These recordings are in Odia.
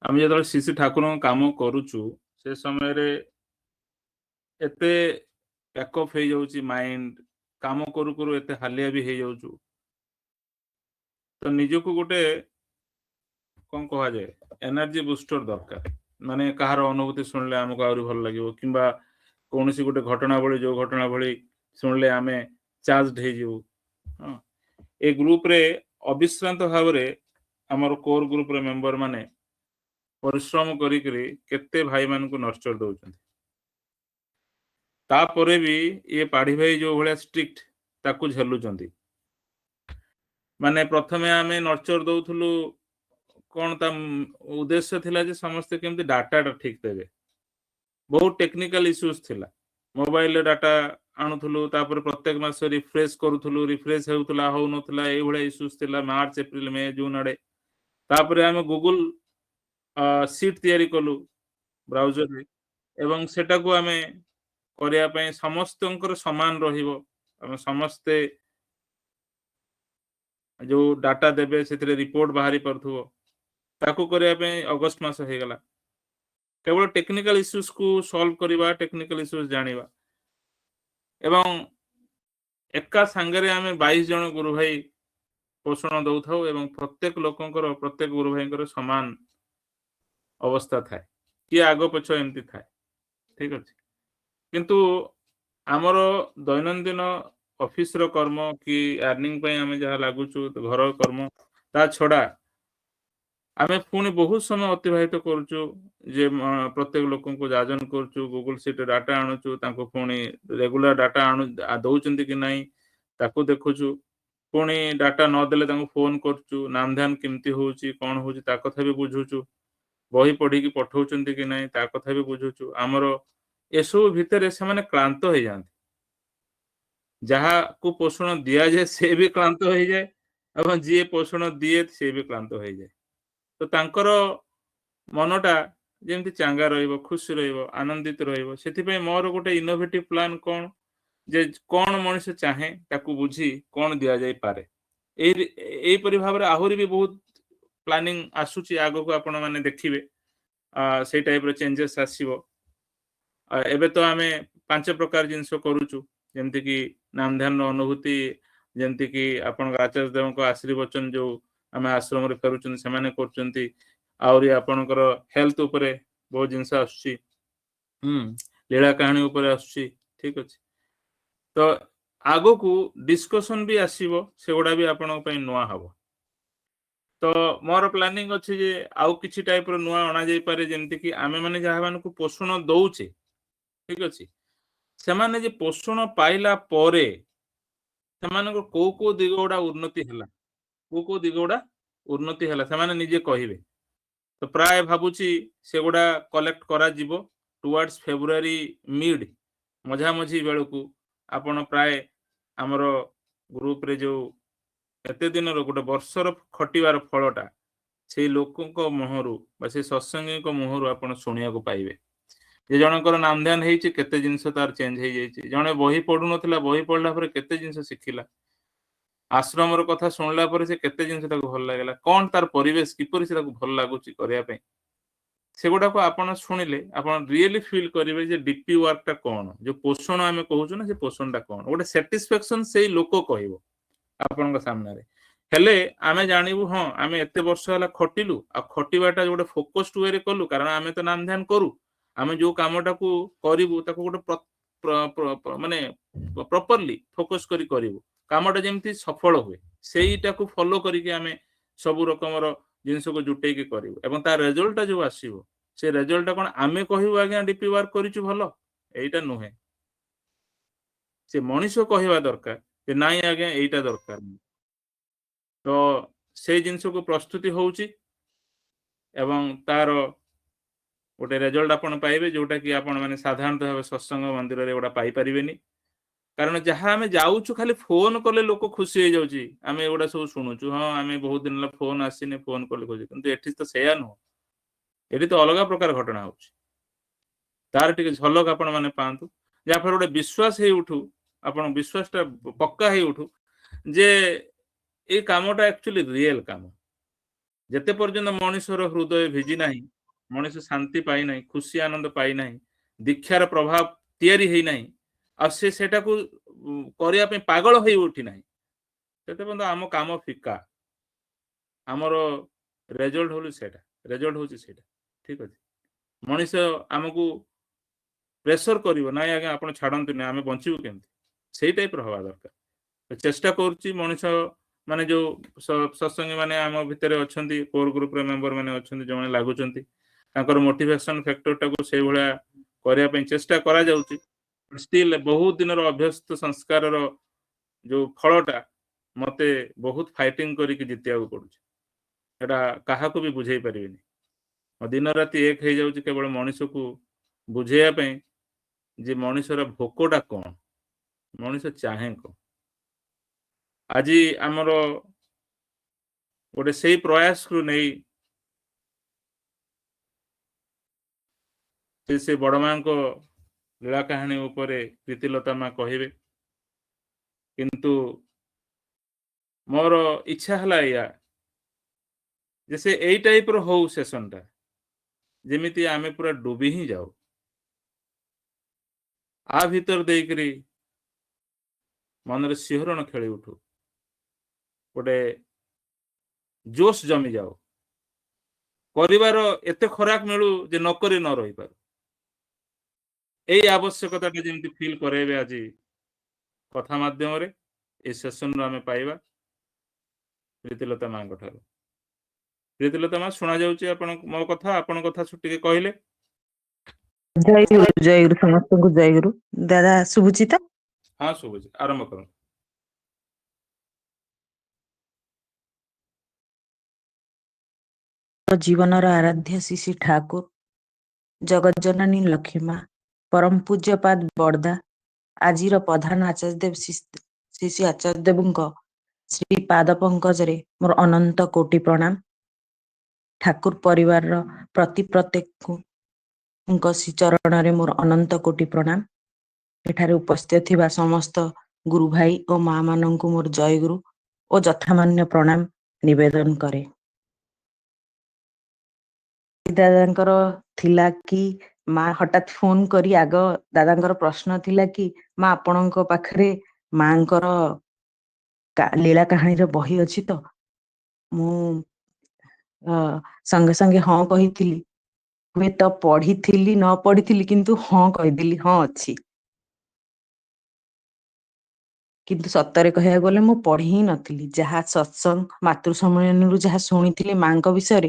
ଆମେ ଯେତେବେଳେ ଶ୍ରୀ ଶ୍ରୀ ଠାକୁରଙ୍କ କାମ କରୁଛୁ ସେ ସମୟରେ ଏତେ ପ୍ୟାକଅପ୍ ହେଇଯାଉଛି ମାଇଣ୍ଡ, କାମ କରୁ କରୁ ଏତେ ହାଲିଆ ବି ହେଇଯାଉଛୁ। ତ ନିଜକୁ ଗୋଟେ କଣ କୁହାଯାଏ ଏନର୍ଜି ବୁଷ୍ଟର ଦରକାର। ମାନେ କାହାର ଅନୁଭୂତି ଶୁଣିଲେ ଆମକୁ ଆହୁରି ଭଲ ଲାଗିବ, କିମ୍ବା କୌଣସି ଗୋଟେ ଘଟଣା ଭଳି ଯୋଉ ଘଟଣା ଭଳି ଶୁଣିଲେ ଆମେ ଚାର୍ଜଡ ହେଇଯିବୁ। ହଁ, ଏ ଗ୍ରୁପରେ ଅବିଶ୍ରାନ୍ତ ଭାବରେ ଆମର କୋର ଗ୍ରୁପର ମେମ୍ବର ମାନେ ପରିଶ୍ରମ କରିକିରି କେତେ ଭାଇମାନଙ୍କୁ ନର୍ଚର ଦଉଛନ୍ତି। ତାପରେ ବି ଇଏ ପାଢୀ ଭାଇ ଯୋଉ ଭଳିଆ ଷ୍ଟ୍ରିକ୍ଟ ତାକୁ ଝେଲୁଛନ୍ତି। ମାନେ ପ୍ରଥମେ ଆମେ ନର୍ଚର ଦଉଥିଲୁ, କଣ ତା ଉଦ୍ଦେଶ୍ୟ ଥିଲା ଯେ ସମସ୍ତେ କେମିତି ଡାଟାଟା ଠିକ ଦେବେ। ବହୁତ ଟେକ୍ନିକାଲ ଇସ୍ୟୁଜ ଥିଲା। ମୋବାଇଲରେ ଡାଟା ଆଣୁଥିଲୁ, ତାପରେ ପ୍ରତ୍ୟେକ ମାସ ରିଫ୍ରେଶ କରୁଥିଲୁ, ରିଫ୍ରେଶ ହେଉଥିଲା ହଉନଥିଲା, ଏଇଭଳିଆ ଇସ୍ୟୁଜ ଥିଲା ମାର୍ଚ୍ଚ ଏପ୍ରିଲ ମେ ଜୁନ ଆଡେ। ତାପରେ ଆମେ ଗୁଗୁଲ ସିଟ୍ ତିଆରି କଲୁ ବ୍ରାଉଜରରେ, ଏବଂ ସେଟାକୁ ଆମେ କରିବା ପାଇଁ ସମସ୍ତଙ୍କର ସମାନ ରହିବ, ଆମେ ସମସ୍ତେ ଯୋଉ ଡାଟା ଦେବେ ସେଥିରେ ରିପୋର୍ଟ ବାହାରି ପାରୁଥିବ, ତାକୁ କରିବା ପାଇଁ ଅଗଷ୍ଟ ମାସ ହେଇଗଲା। କେବଳ ଟେକ୍ନିକାଲ ଇସ୍ୟୁଜକୁ ସଲ୍ଭ କରିବା, ଟେକ୍ନିକାଲ ଇସ୍ୟୁଜ ଜାଣିବା, ଏବଂ ଏକା ସାଙ୍ଗରେ ଆମେ 22 ଜଣ ଗୁରୁ ଭାଇ ପୋଷଣ ଦଉଥାଉ, ଏବଂ ପ୍ରତ୍ୟେକ ଲୋକଙ୍କର ପ୍ରତ୍ୟେକ ଗୁରୁ ଭାଇଙ୍କର ସମାନ ଅବସ୍ଥା ଥାଏ, କିଏ ଆଗ ପଛ ଏମିତି ଥାଏ। ଠିକ ଅଛି, କିନ୍ତୁ ଆମର ଦୈନନ୍ଦିନ ଅଫିସର କର୍ମ କି ଆର୍ନିଂ ପାଇଁ ଆମେ ଯାହା ଲାଗୁଛୁ, ଘର କର୍ମ, ତା ଛଡା ଆମେ ପୁଣି ବହୁତ ସମୟ ଅତିବାହିତ କରୁଛୁ ଯେ ପ୍ରତ୍ୟେକ ଲୋକଙ୍କୁ ଯାଜନ କରୁଛୁ, ଗୁଗୁଲ ସିଟ୍ ଡାଟା ଆଣୁଛୁ, ତାଙ୍କୁ ପୁଣି ରେଗୁଲାର ଡାଟା ଦଉଛନ୍ତି କି ନାହିଁ ତାକୁ ଦେଖୁଛୁ, ପୁଣି ଡାଟା ନଦେଲେ ତାଙ୍କୁ ଫୋନ କରୁଛୁ, ନାମ ଧ୍ୟାନ କେମିତି ହଉଛି କଣ ହଉଛି ତା କଥା ବି ବୁଝୁଛୁ, ବହି ପଢିକି ପଠଉଛନ୍ତି କି ନାହିଁ ତା କଥା ବି ବୁଝୁଛୁ। ଆମର ଏସବୁ ଭିତରେ ସେମାନେ କ୍ଳାନ୍ତ ହେଇଯାଆନ୍ତି, ଯାହାକୁ ପୋଷଣ ଦିଆଯାଏ ସେ ବି କ୍ଳାନ୍ତ ହେଇଯାଏ, ଏବଂ ଯିଏ ପୋଷଣ ଦିଏ ସେ ବି କ୍ଳାନ୍ତ ହେଇଯାଏ। ତ ତାଙ୍କର ମନଟା ଯେମିତି ଚାଙ୍ଗା ରହିବ, ଖୁସି ରହିବ, ଆନନ୍ଦିତ ରହିବ, ସେଥିପାଇଁ ମୋର ଗୋଟେ ଇନୋଭେଟିଭ ପ୍ଲାନ କଣ, ଯେ କଣ ମଣିଷ ଚାହେଁ ତାକୁ ବୁଝି କଣ ଦିଆଯାଇପାରେ। ଏଇପରି ଭାବରେ ଆହୁରି ବି ବହୁତ ପ୍ଲାନିଂ ଆସୁଛି ଆଗକୁ, ଆପଣ ମାନେ ଦେଖିବେ ସେଇ ଟାଇପର ଚେଞ୍ଜେସ୍ ଆସିବ। ଏବେ ତ ଆମେ 5 ପ୍ରକାର ଜିନିଷ କରୁଛୁ, ଯେମିତିକି ନାମ ଧ୍ୟାନର ଅନୁଭୂତି, ଯେମିତିକି ଆପଣଙ୍କ ଆଚାର୍ଯ୍ୟ ଦେବଙ୍କ ଆଶୀର୍ବଚନ ଯୋଉ ଆମେ ଆଶ୍ରମରେ କରୁଛନ୍ତି ସେମାନେ କରୁଛନ୍ତି, ଆହୁରି ଆପଣଙ୍କର ହେଲ୍ଥ ଉପରେ ବହୁତ ଜିନିଷ ଆସୁଛି, ଲୀଳା କାହାଣୀ ଉପରେ ଆସୁଛି। ଠିକ ଅଛି, ତ ଆଗକୁ ଡିସ୍କସନ ବି ଆସିବ, ସେଗୁଡା ବି ଆପଣଙ୍କ ପାଇଁ ନୂଆ ହବ। ତ ମୋର ପ୍ଲାନିଂ ଅଛି ଯେ ଆଉ କିଛି ଟାଇପର ନୂଆ ଅଣାଯାଇପାରେ, ଯେମିତିକି ଆମେ ମାନେ ଯାହା ମାନଙ୍କୁ ପୋଷଣ ଦଉଛେ, ଠିକ ଅଛି, ସେମାନେ ଯେ ପୋଷଣ ପାଇଲା ପରେ ସେମାନଙ୍କ କୋଉ କୋଉ ଦିଗ ଗୁଡା ଉନ୍ନତି ହେଲା, କୋଉ କୋଉ ଦିଗ ଗୁଡା ଉନ୍ନତି ହେଲା ସେମାନେ ନିଜେ କହିବେ। ତ ପ୍ରାୟ ଭାବୁଛି ସେଗୁଡା କଲେକ୍ଟ କରାଯିବ ଟୁୱାର୍ଡସ ଫେବୃଆରୀ ମିଡ ମଝାମଝି ବେଳକୁ। ଆପଣ ପ୍ରାୟ ଆମର ଗ୍ରୁପରେ ଯୋଉ ଏତେ ଦିନର ଗୋଟେ ବର୍ଷର ଖଟିବାର ଫଳଟା ସେଇ ଲୋକଙ୍କ ମୁହଁରୁ ବା ସେଇ ସତ୍ସଙ୍ଗୀଙ୍କ ମୁହଁରୁ ଆପଣ ଶୁଣିବାକୁ ପାଇବେ, ଯେ ଜଣଙ୍କର ନାମ ଧ୍ୟାନ ହେଇଛି, କେତେ ଜିନିଷ ତାର ଚେଞ୍ଜ ହେଇଯାଇଛି, ଜଣେ ବହି ପଢୁନଥିଲା ବହି ପଢିଲା ପରେ କେତେ ଜିନିଷ ଶିଖିଲା, ଆଶ୍ରମର କଥା ଶୁଣିଲା ପରେ ସେ କେତେ ଜିନିଷ ତାକୁ ଭଲ ଲାଗିଲା, କଣ ତାର ପରିବେଶ କିପରି ସେ ତାକୁ ଭଲ ଲାଗୁଛି କରିବା ପାଇଁ, ସେଗୁଡାକୁ ଆପଣ ଶୁଣିଲେ ଆପଣ ରିଏଲି ଫିଲ୍ କରିବେ ଯେ ଡିପି ୱାର୍କଟା କଣ, ଯୋଉ ପୋଷଣ ଆମେ କହୁଛୁ ନା ସେ ପୋଷଣଟା କଣ, ଗୋଟେ ସାଟିସ୍ଫାକ୍ସନ ସେଇ ଲୋକ କହିବ ଆପଣଙ୍କ ସାମ୍ନାରେ। ହେଲେ ଆମେ ଜାଣିବୁ ହଁ ଆମେ ଏତେ ବର୍ଷ ହେଲା ଖଟିଲୁ, ଆଉ ଖଟିବାଟା ଗୋଟେ ଫୋକସ୍ଡ ୱେରେ କଲୁ, କାରଣ ଆମେ ତ ନାମ ଧ୍ୟାନ କରୁ, ଆମେ ଯୋଉ କାମଟାକୁ କରିବୁ ତାକୁ ଗୋଟେ ମାନେ ପ୍ରପରଲି ଫୋକସ କରି କରିବୁ, କାମଟା ଯେମିତି ସଫଳ ହୁଏ ସେଇଟାକୁ ଫଲୋ କରିକି ଆମେ ସବୁ ରକମର ଜିନିଷକୁ ଜୁଟେଇକି କରିବୁ, ଏବଂ ତା ରେଜଲ୍ଟଟା ଯୋଉ ଆସିବ ସେ ରେଜଲ୍ଟଟା କଣ ଆମେ କହିବୁ ଆଜ୍ଞା ଡିପି ୱାର୍କ କରିଛୁ ଭଲ, ଏଇଟା ନୁହେଁ, ସେ ମଣିଷ କହିବା ଦରକାର ଯେ ନାଇଁ ଆଜ୍ଞା ଏଇଟା ଦରକାର। ତ ସେଇ ଜିନିଷକୁ ପ୍ରସ୍ତୁତି ହଉଛି, ଏବଂ ତାର ଗୋଟେ ରେଜଲ୍ଟ ଆପଣ ପାଇବେ, ଯୋଉଟା କି ଆପଣ ମାନେ ସାଧାରଣତଃ ଭାବେ ସତ୍ସଙ୍ଗ ମନ୍ଦିରରେ ଏଗୁଡା ପାଇପାରିବେନି। କାରଣ ଯାହା ଆମେ ଯାଉଛୁ ଖାଲି ଫୋନ କଲେ ଲୋକ ଖୁସି ହେଇଯାଉଛି, ଆମେ ଏଗୁଡା ସବୁ ଶୁଣୁଛୁ, ହଁ ଆମେ ବହୁତ ଦିନ ହେଲା ଫୋନ ଆସିନି ଫୋନ କଲେ ଖୁସି, କିନ୍ତୁ ଏଠି ତ ସେଇଆ ନୁହଁ, ଏଠି ତ ଅଲଗା ପ୍ରକାର ଘଟଣା ହଉଛି। ତାର ଟିକେ ଝଲକ ଆପଣ ମାନେ ପାଆନ୍ତୁ, ଯାହାଫଳରେ ଗୋଟେ ବିଶ୍ୱାସ ହେଇ ଉଠୁ, ଆପଣ ବିଶ୍ୱାସଟା ପକ୍କା ହେଇ ଉଠୁ ଯେ ଏଇ କାମଟା ଆକ୍ଚୁଆଲି ରିଏଲ କାମ। ଯେତେ ପର୍ଯ୍ୟନ୍ତ ମଣିଷର ହୃଦୟ ଭିଜି ନାହିଁ ମଣିଷ ଶାନ୍ତି ପାଇନାହିଁ, ଖୁସି ଆନନ୍ଦ ପାଇନାହିଁ, ଦୀକ୍ଷାର ପ୍ରଭାବ ତିଆରି ହେଇନାହିଁ, ଆଉ ସେ ସେଟାକୁ କରିବା ପାଇଁ ପାଗଳ ହେଇ ଉଠି ନାହିଁ, ସେତେ ପର୍ଯ୍ୟନ୍ତ ଆମ କାମ ଫିକା। ଆମର ରେଜଲ୍ଟ ହଉଛି ସେଇଟା। ଠିକ ଅଛି, ମଣିଷ ଆମକୁ ପ୍ରେସର କରିବ, ନାଇଁ ଆଜ୍ଞା ଆପଣ ଛାଡନ୍ତୁନି, ଆମେ ବଞ୍ଚିବୁ କେମିତି, ସେଇ ଟାଇପର ହବା ଦରକାର। ଚେଷ୍ଟା କରୁଛି ମଣିଷ ମାନେ ଯୋଉ ସତ୍ସଙ୍ଗୀ ମାନେ ଆମ ଭିତରେ ଅଛନ୍ତି, କୋର ଗ୍ରୁପର ମେମ୍ବର ମାନେ ଅଛନ୍ତି, ଯୋଉମାନେ ଲାଗୁଛନ୍ତି, ତାଙ୍କର ମୋଟିଭେସନ ଫ୍ୟାକ୍ଟରଟାକୁ ସେଇଭଳିଆ କରିବା ପାଇଁ ଚେଷ୍ଟା କରାଯାଉଛି। ଷ୍ଟିଲ ବହୁତ ଦିନର ଅଭ୍ୟସ୍ତ ସଂସ୍କାରର ଯୋଉ ଫଳଟା ମତେ ବହୁତ ଫାଇଟିଂ କରିକି ଜିତିବାକୁ ପଡୁଛି। ସେଟା କାହାକୁ ବି ବୁଝେଇ ପାରିବିନି। ଦିନ ରାତି ଏକ ହେଇଯାଉଛି କେବଳ ମଣିଷକୁ ବୁଝେଇବା ପାଇଁ ଯେ ମଣିଷର ଭୋକଟା କଣ, ମଣିଷ ଚାହେଁ କଣ। ଆଜି ଆମର ଗୋଟେ ସେଇ ପ୍ରୟାସକୁ ନେଇ ସେ ବଡ ମାଙ୍କ ଲୀଳା କାହାଣୀ ଉପରେ ପ୍ରୀତିଲତା ମା କହିବେ, କିନ୍ତୁ ମୋର ଇଚ୍ଛା ହେଲା ଏଇଆ ଯେ ସେ ଏଇ ଟାଇପର ହଉ ସେସନଟା, ଯେମିତି ଆମେ ପୁରା ଡୁବି ହିଁ ଯାଉ, ଆ ଭିତର ଦେଇକରି ମନରେ ଶିହରଣ ଖେଳି ଉଠୁ, ଗୋଟେ ଜୋଶ ଜମି ଯାଉ, କରିବାର ଏତେ ଖୋରାକ ମିଳୁ ଯେ ନକରି ନ ରହିପାରୁ। ଏଇ ଆବଶ୍ୟକତାଟା ଯେମିତି ଫିଲ୍ କରେଇବେ ଆଜି କଥା ମାଧ୍ୟମରେ ଏଇ ସେସନରୁ ଆମେ ପାଇବା ପ୍ରୀତିଲତା ମାଙ୍କ ଠାରୁ। ପ୍ରୀତିଲତା ମା, ଶୁଣା ଯାଉଛି ଆପଣ ମୋ କଥା? ଆପଣଙ୍କ କଥା ଟିକେ କହିଲେ। ଜୟଗୁରୁ ସମସ୍ତଙ୍କୁ ଜୟଗୁରୁ। ଦାଦା ଶୁଭୁଛି ତ? ହଁ ଶୁଭୁଛି, ଆରମ୍ଭ କରନ୍ତୁ। ଜୀବନର ଆରାଧ୍ୟ ଶ୍ରୀ ଠାକୁର, ଜଗଜ୍ଜନନୀ ଲକ୍ଷ୍ମୀ ମା, ପରମ ପୂଜ୍ୟପାଦ ବଡ଼ଦା, ଆଜିର ପ୍ରଧାନ ଆଚାର୍ଯ୍ୟ ଦେବ ଶ୍ରୀ ଆଚାର୍ଯ୍ୟ ଦେବଙ୍କ ଶ୍ରୀ ପାଦ ପଙ୍କଜରେ ମୋର ଅନନ୍ତ କୋଟି ପ୍ରଣାମ। ଠାକୁର ପରିବାରର ପ୍ରତ୍ୟେକଙ୍କ ଶ୍ରୀଚରଣରେ ମୋର ଅନନ୍ତ କୋଟି ପ୍ରଣାମ। ଏଠାରେ ଉପସ୍ଥିତ ଥିବା ସମସ୍ତ ଗୁରୁ ଭାଇ ଓ ମା ମାନଙ୍କୁ ମୋର ଜୟଗୁରୁ ଓ ଯଥାମାନ୍ୟ ପ୍ରଣାମ ନିବେଦନ କରେ। ଦାଦାଙ୍କର ଥିଲା କି ମା ହଠାତ୍ ଫୋନ କରି, ଆଗ ଦାଦାଙ୍କର ପ୍ରଶ୍ନ ଥିଲା କି ମା ଆପଣଙ୍କ ପାଖରେ ମାଙ୍କର ଲୀଳା କାହାଣୀର ବହି ଅଛି ତ? ମୁଁ ସଙ୍ଗେ ସଙ୍ଗେ ହଁ କହିଥିଲି। ହୁଏତ ପଢିଥିଲି ନ ପଢିଥିଲି, କିନ୍ତୁ ହଁ କହିଦେଲି, ହଁ ଅଛି। କିନ୍ତୁ ସତରେ କହିବାକୁ ଗଲେ ମୁଁ ପଢି ହିଁ ନଥିଲି। ଯାହା ସତ୍ସଙ୍ଗ ମାତୃ ସମ୍ମିଳନୀରୁ ଯାହା ଶୁଣିଥିଲି ମାଙ୍କ ବିଷୟରେ,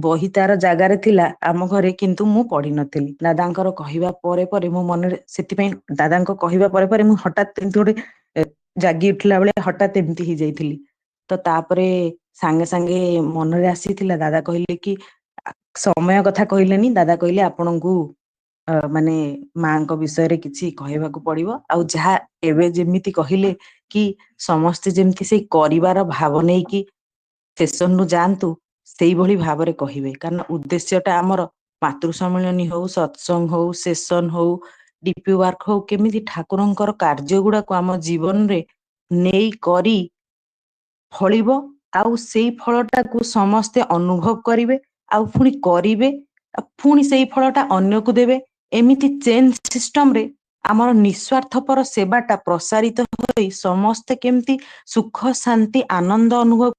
ବହି ତାର ଜାଗାରେ ଥିଲା ଆମ ଘରେ, କିନ୍ତୁ ମୁଁ ପଢିନଥିଲି। ଦାଦାଙ୍କର କହିବା ପରେ ପରେ ମୋ ମନରେ, ସେଥିପାଇଁ ଦାଦାଙ୍କ କହିବା ପରେ ପରେ ମୁଁ ହଠାତ୍ ଏମିତି ଗୋଟେ ଜାଗି ଉଠିଲା ବେଳେ ହଠାତ୍ ଏମିତି ହେଇଯାଇଥିଲି। ତ ତାପରେ ସାଙ୍ଗେ ସାଙ୍ଗେ ମନରେ ଆସିଥିଲା, ଦାଦା କହିଲେ କି ସମୟ କଥା କହିଲେନି, ଦାଦା କହିଲେ ଆପଣଙ୍କୁ ମାନେ ମାଙ୍କ ବିଷୟରେ କିଛି କହିବାକୁ ପଡିବ। ଆଉ ଯାହା ଏବେ ଯେମିତି କହିଲେ କି ସମସ୍ତେ ଯେମିତି ସେଇ କରିବାର ଭାବ ନେଇକି ସେସନରୁ ଯାଆନ୍ତୁ, ସେଇଭଳି ଭାବରେ କହିବେ। କାରଣ ଉଦ୍ଦେଶ୍ୟଟା ଆମର ମାତୃ ସମ୍ମିଳନୀ ହଉ, ସତ୍ସଙ୍ଗ ହଉ, ସେସନ ହଉ, ଡିପି ୱାର୍କ ହଉ, କେମିତି ଠାକୁରଙ୍କର କାର୍ଯ୍ୟ ଗୁଡାକୁ ଆମ ଜୀବନରେ ନେଇ କରି ଫଳିବ, ଆଉ ସେଇ ଫଳଟାକୁ ସମସ୍ତେ ଅନୁଭବ କରିବେ, ଆଉ ପୁଣି କରିବେ, ଆଉ ପୁଣି ସେଇ ଫଳଟା ଅନ୍ୟକୁ ଦେବେ। ଏମିତି ଚେନ୍ ସିଷ୍ଟମରେ ଆମର ନିଃସ୍ୱାର୍ଥପର ସେବାଟା ପ୍ରସାରିତ ହୋଇ ସମସ୍ତେ କେମିତି ସୁଖ, ଶାନ୍ତି, ଆନନ୍ଦ ଅନୁଭବ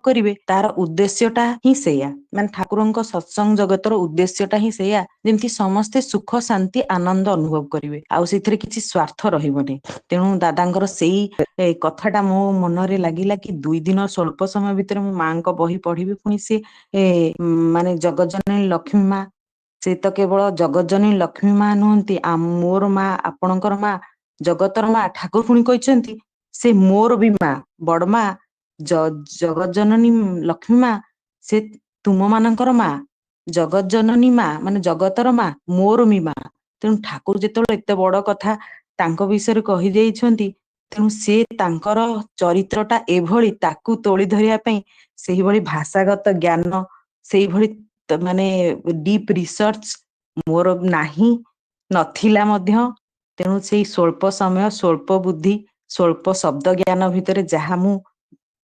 କରିବେ, ତାର ଉଦ୍ଦେଶ୍ୟଟା ହିଁ ସେଇଆ। ମାନେ ଠାକୁରଙ୍କ ସତ୍ସଙ୍ଗ ଜଗତର ଉଦ୍ଦେଶ୍ୟଟା ହିଁ ସେଇଆ, ଯେମିତି ସମସ୍ତେ ସୁଖ, ଶାନ୍ତି, ଆନନ୍ଦ ଅନୁଭବ କରିବେ, ଆଉ ସେଥିରେ କିଛି ସ୍ୱାର୍ଥ ରହିବନି। ତେଣୁ ଦାଦାଙ୍କର ସେଇ କଥାଟା ମୋ ମନରେ ଲାଗିଲା କି 2 ଦିନ ସ୍ୱଳ୍ପ ସମୟ ଭିତରେ ମୁଁ ମାଙ୍କ ବହି ପଢିବି। ପୁଣି ସେ ମାନେ ଜଗଜ୍ଜନନୀ ଲକ୍ଷ୍ମୀ ମା, ସେ ତ କେବଳ ଜଗଜ୍ଜନନୀ ଲକ୍ଷ୍ମୀ ମା ନୁହନ୍ତି, ମୋର ମା, ଆପଣଙ୍କର ମା, ଜଗତର ମା। ଠାକୁର ପୁଣି କହିଛନ୍ତି ସେ ମୋର ବି ମା, ବଡ ମା, ଜଗଜ୍ଜନନୀ ଲକ୍ଷ୍ମୀ ମା, ସେ ତୁମ ମାନଙ୍କର ମା। ଜଗଜ୍ଜନନୀ ମା ମାନେ ଜଗତର ମା, ମୋର ବି ମା। ତେଣୁ ଠାକୁର ଯେତେବେଳେ ଏତେ ବଡ କଥା ତାଙ୍କ ବିଷୟରେ କହିଦେଇଛନ୍ତି, ତେଣୁ ସେ ତାଙ୍କର ଚରିତ୍ରଟା ଏଭଳି, ତାକୁ ତୋଳି ଧରିବା ପାଇଁ ସେଇଭଳି ଭାଷାଗତ ଜ୍ଞାନ, ସେଇଭଳି ମାନେ ଡିପ୍ ରିସର୍ଚ୍ଚ ମୋର ନାହିଁ, ନଥିଲା ମଧ୍ୟ। ତେଣୁ ସେଇ ସ୍ୱଳ୍ପ ସମୟ, ସ୍ୱଳ୍ପ ବୁଦ୍ଧି, ସ୍ୱଳ୍ପ ଶବ୍ଦ ଜ୍ଞାନ ଭିତରେ ଯାହା ମୁଁ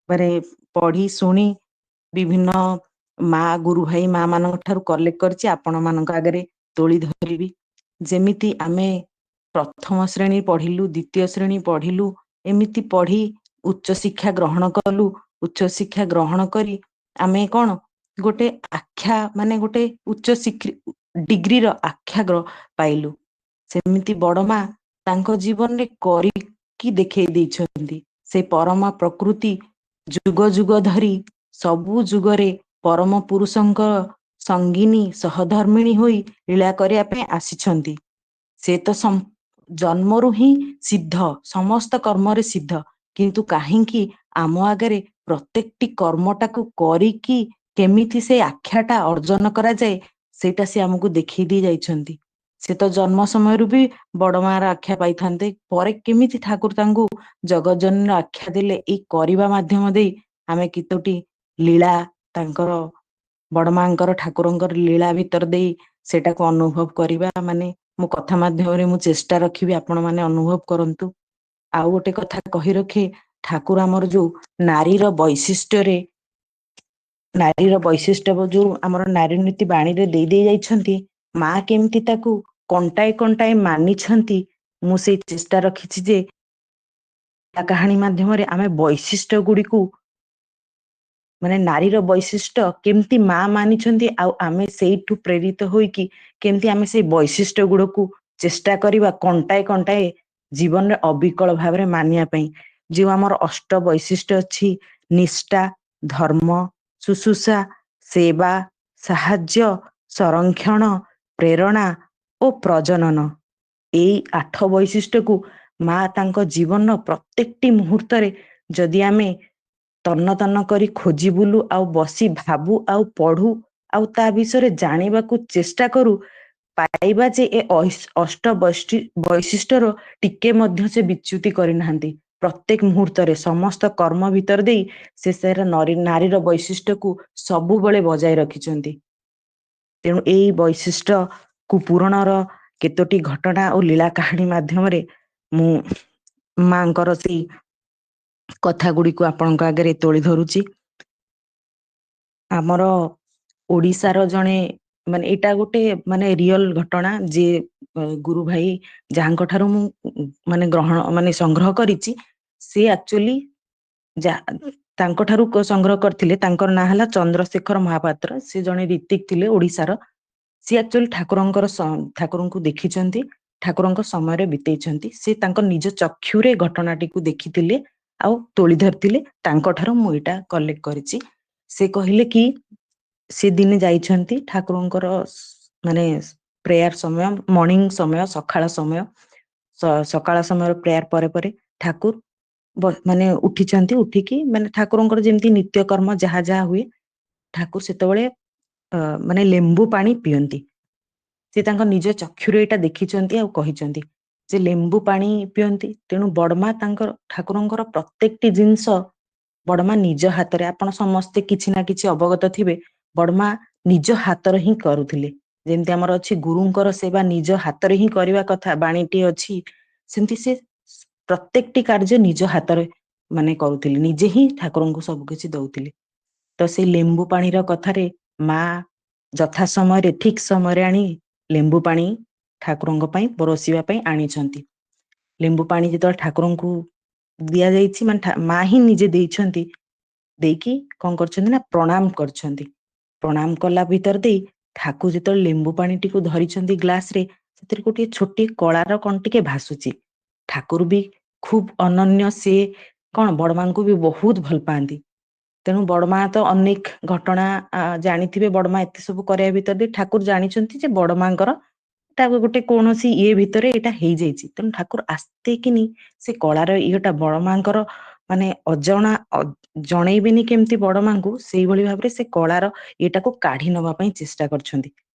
ମାନେ ପଢି ଶୁଣି ବିଭିନ୍ନ ମା ଗୁରୁ ଭାଇ ମା ମାନଙ୍କ ଠାରୁ କଲେକ୍ଟ କରିଛି ଆପଣ ମାନଙ୍କ ଆଗରେ ତୋଳି ଧରିବି। ଯେମିତି ଆମେ ପ୍ରଥମ ଶ୍ରେଣୀ ପଢିଲୁ, ଦ୍ୱିତୀୟ ଶ୍ରେଣୀ ପଢିଲୁ, ଏମିତି ପଢି ଉଚ୍ଚ ଶିକ୍ଷା ଗ୍ରହଣ କଲୁ। ଉଚ୍ଚ ଶିକ୍ଷା ଗ୍ରହଣ କରି ଆମେ କଣ ଗୋଟେ ଆଖ୍ୟା ମାନେ ଗୋଟେ ଉଚ୍ଚ ଡିଗ୍ରୀର ଆଖ୍ୟା ପାଇଲୁ। ସେମିତି ବଡ ମା ତାଙ୍କ ଜୀବନରେ କରିକି ଦେଖେଇ ଦେଇଛନ୍ତି। ସେ ପରମା ପ୍ରକୃତି ଯୁଗ ଯୁଗ ଧରି ସବୁ ଯୁଗରେ ପରମ ପୁରୁଷଙ୍କ ସଙ୍ଗିନୀ ସହଧର୍ମିଣୀ ହୋଇ ଲୀଳା କରିବା ପାଇଁ ଆସିଛନ୍ତି। ସେ ତ ଜନ୍ମରୁ ହିଁ ସିଦ୍ଧ, ସମସ୍ତ କର୍ମରେ ସିଦ୍ଧ, କିନ୍ତୁ କାହିଁକି ଆମ ଆଗରେ ପ୍ରତ୍ୟେକଟି କର୍ମଟାକୁ କରିକି କେମିତି ସେ ଆଖ୍ୟାଟା ଅର୍ଜନ କରାଯାଏ ସେଇଟା ସେ ଆମକୁ ଦେଖେଇ ଦେଇ ଯାଇଛନ୍ତି। ସେ ତ ଜନ୍ମ ସମୟରୁ ବି ବଡ ମାର ଆଖ୍ୟା ପାଇଥାନ୍ତେ, ପରେ କେମିତି ଠାକୁର ତାଙ୍କୁ ଜଗଜ୍ଜନନୀର ଆଖ୍ୟା ଦେଲେ ଏଇ କରିବା ମାଧ୍ୟମ ଦେଇ ଆମେ କେତୋଟି ଲୀଳା ତାଙ୍କର ବଡ ମାଙ୍କର ଠାକୁରଙ୍କର ଲୀଳା ଭିତର ଦେଇ ସେଟାକୁ ଅନୁଭବ କରିବା। ମାନେ ମୋ କଥା ମାଧ୍ୟମରେ ମୁଁ ଚେଷ୍ଟା ରଖିବି ଆପଣ ମାନେ ଅନୁଭବ କରନ୍ତୁ। ଆଉ ଗୋଟେ କଥା କହି ରଖେ, ଠାକୁର ଆମର ଯୋଉ ନାରୀର ବୈଶିଷ୍ଟ୍ୟରେ ଯୋଉ ଆମର ନାରୀ ନୀତି ବାଣୀରେ ଦେଇ ଦେଇ ଯାଇଛନ୍ତି, ମା କେମିତି ତାକୁ କଣ୍ଟାଏ କଣ୍ଟାଏ ମାନିଛନ୍ତି। ମୁଁ ସେଇ ଚେଷ୍ଟା ରଖିଛି ଯେ କାହାଣୀ ମାଧ୍ୟମରେ ଆମେ ବୈଶିଷ୍ଟ୍ୟ ଗୁଡିକୁ ମାନେ ନାରୀର ବୈଶିଷ୍ଟ୍ୟ କେମିତି ମା ମାନିଛନ୍ତି, ଆଉ ଆମେ ସେଇଠୁ ପ୍ରେରିତ ହୋଇକି କେମିତି ଆମେ ସେଇ ବୈଶିଷ୍ଟ୍ୟ ଗୁଡକୁ ଚେଷ୍ଟା କରିବା କଣ୍ଟାଏ କଣ୍ଟାଏ ଜୀବନରେ ଅବିକଳ ଭାବରେ ମାନିବା ପାଇଁ। ଯୋଉ ଆମର ଅଷ୍ଟ ବୈଶିଷ୍ଟ୍ୟ ଅଛି, ନିଷ୍ଠା, ଧର୍ମ, ଶୁଶ୍ରୂଷା, ସେବା, ସାହାଯ୍ୟ, ସଂରକ୍ଷଣ, ପ୍ରେରଣା ଓ ପ୍ରଜନନ, ଏଇ 8 ବୈଶିଷ୍ଟ୍ୟକୁ ମା ତାଙ୍କ ଜୀବନର ପ୍ରତ୍ୟେକଟି ମୁହୂର୍ତ୍ତରେ ଯଦି ଆମେ ତନ୍ନ ତନ୍ନ କରି ଖୋଜି ବୁଲୁ, ଆଉ ବସି ଭାବୁ, ଆଉ ପଢୁ, ଆଉ ତା ବିଷୟରେ ଜାଣିବାକୁ ଚେଷ୍ଟା କରୁ, ପାଇବା ଯେ ଏ ଅଷ୍ଟ ବୈଶିଷ୍ଟ୍ୟର ଟିକେ ମଧ୍ୟ ସେ ବିଚ୍ୟୁତି କରିନାହାନ୍ତି। ପ୍ରତ୍ୟେକ ମୁହୂର୍ତ୍ତରେ ସମସ୍ତ କର୍ମ ଭିତର ଦେଇ ସେ ନାରୀର ବୈଶିଷ୍ଟ୍ୟକୁ ସବୁବେଳେ ବଜାୟ ରଖିଛନ୍ତି। ତେଣୁ ଏଇ ବୈଶିଷ୍ଟ୍ୟ କୁ ପୂରଣର କେତୋଟି ଘଟଣା ଓ ଲୀଳା କାହାଣୀ ମାଧ୍ୟମରେ ମୁଁ ମାଙ୍କର ସେଇ କଥା ଗୁଡିକୁ ଆପଣଙ୍କ ଆଗରେ ତୋଳି ଧରୁଛି। ଆମର ଓଡିଶାର ଜଣେ ମାନେ ଏଇଟା ଗୋଟେ ମାନେ ରିଅଲ ଘଟଣା, ଯେ ଗୁରୁ ଭାଇ ଯାହାଙ୍କ ଠାରୁ ମୁଁ ମାନେ ସଂଗ୍ରହ କରିଛି, ସେ ଆକ୍ଚୁଆଲି ତାଙ୍କ ଠାରୁ ସଂଗ୍ରହ କରିଥିଲେ। ତାଙ୍କର ନାଁ ହେଲା ଚନ୍ଦ୍ରଶେଖର ମହାପାତ୍ର। ସେ ଜଣେ ରୀତିକ ଥିଲେ ଓଡିଶାର। ସିଏ ଆକ୍ଚୁଆଲି ଠାକୁରଙ୍କୁ ଦେଖିଛନ୍ତି, ଠାକୁରଙ୍କ ସମୟରେ ବିତେଇଛନ୍ତି। ସେ ତାଙ୍କ ନିଜ ଚକ୍ଷୁରେ ଘଟଣାଟିକୁ ଦେଖିଥିଲେ ଆଉ ତୋଳି ଧରିଥିଲେ। ତାଙ୍କ ଠାରୁ ମୁଁ ଏଇଟା କଲେକ୍ଟ କରିଛି। ସେ କହିଲେ କି ସେ ଦିନେ ଯାଇଛନ୍ତି ଠାକୁରଙ୍କର ମାନେ ପ୍ରେୟାର ସମୟ, ମର୍ଣ୍ଣିଂ ସମୟ, ସକାଳ ସମୟ, ସକାଳ ସମୟର ପ୍ରେୟାର ପରେ ପରେ ଠାକୁର ମାନେ ଉଠିଛନ୍ତି। ଉଠିକି ମାନେ ଠାକୁରଙ୍କର ଯେମିତି ନିତ୍ୟକର୍ମ ଯାହା ଯାହା ହୁଏ, ଠାକୁର ସେତେବେଳେ ମାନେ ଲେମ୍ବୁ ପାଣି ପିଅନ୍ତି। ସେ ତାଙ୍କ ନିଜ ଚକ୍ଷୁରେ ଏଇଟା ଦେଖିଛନ୍ତି ଆଉ କହିଛନ୍ତି ଯେ ଲେମ୍ବୁ ପାଣି ପିଅନ୍ତି। ତେଣୁ ବଡମା ଠାକୁରଙ୍କର ପ୍ରତ୍ୟେକଟି ଜିନିଷ ବଡମା ନିଜ ହାତରେ, ଆପଣ ସମସ୍ତେ କିଛି ନା କିଛି ଅବଗତ ଥିବେ, ବଡମା ନିଜ ହାତରେ ହିଁ କରୁଥିଲେ। ଯେମିତି ଆମର ଅଛି ଗୁରୁଙ୍କର ସେବା ନିଜ ହାତରେ ହିଁ କରିବା କଥା, ବାଣୀଟି ଅଛି, ସେମିତି ସେ ପ୍ରତ୍ୟେକଟି କାର୍ଯ୍ୟ ନିଜ ହାତରେ ମାନେ କରୁଥିଲେ, ନିଜେ ହିଁ ଠାକୁରଙ୍କୁ ସବୁ କିଛି ଦଉଥିଲେ। ତ ସେଇ ଲେମ୍ବୁ ପାଣିର କଥାରେ ମା ଯଥା ସମୟରେ ଠିକ ସମୟରେ ଆଣି ଲେମ୍ବୁ ପାଣି ଠାକୁରଙ୍କ ପାଇଁ ପରୋସିବା ପାଇଁ ଆଣିଛନ୍ତି। ଲେମ୍ବୁ ପାଣି ଯେତେବେଳେ ଠାକୁରଙ୍କୁ ଦିଆଯାଇଛି, ମାନେ ମା ହିଁ ନିଜେ ଦେଇଛନ୍ତି, ଦେଇକି କଣ କରିଛନ୍ତି ନା ପ୍ରଣାମ କରିଛନ୍ତି। ପ୍ରଣାମ କଲା ଭିତର ଦେଇ ଠାକୁର ଯେତେବେଳେ ଲେମ୍ବୁ ପାଣିଟିକୁ ଧରିଛନ୍ତି ଗ୍ଲାସ ରେ, ସେଥିରେ ଗୋଟିଏ ଛୋଟିଆ କଳାର କଣ ଟିକେ ଭାସୁଛି। ଠାକୁର ବି ଖୁବ ଅନନ୍ୟ, ସିଏ କଣ ବଡମାଙ୍କୁ ବି ବହୁତ ଭଲ ପାଆନ୍ତି। ତେଣୁ ବଡମା ତ ଅନେକ ଘଟଣା ଜାଣିଥିବେ। ବଡମା ଏତେ ସବୁ କରିବା ଭିତରେ ଦେଇ ଠାକୁର ଜାଣିଛନ୍ତି ଯେ ବଡମାଙ୍କର ଏଟା ଗୋଟେ କୌଣସି ଇଏ ଭିତରେ ଏଇଟା ହେଇଯାଇଛି। ତେଣୁ ଠାକୁର ଆସ୍ତେ କିନି ସେ କଳାର ଇଏଟା ବଡମାଙ୍କର ମାନେ ଅଜଣା ଜଣେଇବେନି କେମିତି ବଡମାଙ୍କୁ, ସେଇଭଳି ଭାବରେ ସେ କଳାର ଏଟାକୁ କାଢି ନବା ପାଇଁ ଚେଷ୍ଟା କରିଛନ୍ତି।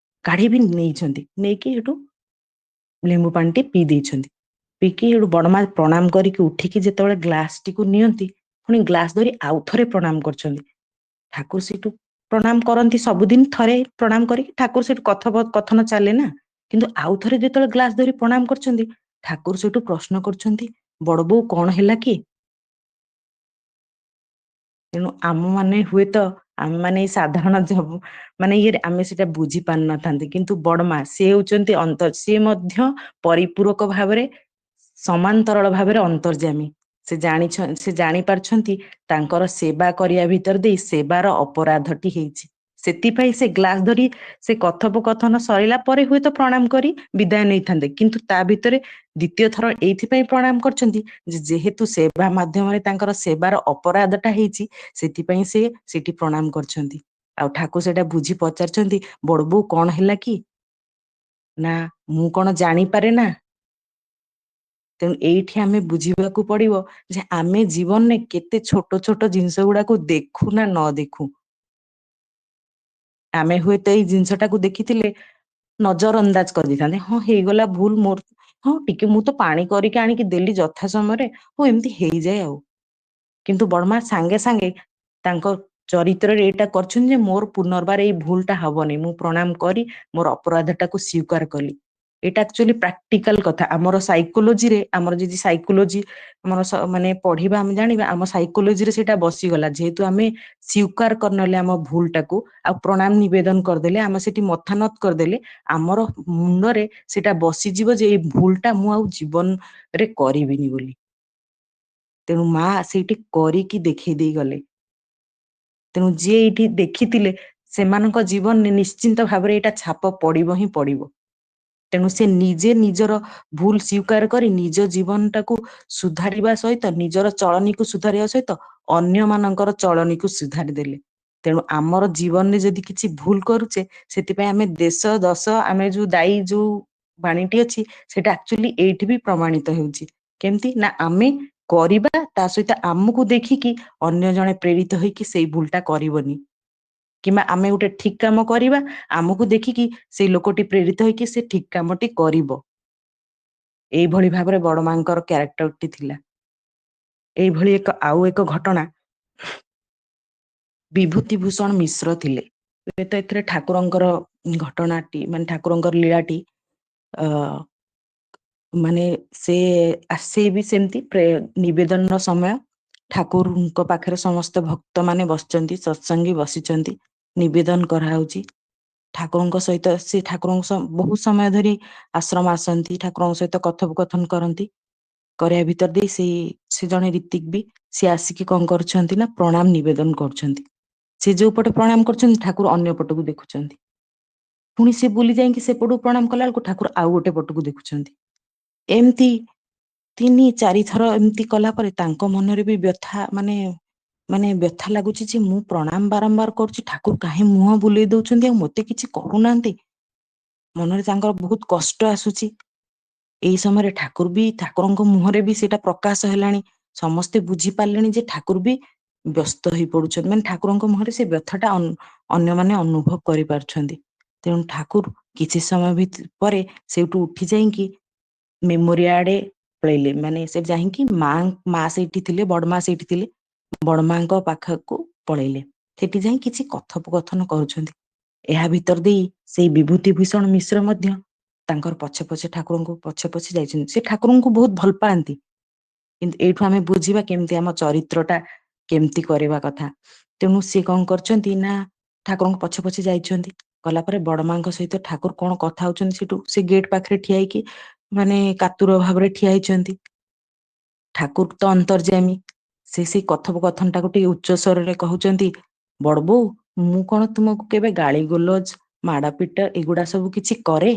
କାଢି ବି ନେଇଛନ୍ତି, ନେଇକି ଏଠୁ ଲେମ୍ବୁ ପାଣିଟି ପିଇ ଦେଇଛନ୍ତି। ପିଇକି ଏଠୁ ବଡମା ପ୍ରଣାମ କରିକି ଉଠିକି ଯେତେବେଳେ ଗ୍ଲାସଟିକୁ ନିଅନ୍ତି, ପୁଣି ଗ୍ଲାସ ଧରି ଆଉ ଥରେ ପ୍ରଣାମ କରିଛନ୍ତି। ଠାକୁର ସେଇଠୁ ପ୍ରଣାମ କରନ୍ତି, ସବୁଦିନ ଥରେ ପ୍ରଣାମ କରିକି ଠାକୁର ସେଇଠୁ କଥନ ଚାଲେ ନା, କିନ୍ତୁ ଆଉ ଥରେ ଯେତେବେଳେ ଗ୍ଲାସ ଧରି ପ୍ରଣାମ କରିଛନ୍ତି, ଠାକୁର ସେଇଠୁ ପ୍ରଶ୍ନ କରୁଛନ୍ତି, ବଡ ବୋଉ କଣ ହେଲା କି? ତେଣୁ ଆମ ମାନେ ହୁଏତ ଆମେ ମାନେ ଏଇ ସାଧାରଣ ମାନେ ଇଏ ଆମେ ସେଟା ବୁଝି ପାରିନଥାନ୍ତି, କିନ୍ତୁ ବଡମା ସିଏ ହଉଛନ୍ତି ସିଏ ମଧ୍ୟ ପରିପୂରକ ଭାବରେ ସମାନ୍ତରଳ ଭାବରେ ଅନ୍ତର୍ଯାମୀ। ସେ ଜାଣି ପାରୁଛନ୍ତି ତାଙ୍କର ସେବା କରିବା ଭିତର ଦେଇ ସେବାର ଅପରାଧଟି ହେଇଛି। ସେଥିପାଇଁ ସେ ଗ୍ଲାସ ଧରି ସେ କଥୋପକଥନ ସରିଲା ପରେ ହୁଏତ ପ୍ରଣାମ କରି ବିଦାୟ ନେଇଥାନ୍ତେ, କିନ୍ତୁ ତା ଭିତରେ ଦ୍ୱିତୀୟ ଥର ଏଇଥିପାଇଁ ପ୍ରଣାମ କରିଛନ୍ତି ଯେ ଯେହେତୁ ସେବା ମାଧ୍ୟମରେ ତାଙ୍କର ସେବାର ଅପରାଧଟା ହେଇଛି, ସେଥିପାଇଁ ସେ ସେଠି ପ୍ରଣାମ କରିଛନ୍ତି। ଆଉ ଠାକୁର ସେଇଟା ବୁଝି ପଚାରିଛନ୍ତି, ବଡ ବୋଉ କଣ ହେଲା କି? ନା ମୁଁ କଣ ଜାଣିପାରେ ନା? ତେଣୁ ଏଇଠି ଆମେ ବୁଝିବାକୁ ପଡିବ ଯେ ଆମେ ଜୀବନରେ କେତେ ଛୋଟ ଛୋଟ ଜିନିଷ ଗୁଡାକୁ ଦେଖୁ ନା ନ ଦେଖୁ। ଆମେ ହୁଏତ ଏଇ ଜିନିଷଟାକୁ ଦେଖିଥିଲେ ନଜର ଅନ୍ଦାଜ କରିଦେଇଥାନ୍ତେ, ହଁ ହେଇଗଲା ଭୁଲ ମୋର, ହଁ ଟିକେ ମୁଁ ତ ପାଣି କରିକି ଆଣିକି ଦେଲି ଯଥା ସମୟରେ, ହଁ ଏମିତି ହେଇଯାଏ ଆଉ। କିନ୍ତୁ ବଡମା ସାଙ୍ଗେ ସାଙ୍ଗେ ତାଙ୍କ ଚରିତ୍ରରେ ଏଇଟା କରିଛନ୍ତି ଯେ ମୋର ପୁନର୍ବାର ଏଇ ଭୁଲଟା ହବନି, ମୁଁ ପ୍ରଣାମ କରି ମୋର ଅପରାଧଟାକୁ ସ୍ୱୀକାର କଲି। ଏଇଟା ଆକ୍ଚୁଆଲି ପ୍ରାକ୍ଟିକାଲ କଥା। ଆମର ସାଇକୋଲୋଜିରେ, ଆମର ଯଦି ସାଇକୋଲୋଜି ଆମର ମାନେ ପଢିବା, ଆମେ ଜାଣିବା ଆମ ସାଇକୋଲୋଜିରେ ସେଇଟା ବସିଗଲା। ଯେହେତୁ ଆମେ ସ୍ୱୀକାର କରିନେଲେ ଆମ ଭୁଲଟାକୁ, ଆଉ ପ୍ରଣାମ ନିବେଦନ କରିଦେଲେ, ଆମେ ସେଠି ମଥା ନତ କରିଦେଲେ, ଆମର ମୁଣ୍ଡରେ ସେଇଟା ବସିଯିବ ଯେ ଏଇ ଭୁଲଟା ମୁଁ ଆଉ ଜୀବନରେ କରିବିନି ବୋଲି। ତେଣୁ ମା ସେଇଠି କରିକି ଦେଖେଇ ଦେଇ ଗଲେ। ତେଣୁ ଯିଏ ଏଇଠି ଦେଖିଥିଲେ ସେମାନଙ୍କ ଜୀବନରେ ନିଶ୍ଚିନ୍ତ ଭାବରେ ଏଇଟା ଛାପ ପଡିବ ହିଁ ପଡିବ। ତେଣୁ ସେ ନିଜେ ନିଜର ଭୁଲ ସ୍ୱୀକାର କରି ନିଜ ଜୀବନଟାକୁ ସୁଧାରିବା ସହିତ, ନିଜର ଚଳନୀକୁ ସୁଧାରିବା ସହିତ ଅନ୍ୟ ମାନଙ୍କର ଚଳନୀକୁ ସୁଧାରି ଦେଲେ। ତେଣୁ ଆମର ଜୀବନରେ ଯଦି କିଛି ଭୁଲ କରୁଛେ, ସେଥିପାଇଁ ଆମେ ଦେଶ ଦଶ ଆମେ ଯୋଉ ଦାୟୀ ଯୋଉ ବାଣୀଟି ଅଛି, ସେଟା ଆକ୍ଚୁଆଲି ଏଇଠି ବି ପ୍ରମାଣିତ ହେଉଛି। କେମିତି ନା ଆମେ କରିବା, ତା ସହିତ ଆମକୁ ଦେଖିକି ଅନ୍ୟ ଜଣେ ପ୍ରେରିତ ହେଇକି ସେଇ ଭୁଲଟା କରିବନି, କିମ୍ବା ଆମେ ଗୋଟେ ଠିକ କାମ କରିବା, ଆମକୁ ଦେଖିକି ସେଇ ଲୋକଟି ପ୍ରେରିତ ହେଇକି ସେ ଠିକ କାମଟି କରିବ। ଏଇଭଳି ଭାବରେ ବଡ ମାଙ୍କର କ୍ୟାରେକ୍ଟରଟି ଥିଲା। ଏଇଭଳି ଆଉ ଏକ ଘଟଣା, ବିଭୂତି ଭୂଷଣ ମିଶ୍ର ଥିଲେ। ହୁଏତ ଏଥିରେ ଠାକୁରଙ୍କର ଘଟଣାଟି, ମାନେ ଠାକୁରଙ୍କର ଲୀଳାଟି ମାନେ ସେ ବି ସେମିତି ନିବେଦନର ସମୟ, ଠାକୁରଙ୍କ ପାଖରେ ସମସ୍ତ ଭକ୍ତ ମାନେ ବସିଛନ୍ତି, ସତ୍ସଙ୍ଗୀ ବସିଛନ୍ତି, ନିବେଦନ କରାହଉଛି। ଠାକୁରଙ୍କ ସହିତ ସେ ଠାକୁରଙ୍କ ବହୁତ ସମୟ ଧରି ଆଶ୍ରମ ଆସନ୍ତି, ଠାକୁରଙ୍କ ସହିତ କଥୋପକଥନ କରନ୍ତି। କରିବା ଭିତର ଦେଇ ସେ ଜଣେ ରୀତିକ ବି ସେ ଆସିକି କଣ କରୁଛନ୍ତି ନା ପ୍ରଣାମ ନିବେଦନ କରୁଛନ୍ତି। ସେ ଯୋଉ ପଟେ ପ୍ରଣାମ କରୁଛନ୍ତି, ଠାକୁର ଅନ୍ୟ ପଟକୁ ଦେଖୁଛନ୍ତି। ପୁଣି ସେ ବୁଲି ଯାଇକି ସେପଟକୁ ପ୍ରଣାମ କଲା ବେଳକୁ ଠାକୁର ଆଉ ଗୋଟେ ପଟକୁ ଦେଖୁଛନ୍ତି। ଏମିତି 3-4 ଥର ଏମିତି କଲା ପରେ ତାଙ୍କ ମନରେ ବି ମାନେ ବ୍ୟଥା ଲାଗୁଛି ଯେ ମୁଁ ପ୍ରଣାମ ବାରମ୍ବାର କରୁଛି, ଠାକୁର କାହିଁ ମୁହଁ ବୁଲେଇ ଦଉଛନ୍ତି, ଆଉ ମତେ କିଛି କହୁନାହାନ୍ତି। ମନରେ ତାଙ୍କର ବହୁତ କଷ୍ଟ ଆସୁଛି। ଏଇ ସମୟରେ ଠାକୁରଙ୍କ ମୁହଁରେ ବି ସେଇଟା ପ୍ରକାଶ ହେଲାଣି। ସମସ୍ତେ ବୁଝି ପାରିଲେଣି ଯେ ଠାକୁର ବି ବ୍ୟସ୍ତ ହେଇ ପଡୁଛନ୍ତି, ମାନେ ଠାକୁରଙ୍କ ମୁହଁରେ ସେ ବ୍ୟଥାଟା ଅନ୍ୟମାନେ ଅନୁଭବ କରିପାରୁଛନ୍ତି। ତେଣୁ ଠାକୁର କିଛି ସମୟ ପରେ ସେଇଠୁ ଉଠି ଯାଇକି ମେମୋରି ଆଡେ ପଳେଇଲେ। ମାନେ ସେ ଯାଇକି ମା ସେଇଠି ଥିଲେ, ବଡମା ସେଇଠି ଥିଲେ, ବଡମାଙ୍କ ପାଖକୁ ପଳେଇଲେ। ସେଠି ଯାଇ କିଛି କଥୋପକଥନ କରୁଛନ୍ତି। ଏହା ଭିତର ଦେଇ ସେଇ ବିଭୂତି ଭୂଷଣ ମିଶ୍ର ମଧ୍ୟ ତାଙ୍କର ପଛେ ପଛେ ଠାକୁରଙ୍କୁ ପଛେ ପଛେ ଯାଇଛନ୍ତି। ସେ ଠାକୁରଙ୍କୁ ବହୁତ ଭଲ ପାଆନ୍ତି। କିନ୍ତୁ ଏଇଠୁ ଆମେ ବୁଝିବା କେମିତି ଆମ ଚରିତ୍ରଟା କେମିତି କରିବା କଥା। ତେଣୁ ସେ କଣ କରିଛନ୍ତି ନା ଠାକୁରଙ୍କ ପଛେ ପଛେ ଯାଇଛନ୍ତି। ଗଲା ପରେ ବଡମାଙ୍କ ସହିତ ଠାକୁର କଣ କଥା ହଉଛନ୍ତି, ସେଠୁ ସେ ଗେଟ ପାଖରେ ଠିଆ ହେଇକି ମାନେ କାତୁର ଭାବରେ ଠିଆ ହେଇଛନ୍ତି। ଠାକୁର ତ ଅନ୍ତର୍ଯାମୀ, ସେଇ କଥୋପକଥନ ଟାକୁ ଟିକେ ଉଚ୍ଚ ସ୍ୱରରେ କହୁଛନ୍ତି, ବଡ ବୋଉ ମୁଁ କଣ ତୁମକୁ କେବେ ଗାଳି ଗୁଲଜ, ମାଡ ପିଟ ଏଗୁଡା ସବୁ କିଛି କରେ?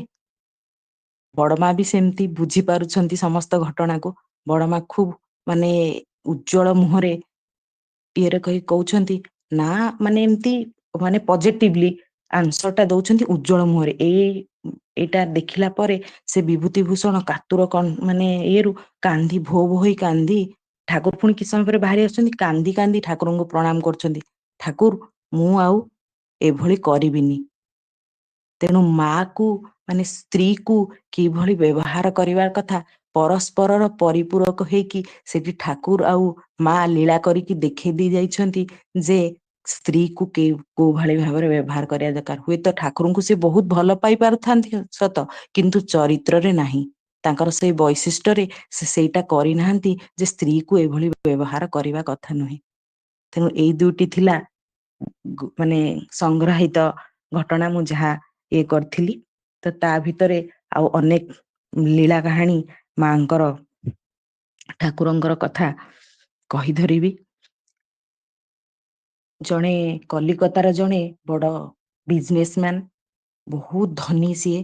ବଡମା ବି ସେମିତି ବୁଝି ପାରୁଛନ୍ତି ସମସ୍ତ ଘଟଣାକୁ। ବଡମା ଖୁବ ମାନେ ଉଜ୍ଜଳ ମୁହଁରେ ଇଏରେ କହୁଛନ୍ତି, ନା ମାନେ ଏମିତି ମାନେ ପଜିଟିଭଲି ଆନ୍ସର ଟା ଦଉଛନ୍ତି ଉଜ୍ଜଳ ମୁହଁରେ। ଏଇଟା ଦେଖିଲା ପରେ ସେ ବିଭୂତି ଭୂଷଣ କାତୁର ମାନେ ଇଏରୁ କାନ୍ଦି ଭୋ ଭୋ ହେଇ କାନ୍ଦି, ଠାକୁର ପୁଣି କିଛି ସମୟ ପରେ ବାହାରି ଆସୁଛନ୍ତି, କାନ୍ଦି କାନ୍ଦି ଠାକୁରଙ୍କୁ ପ୍ରଣାମ କରୁଛନ୍ତି। ଠାକୁର ମୁଁ ଆଉ ଏଭଳି କରିବିନି। ତେଣୁ ମା କୁ ମାନେ ସ୍ତ୍ରୀ କୁ କିଭଳି ବ୍ୟବହାର କରିବାର କଥା, ପରସ୍ପରର ପରିପୂରକ ହେଇକି ସେଠି ଠାକୁର ଆଉ ମା ଲୀଳା କରିକି ଦେଖେଇ ଦେଇ ଯାଇଛନ୍ତି ଯେ ସ୍ତ୍ରୀ କୁ କୋଉ ଭଳି ଭାବରେ ବ୍ୟବହାର କରିବା ଦରକାର। ହୁଏତ ଠାକୁରଙ୍କୁ ସେ ବହୁତ ଭଲ ପାଇ ପାରୁଥାନ୍ତି ସତ, କିନ୍ତୁ ଚରିତ୍ରରେ ନାହିଁ। ତାଙ୍କର ସେଇ ବୈଶିଷ୍ଟ୍ୟରେ ସେ ସେଇଟା କରିନାହାନ୍ତି ଯେ ସ୍ତ୍ରୀ କୁ ଏଭଳି ବ୍ୟବହାର କରିବା କଥା ନୁହେଁ। ତେଣୁ ଏଇ ଦୁଇଟି ଥିଲା ମାନେ ସଂଗ୍ରହିତ ଘଟଣା ମୁଁ ଯାହା ଇଏ କରିଥିଲି। ତ ତା ଭିତରେ ଆଉ ଅନେକ ଲୀଳା କାହାଣୀ ମାଙ୍କର ଠାକୁରଙ୍କର କଥା କହି ଧରିବି। ଜଣେ କଲିକତାର ଜଣେ ବଡ଼ ବିଜନେସମ୍ୟାନ, ବହୁତ ଧନୀ ସିଏ,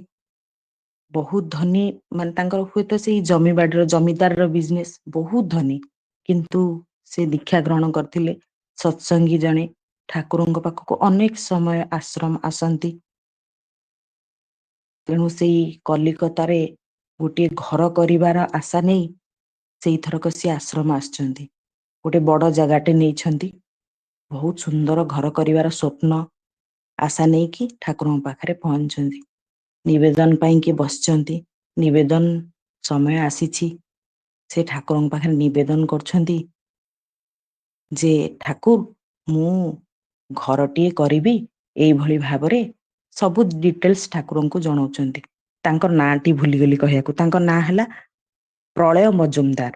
ବହୁତ ଧନୀ, ମାନେ ତାଙ୍କର ହୁଏତ ସେଇ ଜମିବାଡ଼ିର ଜମିଦାରର ବିଜନେସ, ବହୁତ ଧନୀ। କିନ୍ତୁ ସେ ଦୀକ୍ଷା ଗ୍ରହଣ କରିଥିଲେ, ସତ୍ସଙ୍ଗୀ ଜଣେ, ଠାକୁରଙ୍କ ପାଖକୁ ଅନେକ ସମୟ ଆଶ୍ରମ ଆସନ୍ତି। ତେଣୁ ସେଇ କଲିକତାରେ ଗୋଟିଏ ଘର କରିବାର ଆଶା ନେଇ ସେଇଥରକ ସିଏ ଆଶ୍ରମ ଆସିଛନ୍ତି। ଗୋଟେ ବଡ଼ ଜାଗାଟେ ନେଇଛନ୍ତି, ବହୁତ ସୁନ୍ଦର ଘର କରିବାର ସ୍ୱପ୍ନ ଆଶା ନେଇକି ଠାକୁରଙ୍କ ପାଖରେ ପହଞ୍ଚିଛନ୍ତି। ନିବେଦନ ପାଇଁକି ବସିଛନ୍ତି। ନିବେଦନ ସମୟ ଆସିଛି। ସେ ଠାକୁରଙ୍କ ପାଖରେ ନିବେଦନ କରୁଛନ୍ତି ଯେ ଠାକୁର, ମୁଁ ଘରଟିଏ କରିବି, ଏଇଭଳି ଭାବରେ ସବୁ ଡିଟେଲ୍ସ ଠାକୁରଙ୍କୁ ଜଣାଉଛନ୍ତି। ତାଙ୍କ ନାଁଟି ଭୁଲିଗଲି କହିବାକୁ, ତାଙ୍କ ନାଁ ହେଲା ପ୍ରଳୟ ମଜୁମଦାର।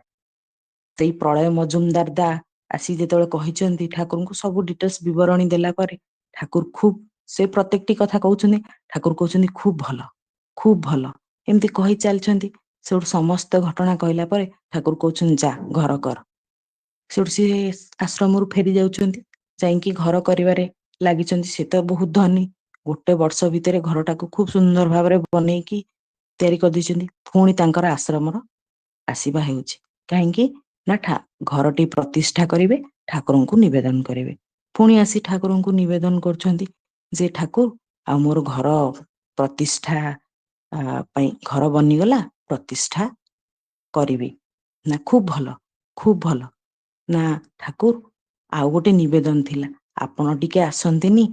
ସେଇ ପ୍ରଳୟ ମଜୁମଦାର ଦା ଆସି ଯେତେବେଳେ କହିଛନ୍ତି ଠାକୁରଙ୍କୁ ସବୁ ଡିଟେଲ୍ସ ବିବରଣୀ ଦେଲା ପରେ, ଠାକୁର ଖୁବ୍, ସେ ପ୍ରତ୍ୟେକଟି କଥା କହୁଛନ୍ତି, ଠାକୁର କହୁଛନ୍ତି ଖୁବ୍ ଭଲ, ଖୁବ୍ ଭଲ, ଏମିତି କହି ଚାଲିଛନ୍ତି। ସେଠୁ ସମସ୍ତ ଘଟଣା କହିଲା ପରେ ଠାକୁର କହୁଛନ୍ତି ଯା ଘର କର। ସେଠୁ ସିଏ ଆଶ୍ରମରୁ ଫେରି ଯାଉଛନ୍ତି, ଯାଇକି ଘର କରିବାରେ ଲାଗିଛନ୍ତି। ସେ ତ ବହୁତ ଧନୀ, ଗୋଟେ ବର୍ଷ ଭିତରେ ଘରଟାକୁ ଖୁବ୍ ସୁନ୍ଦର ଭାବରେ ବନେଇକି ତିଆରି କରିଦେଇଛନ୍ତି। ପୁଣି ତାଙ୍କର ଆଶ୍ରମର ଆସିବା ହେଉଛି, କାହିଁକି ନା ଘରଟି ପ୍ରତିଷ୍ଠା କରିବେ, ଠାକୁରଙ୍କୁ ନିବେଦନ କରିବେ। ପୁଣି ଆସି ଠାକୁରଙ୍କୁ ନିବେଦନ କରୁଛନ୍ତି ଯେ ଠାକୁର, ଆଉ ମୋର ଘର ପ୍ରତିଷ୍ଠା ପାଇଁ ଘର ବନିଗଲା, ପ୍ରତିଷ୍ଠା କରିବି। ନା ଖୁବ୍ ଭଲ, ଖୁବ୍ ଭଲ। ନା ଠାକୁର, ଆଉ ଗୋଟେ ନିବେଦନ ଥିଲା, ଆପଣ ଟିକେ ଆସନ୍ତିନି।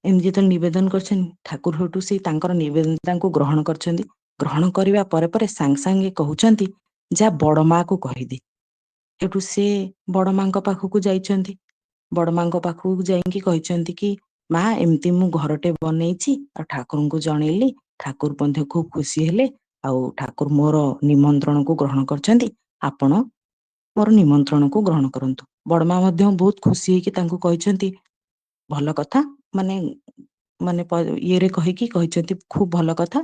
ଏମିତି ଯେତେବେଳେ ନିବେଦନ କରିଛନ୍ତି, ଠାକୁର ସେଠୁ ସେଇ ତାଙ୍କର ନିବେଦନ ତାଙ୍କୁ ଗ୍ରହଣ କରିଛନ୍ତି। ଗ୍ରହଣ କରିବା ପରେ ପରେ ସାଙ୍ଗେ ସାଙ୍ଗେ କହୁଛନ୍ତି ଯା ବଡ଼ ମାକୁ କହିଦେ। ସେଠୁ ସେ ବଡ଼ ମାଙ୍କ ପାଖକୁ ଯାଇଛନ୍ତି। ବଡ଼ ମାଙ୍କ ପାଖକୁ ଯାଇକି କହିଛନ୍ତି କି ମା, ଏମିତି ମୁଁ ଘରଟେ ବନେଇଛି, ଆଉ ଠାକୁରଙ୍କୁ ଜଣେଇଲି, ଠାକୁର ମଧ୍ୟ ଖୁବ୍ ଖୁସି ହେଲେ, ଆଉ ଠାକୁର ମୋର ନିମନ୍ତ୍ରଣକୁ ଗ୍ରହଣ କରିଛନ୍ତି, ଆପଣ ମୋର ନିମନ୍ତ୍ରଣକୁ ଗ୍ରହଣ କରନ୍ତୁ। ବଡ଼ମା ମଧ୍ୟ ବହୁତ ଖୁସି ହେଇକି ତାଙ୍କୁ କହିଛନ୍ତି ଭଲ କଥା, ମାନେ ମାନେ ଇଏରେ କହିକି କହିଛନ୍ତି ଖୁବ୍ ଭଲ କଥା।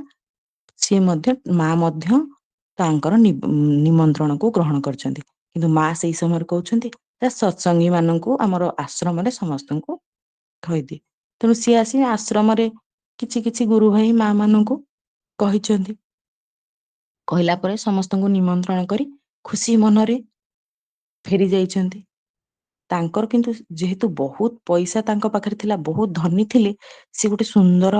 ସିଏ ମଧ୍ୟ, ମା ମଧ୍ୟ ତାଙ୍କର ନିମନ୍ତ୍ରଣକୁ ଗ୍ରହଣ କରିଛନ୍ତି। କିନ୍ତୁ ମା ସେଇ ସମୟରେ କହୁଛନ୍ତି ସତ୍ସଙ୍ଗୀ ମାନଙ୍କୁ ଆମର ଆଶ୍ରମରେ ସମସ୍ତଙ୍କୁ କହିଦିଏ। ତେଣୁ ସିଏ ଆସି ଆଶ୍ରମରେ କିଛି କିଛି ଗୁରୁ ଭାଇ ମା ମାନଙ୍କୁ କହିଛନ୍ତି। କହିଲା ପରେ ସମସ୍ତଙ୍କୁ ନିମନ୍ତ୍ରଣ କରି ଖୁସି ମନରେ ଫେରି ଯାଇଛନ୍ତି। ତାଙ୍କର କିନ୍ତୁ ଯେହେତୁ ବହୁତ ପଇସା ତାଙ୍କ ପାଖରେ ଥିଲା, ବହୁତ ଧନୀ ଥିଲେ, ସେ ଗୋଟେ ସୁନ୍ଦର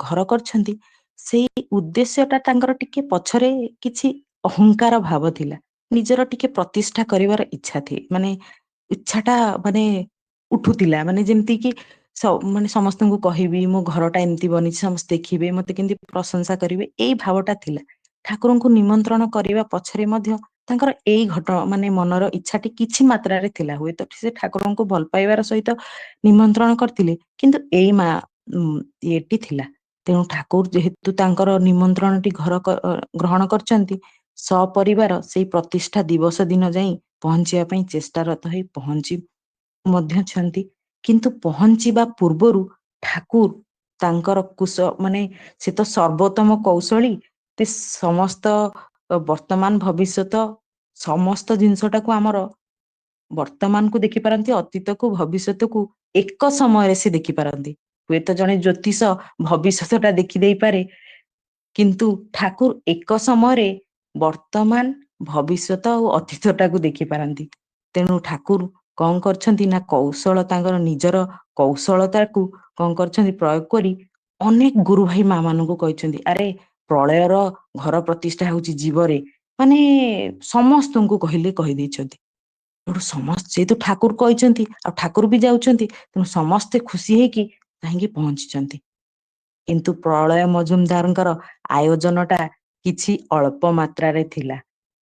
ଘର କରିଛନ୍ତି। ସେଇ ଉଦ୍ଦେଶ୍ୟଟା ତାଙ୍କର ଟିକେ ପଛରେ କିଛି ଅହଙ୍କାର ଭାବ ଥିଲା, ନିଜର ଟିକେ ପ୍ରତିଷ୍ଠା କରିବାର ଇଚ୍ଛା ମାନେ ଇଚ୍ଛାଟା ମାନେ ଉଠୁଥିଲା, ମାନେ ଯେମିତି କି ମାନେ ସମସ୍ତଙ୍କୁ କହିବି ମୋ ଘରଟା ଏମିତି ବନିଛି, ସମସ୍ତେ ଦେଖିବେ, ମତେ କେମିତି ପ୍ରଶଂସା କରିବେ, ଏଇ ଭାବଟା ଥିଲା। ଠାକୁରଙ୍କୁ ନିମନ୍ତ୍ରଣ କରିବା ପଛରେ ମଧ୍ୟ ତାଙ୍କର ଏଇ ମାନେ ମନର ଇଚ୍ଛାଟି କିଛି ମାତ୍ରାରେ ଥିଲା। ହୁଏତ ସେ ଠାକୁରଙ୍କୁ ଭଲ ପାଇବାର ସହିତ ନିମନ୍ତ୍ରଣ କରିଥିଲେ, କିନ୍ତୁ ଏଇ ଇଏଟି ଥିଲା। ତେଣୁ ଠାକୁର ଯେହେତୁ ତାଙ୍କର ନିମନ୍ତ୍ରଣଟି ଘର ଗ୍ରହଣ କରିଛନ୍ତି, ସପରିବାର ସେଇ ପ୍ରତିଷ୍ଠା ଦିବସ ଦିନ ଯାଇ ପହଞ୍ଚିବା ପାଇଁ ଚେଷ୍ଟାରତ ହେଇ ପହଞ୍ଚି ମଧ୍ୟ ଛନ୍ତି। କିନ୍ତୁ ପହଞ୍ଚିବା ପୂର୍ବରୁ ଠାକୁର ତାଙ୍କର ମାନେ ସେ ତ ସର୍ବୋତ୍ତମ କୌଶଳୀ, ସେ ସମସ୍ତ ବର୍ତ୍ତମାନ ଭବିଷ୍ୟତ ସମସ୍ତ ଜିନିଷଟାକୁ ଆମର ବର୍ତ୍ତମାନକୁ ଦେଖିପାରନ୍ତି, ଅତୀତକୁ ଭବିଷ୍ୟତକୁ ଏକ ସମୟରେ ସେ ଦେଖିପାରନ୍ତି। ହୁଏତ ଜଣେ ଜ୍ୟୋତିଷ ଭବିଷ୍ୟତଟା ଦେଖିଦେଇପାରେ, କିନ୍ତୁ ଠାକୁର ଏକ ସମୟରେ ବର୍ତ୍ତମାନ, ଭବିଷ୍ୟତ ଆଉ ଅତୀତଟାକୁ ଦେଖିପାରନ୍ତି। ତେଣୁ ଠାକୁର କଣ କରିଛନ୍ତି ନା କୌଶଳ, ତାଙ୍କର ନିଜର କୌଶଳତାକୁ କଣ କରିଛନ୍ତି ପ୍ରୟୋଗ କରି ଅନେକ ଗୁରୁ ଭାଇ ମା ମାନଙ୍କୁ କହିଛନ୍ତି, ଆରେ ପ୍ରଳୟର ଘର ପ୍ରତିଷ୍ଠା ହଉଛି ଜୀବରେ, ମାନେ ସମସ୍ତଙ୍କୁ କହିଲେ କହିଦେଇଛନ୍ତି। ତେଣୁ ସମସ୍ତେ ଯେହେତୁ ଠାକୁର କହିଛନ୍ତି, ଆଉ ଠାକୁର ବି ଯାଉଛନ୍ତି, ତେଣୁ ସମସ୍ତେ ଖୁସି ହେଇକି କାହିଁକି ପହଞ୍ଚିଛନ୍ତି। କିନ୍ତୁ ପ୍ରଳୟ ମଜୁମଦାରଙ୍କର ଆୟୋଜନଟା କିଛି ଅଳ୍ପ ମାତ୍ରାରେ ଥିଲା,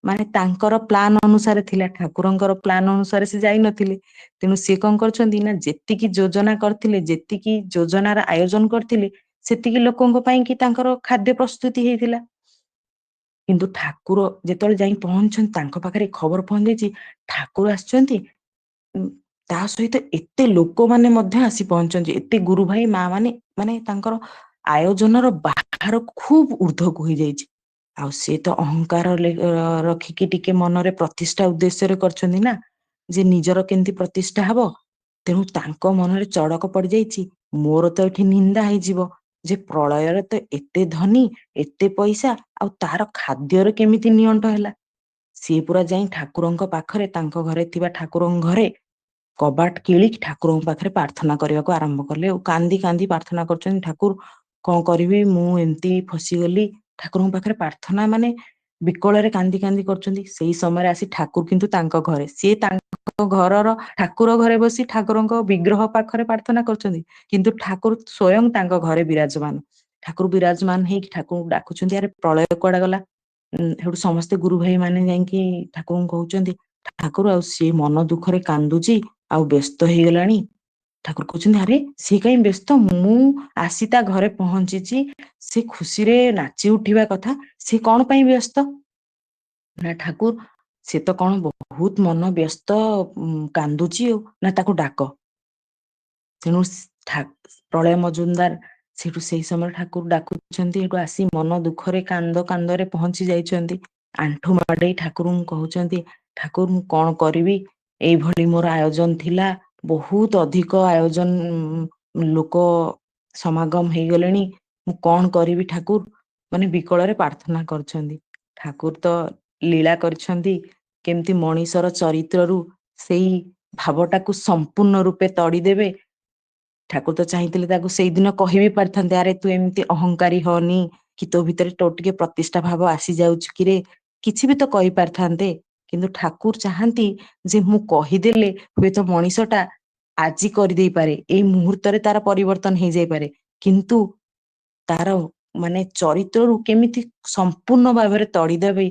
ମାନେ ତାଙ୍କର ପ୍ଲାନ ଅନୁସାରେ ଥିଲା, ଠାକୁରଙ୍କର ପ୍ଲାନ ଅନୁସାରେ ସେ ଯାଇନଥିଲେ। ତେଣୁ ସିଏ କଣ କରିଛନ୍ତି ନା ଯେତିକି ଯୋଜନା କରିଥିଲେ, ଯେତିକି ଯୋଜନାର ଆୟୋଜନ କରିଥିଲେ, ସେତିକି ଲୋକଙ୍କ ପାଇଁ କି ତାଙ୍କର ଖାଦ୍ୟ ପ୍ରସ୍ତୁତି ହେଇଥିଲା। କିନ୍ତୁ ଠାକୁର ଯେତେବେଳେ ଯାଇ ପହଞ୍ଚଛନ୍ତି, ତାଙ୍କ ପାଖରେ ଖବର ପହଞ୍ଚିଛି ଠାକୁର ଆସିଛନ୍ତି। ତା ସହିତ ଏତେ ଲୋକମାନେ ମଧ୍ୟ ଆସି ପହଞ୍ଚନ୍ତି, ଏତେ ଗୁରୁ ଭାଇ ମା ମାନେ ମାନେ ତାଙ୍କର ଆୟୋଜନର ବାହାରକୁ ଖୁବ ଉର୍ଦ୍ଧ୍ୱକୁ ହେଇଯାଇଛି। ଆଉ ସେ ତ ଅହଙ୍କାର ରଖିକି ଟିକେ ମନରେ ପ୍ରତିଷ୍ଠା ଉଦ୍ଦେଶ୍ୟରେ କରିଛନ୍ତି ନା, ଯେ ନିଜର କେମିତି ପ୍ରତିଷ୍ଠା ହବ। ତେଣୁ ତାଙ୍କ ମନରେ ଚଡକ ପଡିଯାଇଛି, ମୋର ତ ଏଠି ନିନ୍ଦା ହେଇଯିବ ଯେ ପ୍ରଳୟରେ ତ ଏତେ ଧନୀ, ଏତେ ପଇସା, ଆଉ ତାର ଖାଦ୍ୟର କେମିତି ନିଅଣ୍ଟ ହେଲା। ସିଏ ପୁରା ଯାଇ ଠାକୁରଙ୍କ ପାଖରେ, ତାଙ୍କ ଘରେ ଥିବା ଠାକୁରଙ୍କ ଘରେ କବାଟ କିଳିକି ଠାକୁରଙ୍କ ପାଖରେ ପ୍ରାର୍ଥନା କରିବାକୁ ଆରମ୍ଭ କଲେ। ଆଉ କାନ୍ଦି କାନ୍ଦି ପ୍ରାର୍ଥନା କରୁଛନ୍ତି, ଠାକୁର କଣ କରିବି, ମୁଁ ଏମିତି ଫସିଗଲି। ଠାକୁରଙ୍କ ପାଖରେ ପ୍ରାର୍ଥନା ମାନେ ବିକଳରେ କାନ୍ଦି କାନ୍ଦି କରୁଛନ୍ତି। ସେଇ ସମୟରେ ଆସି ଠାକୁର କିନ୍ତୁ ତାଙ୍କ ଘରେ, ସିଏ ତାଙ୍କ ଘରର ଠାକୁର ଘରେ ବସି ଠାକୁରଙ୍କ ବିଗ୍ରହ ପାଖରେ ପ୍ରାର୍ଥନା କରୁଛନ୍ତି, କିନ୍ତୁ ଠାକୁର ସ୍ଵୟଂ ତାଙ୍କ ଘରେ ବିରାଜମାନ। ଠାକୁର ବିରାଜମାନ ହେଇକି ଠାକୁରଙ୍କୁ ଡାକୁଛନ୍ତି, ଆରେ ପ୍ରଳୟ କୁଆଡେ ଗଲା। ସେଠୁ ସମସ୍ତେ ଗୁରୁ ଭାଇ ମାନେ ଯାଇକି ଠାକୁରଙ୍କୁ କହୁଛନ୍ତି, ଠାକୁର ଆଉ ସିଏ ମନ ଦୁଃଖରେ କାନ୍ଦୁଛି, ଆଉ ବ୍ୟସ୍ତ ହେଇଗଲାଣି। ଠାକୁର କହୁଛନ୍ତି, ଆରେ ସିଏ କାହିଁ ବ୍ୟସ୍ତ, ମୁଁ ଆସି ତା ଘରେ ପହଞ୍ଚିଛି, ସେ ଖୁସିରେ ନାଚି ଉଠିବା କଥା, ସେ କଣ ପାଇଁ ବ୍ୟସ୍ତ। ନା ଠାକୁର, ସେ ତ କଣ ବହୁତ ମନ ବ୍ୟସ୍ତ, କାନ୍ଦୁଛି, ଆଉ ନା ତାକୁ ଡାକ। ତେଣୁ ପ୍ରଳୟ ମଜୁମଦାର ସେଠୁ ସେଇ ସମୟରେ ଠାକୁର ଡାକୁଛନ୍ତି, ସେଠୁ ଆସି ମନ ଦୁଃଖରେ କାନ୍ଦ କାନ୍ଦରେ ପହଞ୍ଚି ଯାଇଛନ୍ତି। ଆଣ୍ଠୁ ମାଡେଇ ଠାକୁରଙ୍କୁ କହୁଛନ୍ତି, ଠାକୁର ମୁଁ କଣ କରିବି, ଏଇଭଳି ମୋର ଆୟୋଜନ ଥିଲା, ବହୁତ ଅଧିକ ଆୟୋଜନ, ଲୋକ ସମାଗମ ହେଇଗଲେଣି, ମୁଁ କଣ କରିବି ଠାକୁର, ମାନେ ବିକଳରେ ପ୍ରାର୍ଥନା କରୁଛନ୍ତି। ଠାକୁର ତ ଲୀଳା କରିଛନ୍ତି, କେମିତି ମଣିଷର ଚରିତ୍ରରୁ ସେଇ ଭାବଟାକୁ ସମ୍ପୂର୍ଣ୍ଣ ରୂପେ ତଡ଼ିଦେବେ। ଠାକୁର ତ ଚାହିଁଥିଲେ ତାକୁ ସେଇଦିନ କହିବି ପାରିଥାନ୍ତେ, ଆରେ ତୁ ଏମିତି ଅହଙ୍କାରୀ ହନି, କି ତୋ ଭିତରେ ତୋ ଟିକେ ପ୍ରତିଷ୍ଠା ଭାବ ଆସିଯାଉଛି କିରେ, କିଛି ବି ତ କହିପାରିଥାନ୍ତେ। କିନ୍ତୁ ଠାକୁର ଚାହାନ୍ତି ଯେ ମୁଁ କହିଦେଲେ ହୁଏତ ମଣିଷଟା ଆଜି କରିଦେଇପାରେ, ଏଇ ମୁହୂର୍ତ୍ତରେ ତାର ପରିବର୍ତ୍ତନ ହେଇଯାଇପାରେ, କିନ୍ତୁ ତାର ମାନେ ଚରିତ୍ରରୁ କେମିତି ସମ୍ପୂର୍ଣ୍ଣ ଭାବରେ ତଡ଼ିଦେବେ,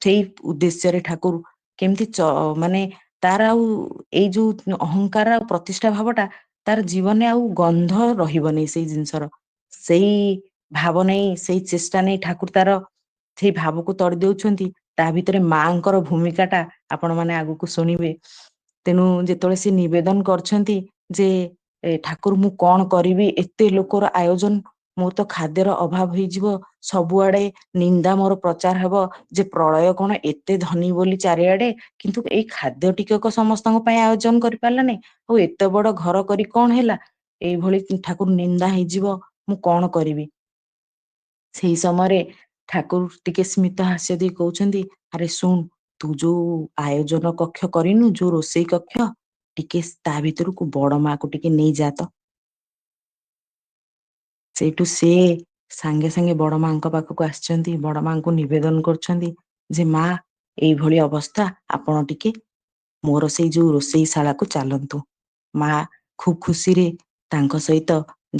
ସେଇ ଉଦ୍ଦେଶ୍ୟରେ ଠାକୁର କେମିତି ମାନେ ତାର ଆଉ ଏଇ ଯୋଉ ଅହଙ୍କାର ଆଉ ପ୍ରତିଷ୍ଠା ଭାବଟା ତାର ଜୀବନରେ ଆଉ ଗନ୍ଧ ରହିବନି। ସେଇ ଜିନିଷର ସେଇ ଭାବ ନେଇ, ସେଇ ଚେଷ୍ଟା ନେଇ ଠାକୁର ତାର ସେଇ ଭାବକୁ ତଡ଼ି ଦେଉଛନ୍ତି। ତା ଭିତରେ ମାଙ୍କର ଭୂମିକା ଟା ଆପଣ ମାନେ ଆଗକୁ ଶୁଣିବେ। ତେଣୁ ଯେତେବେଳେ ସେ ନିବେଦନ କରିଛନ୍ତି ଯେ ଠାକୁର ମୁଁ କଣ କରିବି, ଏତେ ଲୋକର ଆୟୋଜନ, ମୋର ତ ଖାଦ୍ୟର ଅଭାବ ହେଇଯିବ, ସବୁଆଡେ ନିନ୍ଦା ମୋର ପ୍ରଚାର ହେବ ଯେ ପ୍ରଳୟ କଣ ଏତେ ଧନୀ ବୋଲି ଚାରିଆଡେ, କିନ୍ତୁ ଏଇ ଖାଦ୍ୟ ଟିକକ ସମସ୍ତଙ୍କ ପାଇଁ ଆୟୋଜନ କରିପାରିଲା ନାଇଁ, ଆଉ ଏତେ ବଡ ଘର କରି କଣ ହେଲା, ଏଇଭଳି ଠାକୁର ନିନ୍ଦା ହେଇଯିବ, ମୁଁ କଣ କରିବି। ସେଇ ସମୟରେ ଠାକୁର ଟିକେ ସ୍ମିତ ହାସ୍ୟ ଦେଇ କହୁଛନ୍ତି, ଆରେ ଶୁଣ, ତୁ ଯୋଉ ଆୟୋଜନ କକ୍ଷ କରିନୁ, ଯୋଉ ରୋଷେଇ କକ୍ଷ, ଟିକେ ତା ଭିତରକୁ ବଡ ମା କୁ ଟିକେ ନେଇଯା ତ। ସେଇଠୁ ସେ ସାଙ୍ଗେ ସାଙ୍ଗେ ବଡ ମାଙ୍କ ପାଖକୁ ଆସିଛନ୍ତି, ବଡ ମାଙ୍କୁ ନିବେଦନ କରୁଛନ୍ତି ଯେ ମା, ଏଇଭଳି ଅବସ୍ଥା, ଆପଣ ଟିକେ ମୋର ସେଇ ଯୋଉ ରୋଷେଇ ଶାଳାକୁ ଚାଲନ୍ତୁ। ମା ଖୁବ ଖୁସିରେ ତାଙ୍କ ସହିତ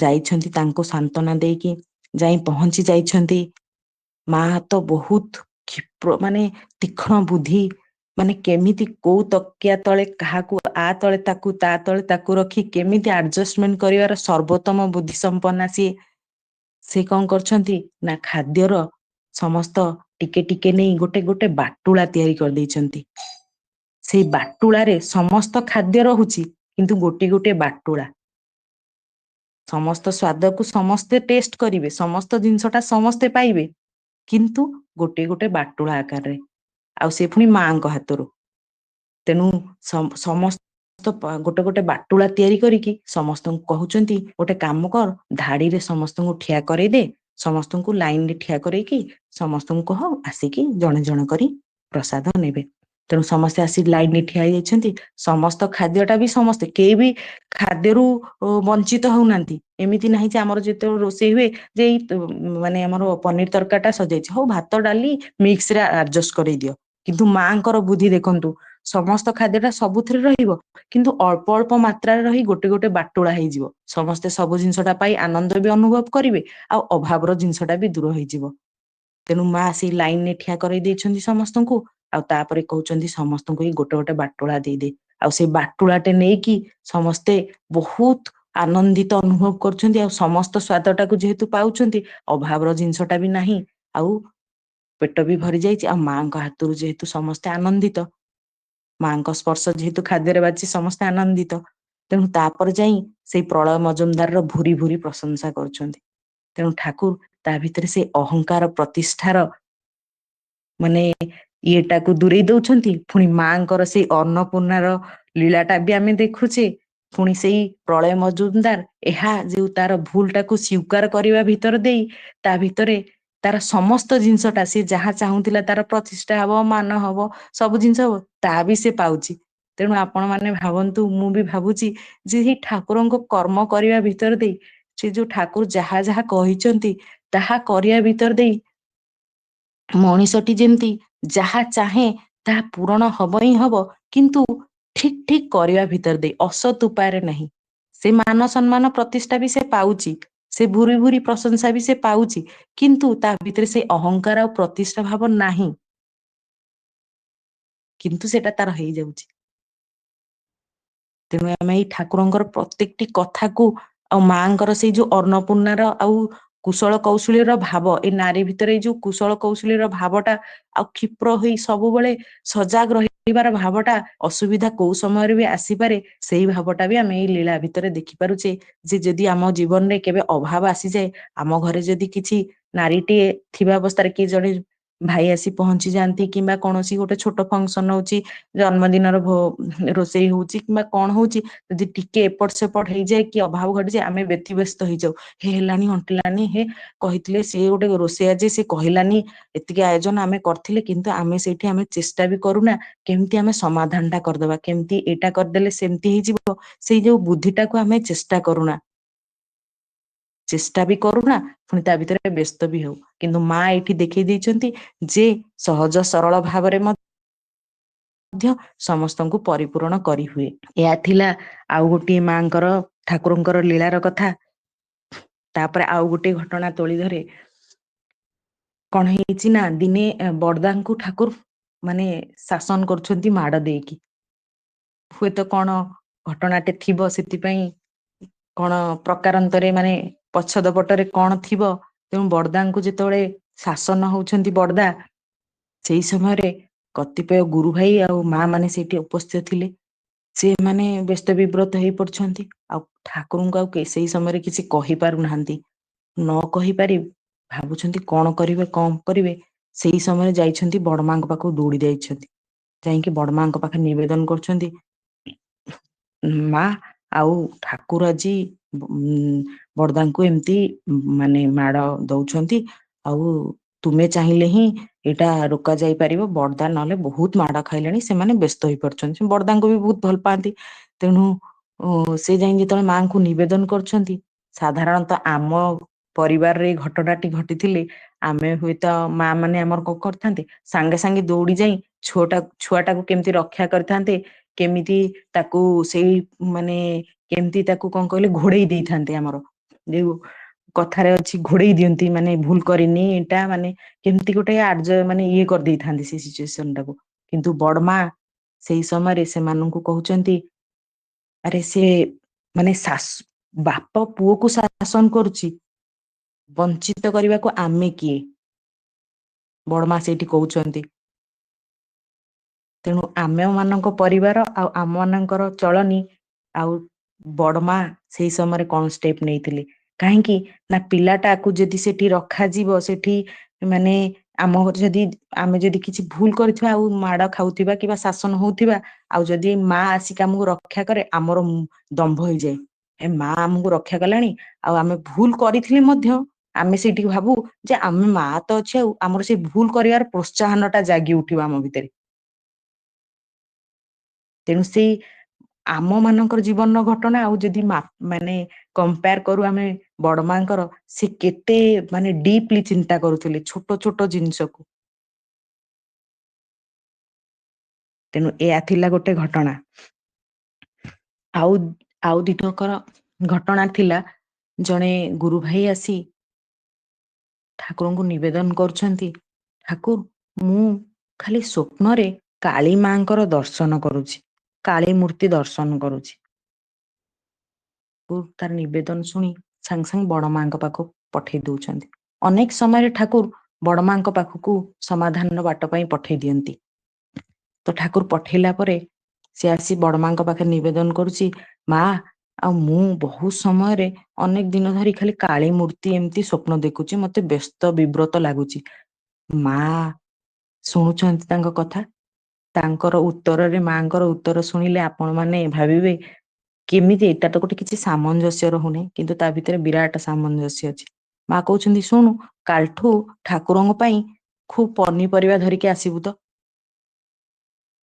ଯାଇଛନ୍ତି, ତାଙ୍କୁ ସାନ୍ତ୍ୱନା ଦେଇକି ଯାଇ ପହଞ୍ଚି ଯାଇଛନ୍ତି। ମା ତ ବହୁତ କ୍ଷିପ୍ର, ମାନେ ତୀକ୍ଷ୍ଣ ବୁଦ୍ଧି, ମାନେ କେମିତି କୋଉ ତକିଆ ତଳେ କାହାକୁ, ଆ ତଳେ ତାକୁ, ତା ତଳେ ତାକୁ ରଖି କେମିତି ଆଡଜଷ୍ଟମେଣ୍ଟ କରିବାର ସର୍ବୋତ୍ତମ ବୁଦ୍ଧି ସମ୍ପନ୍ନା ସିଏ। ସେ କଣ କରିଛନ୍ତି ନା ଖାଦ୍ୟର ସମସ୍ତ ଟିକେ ଟିକେ ନେଇ ଗୋଟେ ଗୋଟେ ବାଟୁଳା ତିଆରି କରିଦେଇଛନ୍ତି। ସେଇ ବାଟୁଳାରେ ସମସ୍ତ ଖାଦ୍ୟ ରହୁଛି, କିନ୍ତୁ ଗୋଟେ ଗୋଟେ ବାଟୁଳା, ସମସ୍ତ ସ୍ୱାଦକୁ ସମସ୍ତେ ଟେଷ୍ଟ କରିବେ, ସମସ୍ତ ଜିନିଷଟା ସମସ୍ତେ ପାଇବେ, କିନ୍ତୁ ଗୋଟେ ଗୋଟେ ବାଟୁଳା ଆକାରରେ, ଆଉ ସେ ପୁଣି ମାଙ୍କ ହାତରୁ। ତେଣୁ ସମସ୍ତ ଗୋଟେ ଗୋଟେ ବାଟୁଳା ତିଆରି କରିକି ସମସ୍ତଙ୍କୁ କହୁଛନ୍ତି, ଗୋଟେ କାମ କର, ଧାଡିରେ ସମସ୍ତଙ୍କୁ ଠିଆ କରେଇଦେ, ସମସ୍ତଙ୍କୁ ଲାଇନରେ ଠିଆ କରେଇକି ସମସ୍ତଙ୍କୁ କହ ଆସିକି ଜଣେ ଜଣେ କରି ପ୍ରସାଦ ନେବେ। ତେଣୁ ସମସ୍ତେ ଆସି ଲାଇନରେ ଠିଆ ହେଇଯାଇଛନ୍ତି। ସମସ୍ତ ଖାଦ୍ୟଟା ବି ସମସ୍ତେ, କେହି ବି ଖାଦ୍ୟରୁ ବଞ୍ଚିତ ହଉନାହାନ୍ତି। ଏମିତି ନାହିଁ ଯେ ଆମର ଯେତେବେଳେ ରୋଷେଇ ହୁଏ ଯେ ଏଇ ମାନେ ଆମର ପନିର ତରକାରୀ ଟା ସଜାଇଛି, ହଉ ଭାତ ଡାଲି ମିକ୍ସରେ ଆଡଜଷ୍ଟ କରେଇଦିଅ, କିନ୍ତୁ ମାଙ୍କର ବୁଦ୍ଧି ଦେଖନ୍ତୁ, ସମସ୍ତ ଖାଦ୍ୟଟା ସବୁଥିରେ ରହିବ, କିନ୍ତୁ ଅଳ୍ପ ଅଳ୍ପ ମାତ୍ରାରେ ରହି ଗୋଟେ ଗୋଟେ ବାଟୁଳା ହେଇଯିବ। ସମସ୍ତେ ସବୁ ଜିନିଷଟା ପାଇ ଆନନ୍ଦ ବି ଅନୁଭବ କରିବେ, ଆଉ ଅଭାବର ଜିନିଷଟା ବି ଦୂର ହେଇଯିବ। ତେଣୁ ମା ସେଇ ଲାଇନରେ ଠିଆ କରେଇ ଦେଇଛନ୍ତି ସମସ୍ତଙ୍କୁ, ଆଉ ତାପରେ କହୁଛନ୍ତି ସମସ୍ତଙ୍କୁ ଏଇ ଗୋଟେ ଗୋଟେ ବାଟୁଳା ଦେଇଦେ। ଆଉ ସେଇ ବାଟୁଳାଟେ ନେଇକି ସମସ୍ତେ ବହୁତ ଆନନ୍ଦିତ ଅନୁଭବ କରୁଛନ୍ତି, ଆଉ ସମସ୍ତ ସ୍ଵାଦଟାକୁ ଯେହେତୁ ପାଉଛନ୍ତି, ଅଭାବର ଜିନିଷଟା ବି ନାହିଁ, ଆଉ ପେଟ ବି ଭରି ଯାଇଛି, ଆଉ ମାଙ୍କ ହାତରୁ ଯେହେତୁ ସମସ୍ତେ ଆନନ୍ଦିତ, ମାଙ୍କ ସ୍ପର୍ଶ ଯେହେତୁ ଖାଦ୍ୟରେ ବାଜିଛି ସମସ୍ତେ ଆନନ୍ଦିତ। ତେଣୁ ତାପରେ ଯାଇ ସେଇ ପ୍ରଳୟ ମଜୁମଦାରର ଭୁରି ଭୁରି ପ୍ରଶଂସା କରୁଛନ୍ତି। ତେଣୁ ଠାକୁର ତା ଭିତରେ ସେ ଅହଙ୍କାର ପ୍ରତିଷ୍ଠାର ମାନେ ଇଏଟାକୁ ଦୂରେଇ ଦଉଛନ୍ତି। ପୁଣି ମାଙ୍କର ସେଇ ଅନ୍ନପୂର୍ଣ୍ଣାର ଲୀଳାଟା ବି ଆମେ ଦେଖୁଛେ। ପୁଣି ସେଇ ପ୍ରଳୟ ମଜୁମଦାର ଏହା ଯୋଉ ତାର ଭୁଲଟାକୁ ସ୍ୱୀକାର କରିବା ଭିତରେ ଦେଇ ତା ଭିତରେ ତାର ସମସ୍ତ ଜିନିଷଟା ସେ ଯାହା ଚାହୁଁଥିଲା ତାର ପ୍ରତିଷ୍ଠା ହବ, ମାନ ହବ, ସବୁ ଜିନିଷ ହବ, ତା ବି ସେ ପାଉଛି। ତେଣୁ ଆପଣ ମାନେ ଭାବନ୍ତୁ, ମୁଁ ବି ଭାବୁଛି ଯେ ଏହି ଠାକୁରଙ୍କ କର୍ମ କରିବା ଭିତରେ ଦେଇ ସେ ଯୋଉ ଠାକୁର ଯାହା ଯାହା କହିଛନ୍ତି ତାହା କରିବା ଭିତରେ ଦେଇ ମଣିଷଟି ଯେମିତି ଯାହା ଚାହେଁ ତାହା ପୂରଣ ହବ ହିଁ ହବ, କିନ୍ତୁ ଠିକ ଠିକ କରିବା ଭିତରେ ଦେଇ ଅସତ୍ ଉପାୟରେ ନାହିଁ। ସେ ମାନ ସମ୍ମାନ ପ୍ରତିଷ୍ଠା ବି ସେ ପାଉଛି, ସେ ଭୁରି ଭୁରି ପ୍ରଶଂସା ବି ସେ ପାଉଛି, କିନ୍ତୁ ତା ଭିତରେ ସେ ଅହଙ୍କାର ଆଉ ପ୍ରତିଷ୍ଠା ଭାବ ନାହିଁ। କିନ୍ତୁ ସେଟା ତାର ହେଇଯାଉଛି। ତେଣୁ ଆମେ ଏଇ ଠାକୁରଙ୍କର ପ୍ରତ୍ୟେକଟି କଥାକୁ ଆଉ ମାଙ୍କର ସେଇ ଯୋଉ ଅନ୍ନପୂର୍ଣ୍ଣାର ଆଉ କୁଶଳ କୌଶଳୀର ଭାବ, ଏଇ ନାରୀ ଭିତରେ ଏଇ ଯୋଉ କୁଶଳ କୌଶଳୀର ଭାବଟା ଆଉ କ୍ଷିପ୍ର ହେଇ ସବୁବେଳେ ସଜାଗ ରହିବାର ଭାବଟା, ଅସୁବିଧା କୋଉ ସମୟରେ ବି ଆସିପାରେ ସେଇ ଭାବଟା ବି ଆମେ ଏଇ ଲୀଳା ଭିତରେ ଦେଖିପାରୁଛେ। ଯେ ଯଦି ଆମ ଜୀବନରେ କେବେ ଅଭାବ ଆସିଯାଏ, ଆମ ଘରେ ଯଦି କିଛି ନାରୀଟିଏ ଥିବା ଅବସ୍ଥାରେ କିଏ ଜଣେ ଭାଇ ଆସି ପହଞ୍ଚି ଯାଆନ୍ତି, କିମ୍ବା କୌଣସି ଗୋଟେ ଛୋଟ ଫଙ୍କସନ ହଉଛି, ଜନ୍ମଦିନର ରୋଷେଇ ହଉଛି କିମ୍ବା କଣ ହଉଛି, ଯଦି ଟିକେ ଏପଟ ସେପଟ ହେଇଯାଏ କି ଅଭାବ ଘଟିଯାଏ ଆମେ ବ୍ୟତିବ୍ୟସ୍ତ ହେଇଯାଉ। ହେ ହେଲାନି ଅଣ୍ଟିଲାନି, ହେ କହିଥିଲେ ସେ ଗୋଟେ ରୋଷେଇଆ ଯେ ସେ କହିଲାନି ଏତିକି ଆୟୋଜନ ଆମେ କରିଥିଲେ, କିନ୍ତୁ ଆମେ ସେଇଠି ଆମେ ଚେଷ୍ଟା ବି କରୁନା କେମିତି ଆମେ ସମାଧାନ ଟା କରିଦବା, କେମିତି ଏଇଟା କରିଦେଲେ ସେମିତି ହେଇଯିବ, ସେଇ ଯୋଉ ବୁଦ୍ଧିଟାକୁ ଆମେ ଚେଷ୍ଟା କରୁନା, ଚେଷ୍ଟା ବି କରୁନା, ପୁଣି ତା ଭିତରେ ବ୍ୟସ୍ତ ବି ହଉ। କିନ୍ତୁ ମା ଏଇଠି ଦେଖେଇ ଦେଇଛନ୍ତି ଯେ ସହଜ ସରଳ ଭାବରେ ମଧ୍ୟ ସମସ୍ତଙ୍କୁ ପରିପୂରଣ କରିହୁଏ। ଏହା ଥିଲା ଆଉ ଗୋଟିଏ ମାଙ୍କର ଠାକୁରଙ୍କର ଲୀଳାର କଥା। ତାପରେ ଆଉ ଗୋଟେ ଘଟଣା ତୋଳି ଧରେ। କଣ ହେଇଛି ନା, ଦିନେ ବଡଦାଙ୍କୁ ଠାକୁର ମାନେ ଶାସନ କରୁଛନ୍ତି ମାଡ ଦେଇକି। ହୁଏତ କଣ ଘଟଣାଟେ ଥିବ, ସେଥିପାଇଁ କଣ ପ୍ରକାରାନ୍ତରେ ମାନେ ପଛଦ ପଟରେ କଣ ଥିବ। ତେଣୁ ବଡଦାଙ୍କୁ ଯେତେବେଳେ ଶାସନ ହଉଛନ୍ତି ବଡଦା, ସେଇ ସମୟରେ କତିପୟ ଗୁରୁ ଭାଇ ଆଉ ମା ମାନେ ସେଇଠି ଉପସ୍ଥିତ ଥିଲେ। ସେମାନେ ବ୍ୟସ୍ତ ବିବ୍ରତ ହେଇ ପଡୁଛନ୍ତି, ଆଉ ଠାକୁରଙ୍କୁ ଆଉ ସେଇ ସମୟରେ କିଛି କହିପାରୁନାହାନ୍ତି। ନ କହିପାରି ଭାବୁଛନ୍ତି କଣ କରିବେ କଣ କରିବେ। ସେଇ ସମୟରେ ଯାଇଛନ୍ତି ବଡମାଙ୍କ ପାଖକୁ ଦୌଡି ଯାଇଛନ୍ତି। ଯାଇକି ବଡମାଙ୍କ ପାଖରେ ନିବେଦନ କରୁଛନ୍ତି, ମା ଆଉ ଠାକୁର ଆଜି ବଡଦାଙ୍କୁ ଏମିତି ମାନେ ମାଡ ଦଉଛନ୍ତି, ଆଉ ତୁମେ ଚାହିଁଲେ ହିଁ ଏଇଟା ରୋକା ଯାଇପାରିବ। ବଡଦା ନହେଲେ ବହୁତ ମାଡ ଖାଇଲେଣି, ସେମାନେ ବ୍ୟସ୍ତ ହେଇପାରୁଛନ୍ତି। ବଡଦାଙ୍କୁ ବି ବହୁତ ଭଲ ପାଆନ୍ତି। ତେଣୁ ସେ ଯାଇ ଯେତେବେଳେ ମାଙ୍କୁ ନିବେଦନ କରୁଛନ୍ତି, ସାଧାରଣତଃ ଆମ ପରିବାରରେ ଏଇ ଘଟଣାଟି ଘଟିଥିଲେ ଆମେ ହୁଏତ ମା ମାନେ ଆମର କଣ କରିଥାନ୍ତେ, ସାଙ୍ଗେ ସାଙ୍ଗେ ଦୌଡି ଯାଇ ଛୁଆଟାକୁ କେମିତି ରକ୍ଷା କରିଥାନ୍ତେ, କେମିତି ତାକୁ ସେଇ ମାନେ କେମିତି ତାକୁ କଣ କହିଲେ ଘୋଡେଇ ଦେଇଥାନ୍ତେ। ଆମର ଯୋଉ କଥାରେ ଅଛି ଘୋଡେଇ ଦିଅନ୍ତି, ମାନେ ଭୁଲ କରିନି ଏଇଟା, ମାନେ କେମିତି ଗୋଟେ ମାନେ ଇଏ କରିଦେଇଥାନ୍ତି ସେ ସିଚୁଏସନ ଟାକୁ। କିନ୍ତୁ ବଡମା ସେଇ ସମୟରେ ସେମାନଙ୍କୁ କହୁଛନ୍ତି, ଆରେ ସେ ମାନେ ବାପ ପୁଅକୁ ଶାସନ କରୁଛି, ବଞ୍ଚିତ କରିବାକୁ ଆମେ କିଏ? ବଡମା ସେଇଠି କହୁଛନ୍ତି। ତେଣୁ ଆମେ ମାନଙ୍କ ପରିବାର ଆଉ ଆମ ମାନଙ୍କର ଚଳନି, ଆଉ ବଡମା ସେଇ ସମୟରେ କଣ ଷ୍ଟେପ ନେଇଥିଲେ, କାହିଁକି ନା ପିଲାଟାକୁ ଯଦି ସେଠି ରଖାଯିବ, ସେଠି ମାନେ ଆମ ଯଦି ଆମେ ଯଦି କିଛି ଭୁଲ କରିଥିବା ଆଉ ମାଡ ଖାଉଥିବା କିମ୍ବା ଶାସନ ହଉଥିବା, ଆଉ ଯଦି ମା ଆସିକି ଆମକୁ ରକ୍ଷା କରେ, ଆମର ଦମ୍ଭ ହେଇଯାଏ, ଏ ମା ଆମକୁ ରକ୍ଷା କଲାଣି, ଆଉ ଆମେ ଭୁଲ କରିଥିଲେ ମଧ୍ୟ ଆମେ ସେଇଠିକି ଭାବୁ ଯେ ଆମେ ମା ତ ଅଛି, ଆଉ ଆମର ସେଇ ଭୁଲ କରିବାର ପ୍ରୋତ୍ସାହନ ଟା ଜାଗି ଉଠିବ ଆମ ଭିତରେ। ତେଣୁ ସେଇ ଆମ ମାନଙ୍କର ଜୀବନର ଘଟଣା ଆଉ ଯଦି ମାନେ କମ୍ପେୟାର କରୁ ଆମେ ବଡମାଙ୍କର, ସେ କେତେ ମାନେ ଡିପଲି ଚିନ୍ତା କରୁଥିଲେ ଛୋଟ ଛୋଟ ଜିନିଷକୁ। ତେଣୁ ଏହା ଥିଲା ଗୋଟେ ଘଟଣା। ଆଉ ଆଉ ଦିନକର ଘଟଣା ଥିଲା, ଜଣେ ଗୁରୁ ଭାଇ ଆସି ଠାକୁରଙ୍କୁ ନିବେଦନ କରୁଛନ୍ତି, ଠାକୁର ମୁଁ ଖାଲି ସ୍ୱପ୍ନରେ କାଳୀ ମାଙ୍କର ଦର୍ଶନ କରୁଛି, କାଳୀ ମୂର୍ତ୍ତି ଦର୍ଶନ କରୁଛି। ତାର ନିବେଦନ ଶୁଣି ସାଙ୍ଗେ ସାଙ୍ଗେ ବଡ ମାଙ୍କ ପାଖକୁ ପଠେଇ ଦଉଛନ୍ତି। ଅନେକ ସମୟରେ ଠାକୁର ବଡ ମାଙ୍କ ପାଖକୁ ସମାଧାନର ବାଟ ପାଇଁ ପଠେଇ ଦିଅନ୍ତି। ତ ଠାକୁର ପଠେଇଲା ପରେ ସେ ଆସି ବଡମାଙ୍କ ପାଖରେ ନିବେଦନ କରୁଛି, ମା ଆଉ ମୁଁ ବହୁତ ସମୟରେ ଅନେକ ଦିନ ଧରି ଖାଲି କାଳୀ ମୂର୍ତ୍ତି ଏମିତି ସ୍ୱପ୍ନ ଦେଖୁଛି, ମତେ ବ୍ୟସ୍ତ ବିବ୍ରତ ଲାଗୁଛି। ମା ଶୁଣୁଛନ୍ତି ତାଙ୍କ କଥା। ତାଙ୍କର ଉତ୍ତରରେ, ମାଙ୍କର ଉତ୍ତର ଶୁଣିଲେ ଆପଣ ମାନେ ଭାବିବେ କେମିତି, ଏଇଟା ତ ଗୋଟେ କିଛି ସାମଞ୍ଜସ୍ୟ ରହୁନି, କିନ୍ତୁ ତା ଭିତରେ ବିରାଟ ସାମଞ୍ଜସ୍ୟ ଅଛି। ମା କହୁଛନ୍ତି, ଶୁଣୁ କାଲିଠୁ ଠାକୁରଙ୍କ ପାଇଁ ଖୁବ ପନିପରିବା ଧରିକି ଆସିବୁ ତ।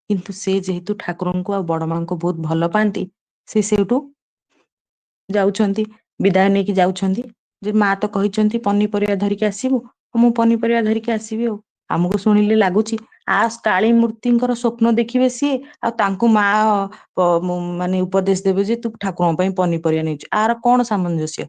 କିନ୍ତୁ ସେ ଯେହେତୁ ଠାକୁରଙ୍କୁ ଆଉ ବଡ ମାଙ୍କୁ ବହୁତ ଭଲ ପାଆନ୍ତି, ସେ ସେଇଠୁ ଯାଉଛନ୍ତି, ବିଦାୟ ନେଇକି ଯାଉଛନ୍ତି, ଯେ ମା ତ କହିଛନ୍ତି ପନିପରିବା ଧରିକି ଆସିବୁ, ମୁଁ ପନିପରିବା ଧରିକି ଆସିବି। ଆଉ ଆମକୁ ଶୁଣିଲେ ଲାଗୁଛି ଆ କାଳୀ ମୂର୍ତ୍ତିଙ୍କର ସ୍ୱପ୍ନ ଦେଖିବେ ସିଏ, ଆଉ ତାଙ୍କୁ ମା ମାନେ ଉପଦେଶ ଦେବେ ଯେ ତୁ ଠାକୁରଙ୍କ ପାଇଁ ପନିପରିବା ନେଇଛୁ, ଆର କଣ ସାମଞ୍ଜସ୍ୟ?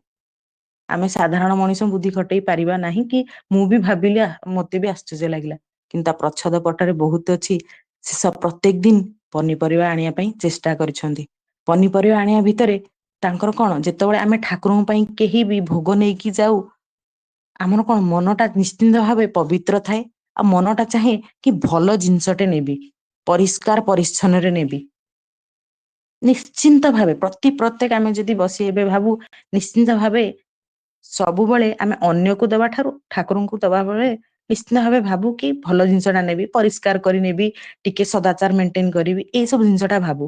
ଆମେ ସାଧାରଣ ମଣିଷ ବୁଦ୍ଧି ଖଟେଇ ପାରିବା ନାହିଁ, କି ମୁଁ ବି ଭାବିଲି, ମତେ ବି ଆଶ୍ଚର୍ଯ୍ୟ ଲାଗିଲା। କିନ୍ତୁ ତା ପ୍ରଚ୍ଛଦ ପଟରେ ବହୁତ ଅଛି। ସେ ପ୍ରତ୍ୟେକ ଦିନ ପନିପରିବା ଆଣିବା ପାଇଁ ଚେଷ୍ଟା କରିଛନ୍ତି। ପନିପରିବା ଆଣିବା ଭିତରେ ତାଙ୍କର କଣ, ଯେତେବେଳେ ଆମେ ଠାକୁରଙ୍କ ପାଇଁ କେହି ବି ଭୋଗ ନେଇକି ଯାଉ, ଆମର କଣ ମନଟା ନିଶ୍ଚିନ୍ତ ଭାବେ ପବିତ୍ର ଥାଏ। ଆଉ ମନଟା ଚାହେଁ କି ଭଲ ଜିନିଷଟେ ନେବି, ପରିଷ୍କାର ପରିଚ୍ଛନ୍ନରେ ନେବି। ନିଶ୍ଚିନ୍ତ ଭାବେ ପ୍ରତ୍ୟେକ ଆମେ ଯଦି ବସି ଏବେ ଭାବୁ, ନିଶ୍ଚିନ୍ତ ଭାବେ ସବୁବେଳେ ଆମେ ଅନ୍ୟକୁ ଦବା ଠାରୁ ଠାକୁରଙ୍କୁ ଦବା ବେଳେ ନିଶ୍ଚିନ୍ତ ଭାବେ ଭାବୁ କି ଭଲ ଜିନିଷଟା ନେବି, ପରିଷ୍କାର କରି ନେବି, ଟିକେ ସଦାଚାର ମେଣ୍ଟେନ କରିବି, ଏଇ ସବୁ ଜିନିଷଟା ଭାବୁ।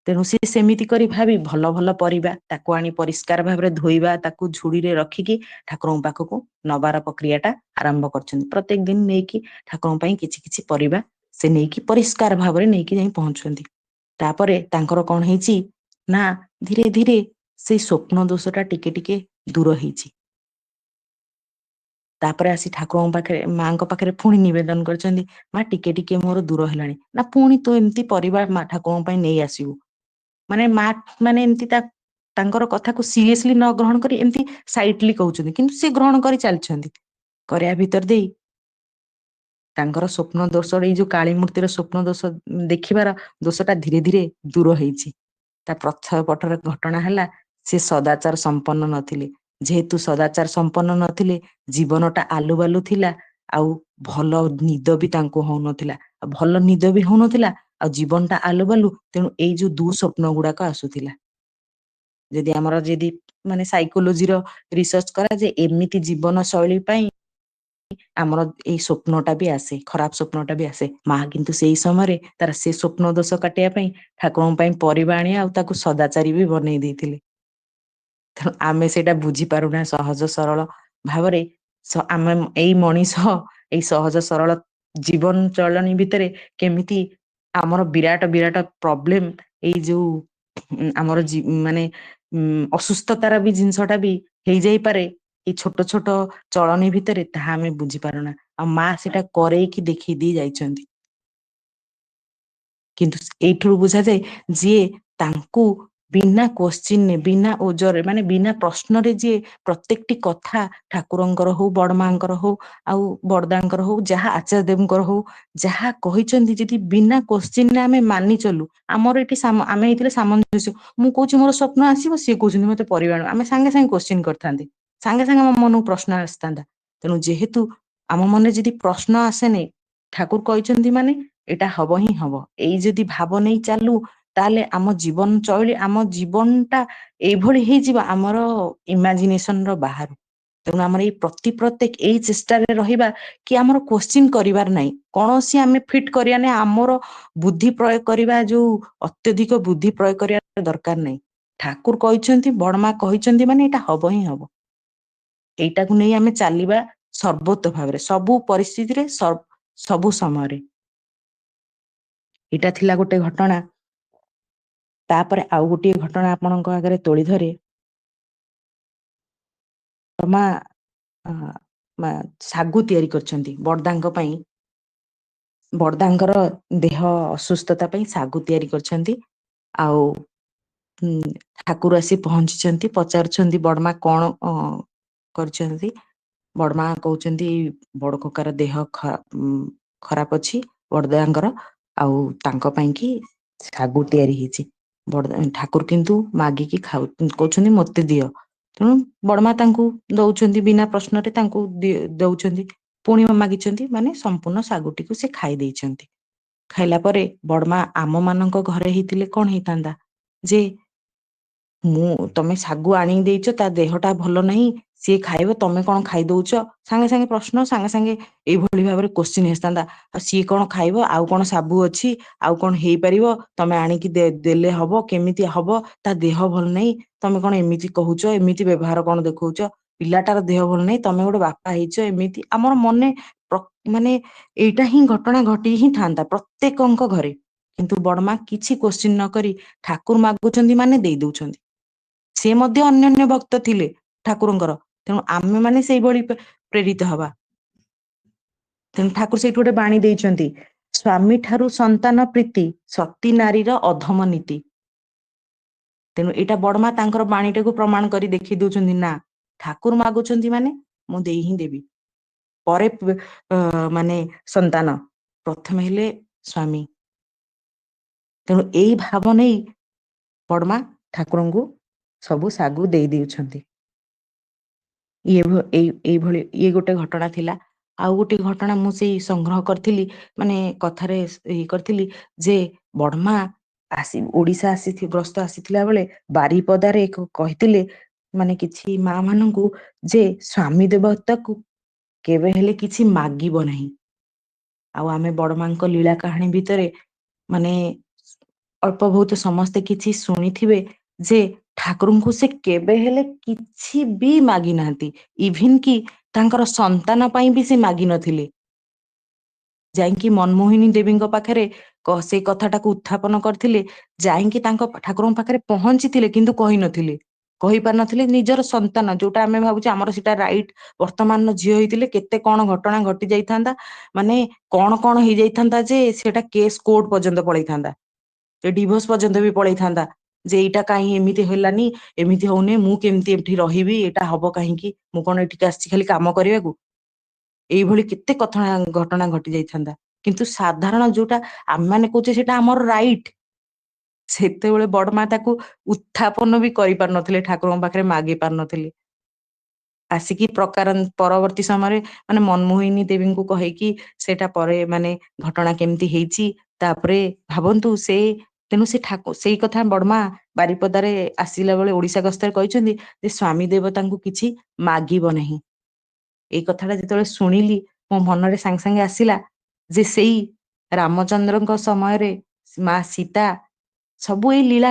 ତେଣୁ ସେ ସେମିତି କରି ଭାବି ଭଲ ଭଲ ପରିବା ତାକୁ ଆଣି ପରିଷ୍କାର ଭାବରେ ଧୋଇବା, ତାକୁ ଝୁଡିରେ ରଖିକି ଠାକୁରଙ୍କ ପାଖକୁ ନବାର ପ୍ରକ୍ରିୟା ଟା ଆରମ୍ଭ କରିଛନ୍ତି। ପ୍ରତ୍ୟେକ ଦିନ ନେଇକି ଠାକୁରଙ୍କ ପାଇଁ କିଛି କିଛି ପରିବା ସେ ନେଇକି ପରିଷ୍କାର ଭାବରେ ନେଇକି ଯାଇ ପହଞ୍ଚୁଛନ୍ତି। ତାପରେ ତାଙ୍କର କଣ ହେଇଛି ନା, ଧୀରେ ଧୀରେ ସେଇ ସ୍ୱପ୍ନ ଦୋଷ ଟା ଟିକେ ଟିକେ ଦୂର ହେଇଛି। ତାପରେ ଆସି ଠାକୁରଙ୍କ ପାଖରେ, ମାଙ୍କ ପାଖରେ ପୁଣି ନିବେଦନ କରିଛନ୍ତି, ମା ଟିକେ ଟିକେ ମୋର ଦୂର ହେଲାଣି ନା, ପୁଣି ତୁ ଏମିତି ପରିବା ମା ଠାକୁରଙ୍କ ପାଇଁ ନେଇ ଆସିବୁ। ମାନେ ମା ମାନେ ଏମିତି ତାଙ୍କର କଥାକୁ ସିରିୟସଲି ନ ଗ୍ରହଣ କରି ଏମିତି ସାଇଟଲି କହୁଛନ୍ତି, କିନ୍ତୁ ସେ ଗ୍ରହଣ କରି ଚାଲିଛନ୍ତି। କରିବା ଭିତର ଦେଇ ତାଙ୍କର ସ୍ୱପ୍ନ ଦୋଷ, ଏଇ ଯୋଉ କାଳୀ ମୂର୍ତ୍ତିର ସ୍ୱପ୍ନ ଦୋଷ ଦେଖିବାର ଦୋଷଟା ଧୀରେ ଧୀରେ ଦୂର ହେଇଛି। ତା ପ୍ରଚ୍ଛଦ ପଟରେ ଘଟଣା ହେଲା, ସେ ସଦାଚାର ସମ୍ପନ୍ନ ନଥିଲେ। ଯେହେତୁ ସଦାଚାର ସମ୍ପନ୍ନ ନଥିଲେ, ଜୀବନଟା ଆଲୁ ବାଲୁ ଥିଲା, ଆଉ ଭଲ ନିଦ ବି ତାଙ୍କୁ ହଉନଥିଲା। ଆଉ ଭଲ ନିଦ ବି ହଉନଥିଲା, ଆଉ ଜୀବନଟା ଆଲୁ ବାଲୁ, ତେଣୁ ଏଇ ଯୋଉ ଦୁଃସ୍ୱପ୍ନ ଗୁଡାକ ଆସୁଥିଲା। ଯଦି ଆମର ମାନେ ସାଇକୋଲୋଜିର ରିସର୍ଚ୍ଚ କରାଯାଏ, ଏମିତି ଜୀବନ ଶୈଳୀ ପାଇଁ ଆମର ଏଇ ସ୍ୱପ୍ନଟା ବି ଆସେ, ଖରାପ ସ୍ୱପ୍ନଟା ବି ଆସେ। ମା କିନ୍ତୁ ସେଇ ସମୟରେ ତାର ସେ ସ୍ୱପ୍ନ ଦୋଷ କାଟିବା ପାଇଁ ଠାକୁରଙ୍କ ପାଇଁ ପରିବା ଆଣିବା ଆଉ ତାକୁ ସଦାଚାରୀ ବି ବନେଇ ଦେଇଥିଲେ। ତେଣୁ ଆମେ ସେଇଟା ବୁଝିପାରୁନା ସହଜ ସରଳ ଭାବରେ। ଆମେ ଏଇ ମଣିଷ ଏଇ ସହଜ ସରଳ ଜୀବନ ଚଳଣି ଭିତରେ କେମିତି ଆମର ବିରାଟ ବିରାଟ ପ୍ରୋବ୍ଲେମ, ଏଇ ଯୋଉ ଆମର ମାନେ ଅସୁସ୍ଥତାର ବି ଜିନିଷଟା ବି ହେଇଯାଇପାରେ ଏଇ ଛୋଟ ଛୋଟ ଚଳଣି ଭିତରେ, ତାହା ଆମେ ବୁଝିପାରୁନା। ଆଉ ମା ସେଟା କରେଇକି ଦେଖେଇ ଦେଇ ଯାଇଛନ୍ତି। କିନ୍ତୁ ଏଇଠୁ ବୁଝାଯାଏ, ଯିଏ ତାଙ୍କୁ ବିନା କୋଶ୍ଚିନରେ, ବିନା ଓଜରେ, ମାନେ ବିନା ପ୍ରଶ୍ନରେ ଯିଏ ପ୍ରତ୍ୟେକଟି କଥା ଠାକୁରଙ୍କର ହଉ, ବଡ ମାଙ୍କର ହଉ, ଆଉ ବଡଦାଙ୍କର ହଉ, ଯାହା ଆଚାର୍ଯ୍ୟ ଦେବଙ୍କର ହଉ, ଯାହା କହିଛନ୍ତି, ଯଦି ବିନା କୋଶ୍ଚିନରେ ଆମେ ମାନି ଚଲୁ, ଆମର ଏଠି ଆମେ ହେଇଥିଲେ ସାମଞ୍ଜସ୍ୟ। ମୁଁ କହୁଛି ମୋର ସ୍ୱପ୍ନ ଆସିବ, ସିଏ କହୁଛନ୍ତି ମତେ ପରିବା ଆଣିବ, ଆମେ ସାଙ୍ଗେ ସାଙ୍ଗେ କୋଶ୍ଚିନ୍ କରିଥାନ୍ତେ, ସାଙ୍ଗେ ସାଙ୍ଗେ ଆମ ମନକୁ ପ୍ରଶ୍ନ ଆସିଥାନ୍ତା। ତେଣୁ ଯେହେତୁ ଆମ ମନରେ ଯଦି ପ୍ରଶ୍ନ ଆସେନି, ଠାକୁର କହିଛନ୍ତି ମାନେ ଏଇଟା ହବ ହିଁ ହବ, ଏଇ ଯଦି ଭାବ ନେଇ ଚାଲୁ, ତାହେଲେ ଆମ ଜୀବନ ଶୈଳୀ, ଆମ ଜୀବନଟା ଏଇଭଳି ହେଇଯିବ ଆମର ଇମାଜିନେସନ ର ବାହାରୁ। ତେଣୁ ଆମର ଏଇ ପ୍ରତ୍ୟେକ ଏଇ ଚେଷ୍ଟାରେ ରହିବା କି ଆମର କୋଶ୍ଚିନ୍ କରିବାର ନାହିଁ, କୌଣସି ଆମେ ଫିଟ୍ କରିବା ନାହିଁ, ଆମର ବୁଦ୍ଧି ପ୍ରୟୋଗ କରିବା, ଯୋଉ ଅତ୍ୟଧିକ ବୁଦ୍ଧି ପ୍ରୟୋଗ କରିବା ଦରକାର ନାହିଁ। ଠାକୁର କହିଛନ୍ତି, ବଡମା କହିଛନ୍ତି ମାନେ ଏଇଟା ହବ ହିଁ ହବ। ଏଇଟାକୁ ନେଇ ଆମେ ଚାଲିବା ସର୍ବୋତ ଭାବରେ, ସବୁ ପରିସ୍ଥିତିରେ, ସବୁ ସମୟରେ। ଏଇଟା ଥିଲା ଗୋଟେ ଘଟଣା। ତାପରେ ଆଉ ଗୋଟିଏ ଘଟଣା ଆପଣଙ୍କ ଆଗରେ ତୋଳି ଧରେ। ମା ଶାଗୁ ତିଆରି କରିଛନ୍ତି ବଡଦାଙ୍କ ପାଇଁ। ବଡଦାଙ୍କର ଦେହ ଅସୁସ୍ଥତା ପାଇଁ ଶାଗୁ ତିଆରି କରିଛନ୍ତି। ଆଉ ଠାକୁର ଆସି ପହଞ୍ଚିଛନ୍ତି, ପଚାରୁଛନ୍ତି ବଡମା କଣ କରିଛନ୍ତି। ବଡମା କହୁଛନ୍ତି ବଡ କକାର ଦେହ ଖରାପ ଅଛି ବଡଦାଙ୍କର, ଆଉ ତାଙ୍କ ପାଇଁ କି ଶାଗୁ ତିଆରି ହେଇଛି। ଠାକୁର କିନ୍ତୁ ମାଗିକି କହୁଛନ୍ତି ମତେ ଦିଅ। ତେଣୁ ବଡମା ତାଙ୍କୁ ଦଉଛନ୍ତି, ବିନା ପ୍ରଶ୍ନରେ ତାଙ୍କୁ ଦଉଛନ୍ତି। ପୁଣି ମାଗିଛନ୍ତି ମାନେ ସମ୍ପୂର୍ଣ୍ଣ ଶାଗୁଟିକୁ ସେ ଖାଇ ଦେଇଛନ୍ତି। ଖାଇଲା ପରେ ବଡମା ଆମମାନଙ୍କ ଘରେ ହେଇଥିଲେ କଣ ହେଇଥାନ୍ତା ଯେ ତମେ ଶାଗୁ ଆଣିକି ଦେଇଛ, ତା ଦେହଟା ଭଲ ନାହିଁ, ସିଏ ଖାଇବ, ତମେ କଣ ଖାଇଦଉଛ? ସାଙ୍ଗେ ସାଙ୍ଗେ ପ୍ରଶ୍ନ, ସାଙ୍ଗେ ସାଙ୍ଗେ ଏଇଭଳି ଭାବରେ କୋଶ୍ଚିନ୍ ଆସିଥାନ୍ତା। ଆଉ ସିଏ କଣ ଖାଇବ? ଆଉ କଣ ସାବୁ ଅଛି? ଆଉ କଣ ହେଇପାରିବ? ତମେ ଆଣିକି ଦେଲେ ହବ? କେମିତି ହବ? ତା ଦେହ ଭଲ ନାହିଁ, ତମେ କଣ ଏମିତି କହୁଛ? ଏମିତି ବ୍ୟବହାର କଣ ଦେଖଉଛ? ପିଲାଟାର ଦେହ ଭଲ ନାହିଁ, ତମେ ଗୋଟେ ବାପା ହେଇଛ, ଏମିତି ଆମର ମନେ ମାନେ ଏଇଟା ହିଁ ଘଟଣା ଘଟି ହିଁ ଥାନ୍ତା ପ୍ରତ୍ୟେକଙ୍କ ଘରେ। କିନ୍ତୁ ବଡମା କିଛି କୋଶ୍ଚିନ୍ ନ କରି ଠାକୁର ମାଗୁଛନ୍ତି ମାନେ ଦେଇ ଦଉଛନ୍ତି। ସେ ମଧ୍ୟ ଅନ୍ୟାନ୍ୟ ଭକ୍ତ ଥିଲେ ଠାକୁରଙ୍କର, ତେଣୁ ଆମେ ମାନେ ସେଇଭଳି ପ୍ରେରିତ ହବା। ତେଣୁ ଠାକୁର ସେଇଠୁ ଗୋଟେ ବାଣୀ ଦେଇଛନ୍ତି, ସ୍ଵାମୀ ଠାରୁ ସନ୍ତାନ ପ୍ରୀତି, ସତୀ ନାରୀର ଅଧମ ନୀତି। ତେଣୁ ଏଇଟା ବଡମା ତାଙ୍କର ବାଣୀଟାକୁ ପ୍ରମାଣ କରି ଦେଖେଇ ଦଉଛନ୍ତି, ନା ଠାକୁର ମାଗୁଛନ୍ତି ମାନେ ମୁଁ ଦେଇ ହିଁ ଦେବି। ପରେ ମାନେ ସନ୍ତାନ, ପ୍ରଥମେ ହେଲେ ସ୍ଵାମୀ। ତେଣୁ ଏଇ ଭାବ ନେଇ ବଡମା ଠାକୁରଙ୍କୁ ସବୁ ଶାଗୁ ଦେଇ ଦେଉଛନ୍ତି। ଏଇଭଳି ଇଏ ଗୋଟେ ଘଟଣା ଥିଲା। ଆଉ ଗୋଟେ ଘଟଣା ମୁଁ ସେଇ ସଂଗ୍ରହ କରିଥିଲି, ମାନେ କଥାରେ ଇଏ କରିଥିଲି ଯେ ବଡମା ଓଡିଶା ଗ୍ରସ୍ତ ଆସିଥିଲା ବେଳେ ବାରିପଦାରେ କହିଥିଲେ, ମାନେ କିଛି ମା ମାନଙ୍କୁ, ଯେ ସ୍ଵାମୀ ଦେବତାକୁ କେବେ ହେଲେ କିଛି ମାଗିବ ନାହିଁ। ଆଉ ଆମେ ବଡମାଙ୍କ ଲୀଳା କାହାଣୀ ଭିତରେ ମାନେ ଅଳ୍ପ ବହୁତ ସମସ୍ତେ କିଛି ଶୁଣିଥିବେ ଯେ ଠାକୁରଙ୍କୁ ସେ କେବେ ହେଲେ କିଛି ବି ମାଗି ନାହାନ୍ତି। ଇଭିନ୍ କି ତାଙ୍କର ସନ୍ତାନ ପାଇଁ ବି ସେ ମାଗିନଥିଲେ। ଯାଇକି ମନମୋହିନୀ ଦେବୀଙ୍କ ପାଖରେ ସେଇ କଥାଟାକୁ ଉତ୍ଥାପନ କରିଥିଲେ, ଯାଇକି ତାଙ୍କ ଠାକୁରଙ୍କ ପାଖରେ ପହଞ୍ଚିଥିଲେ, କିନ୍ତୁ କହିନଥିଲେ, କହିପାରିନଥିଲେ ନିଜର ସନ୍ତାନ, ଯୋଉଟା ଆମେ ଭାବୁଛେ ଆମର ସେଇଟା ରାଇଟ। ବର୍ତ୍ତମାନର ଝିଅ ହେଇଥିଲେ କେତେ କଣ ଘଟଣା ଘଟି ଯାଇଥାନ୍ତା, ମାନେ କଣ କଣ ହେଇଯାଇଥାନ୍ତା ଯେ ସେଟା କେସ୍ କୋର୍ଟ ପର୍ଯ୍ୟନ୍ତ ପଳେଇଥାନ୍ତା, ଡିଭୋର୍ସ ପର୍ଯ୍ୟନ୍ତ ବି ପଳେଇଥାନ୍ତା। ଯେ ଏଇଟା କାହିଁ ଏମିତି ହେଲାନି, ଏମିତି ହଉନି, ମୁଁ କେମିତି ଏଠି ରହିବି, ଏଇଟା ହବ କାହିଁକି, ମୁଁ କଣ ଏଠିକି ଆସିଛି ଖାଲି କାମ କରିବାକୁ? ଏଇଭଳି କେତେ ଘଟଣା ଘଟି ଯାଇଥାନ୍ତା। କିନ୍ତୁ ସାଧାରଣ ଯୋଉଟା ଆମେ ମାନେ କହୁଛେ ସେଇଟା ଆମର ରାଇଟ, ସେତେବେଳେ ବଡମା ତାକୁ ଉତ୍ଥାପନ ବି କରିପାରୁନଥିଲେ, ଠାକୁରଙ୍କ ପାଖରେ ମାଗି ପାରୁନଥିଲେ। ଆସିକି ପରବର୍ତ୍ତୀ ସମୟରେ ମାନେ ମନମୋହିନୀ ଦେବୀଙ୍କୁ କହିକି ସେଇଟା ପରେ ମାନେ ଘଟଣା କେମିତି ହେଇଛି, ତାପରେ ଭାବନ୍ତୁ ତେଣୁ ସେଇ କଥା ବଡମା ବାରିପଦାରେ ଆସିଲା ବେଳେ ଓଡିଶା ଗସ୍ତରେ କହିଛନ୍ତି ଯେ ସ୍ଵାମୀ ଦେବତାଙ୍କୁ କିଛି ମାଗିବ ନାହିଁ। ଏଇ କଥାଟା ଯେତେବେଳେ ଶୁଣିଲି ମୋ ମନରେ ସାଙ୍ଗେ ସାଙ୍ଗେ ଆସିଲା ଯେ ସେଇ ରାମଚନ୍ଦ୍ରଙ୍କ ସମୟରେ ମା ସୀତା ସବୁ ଏଇ ଲୀଳା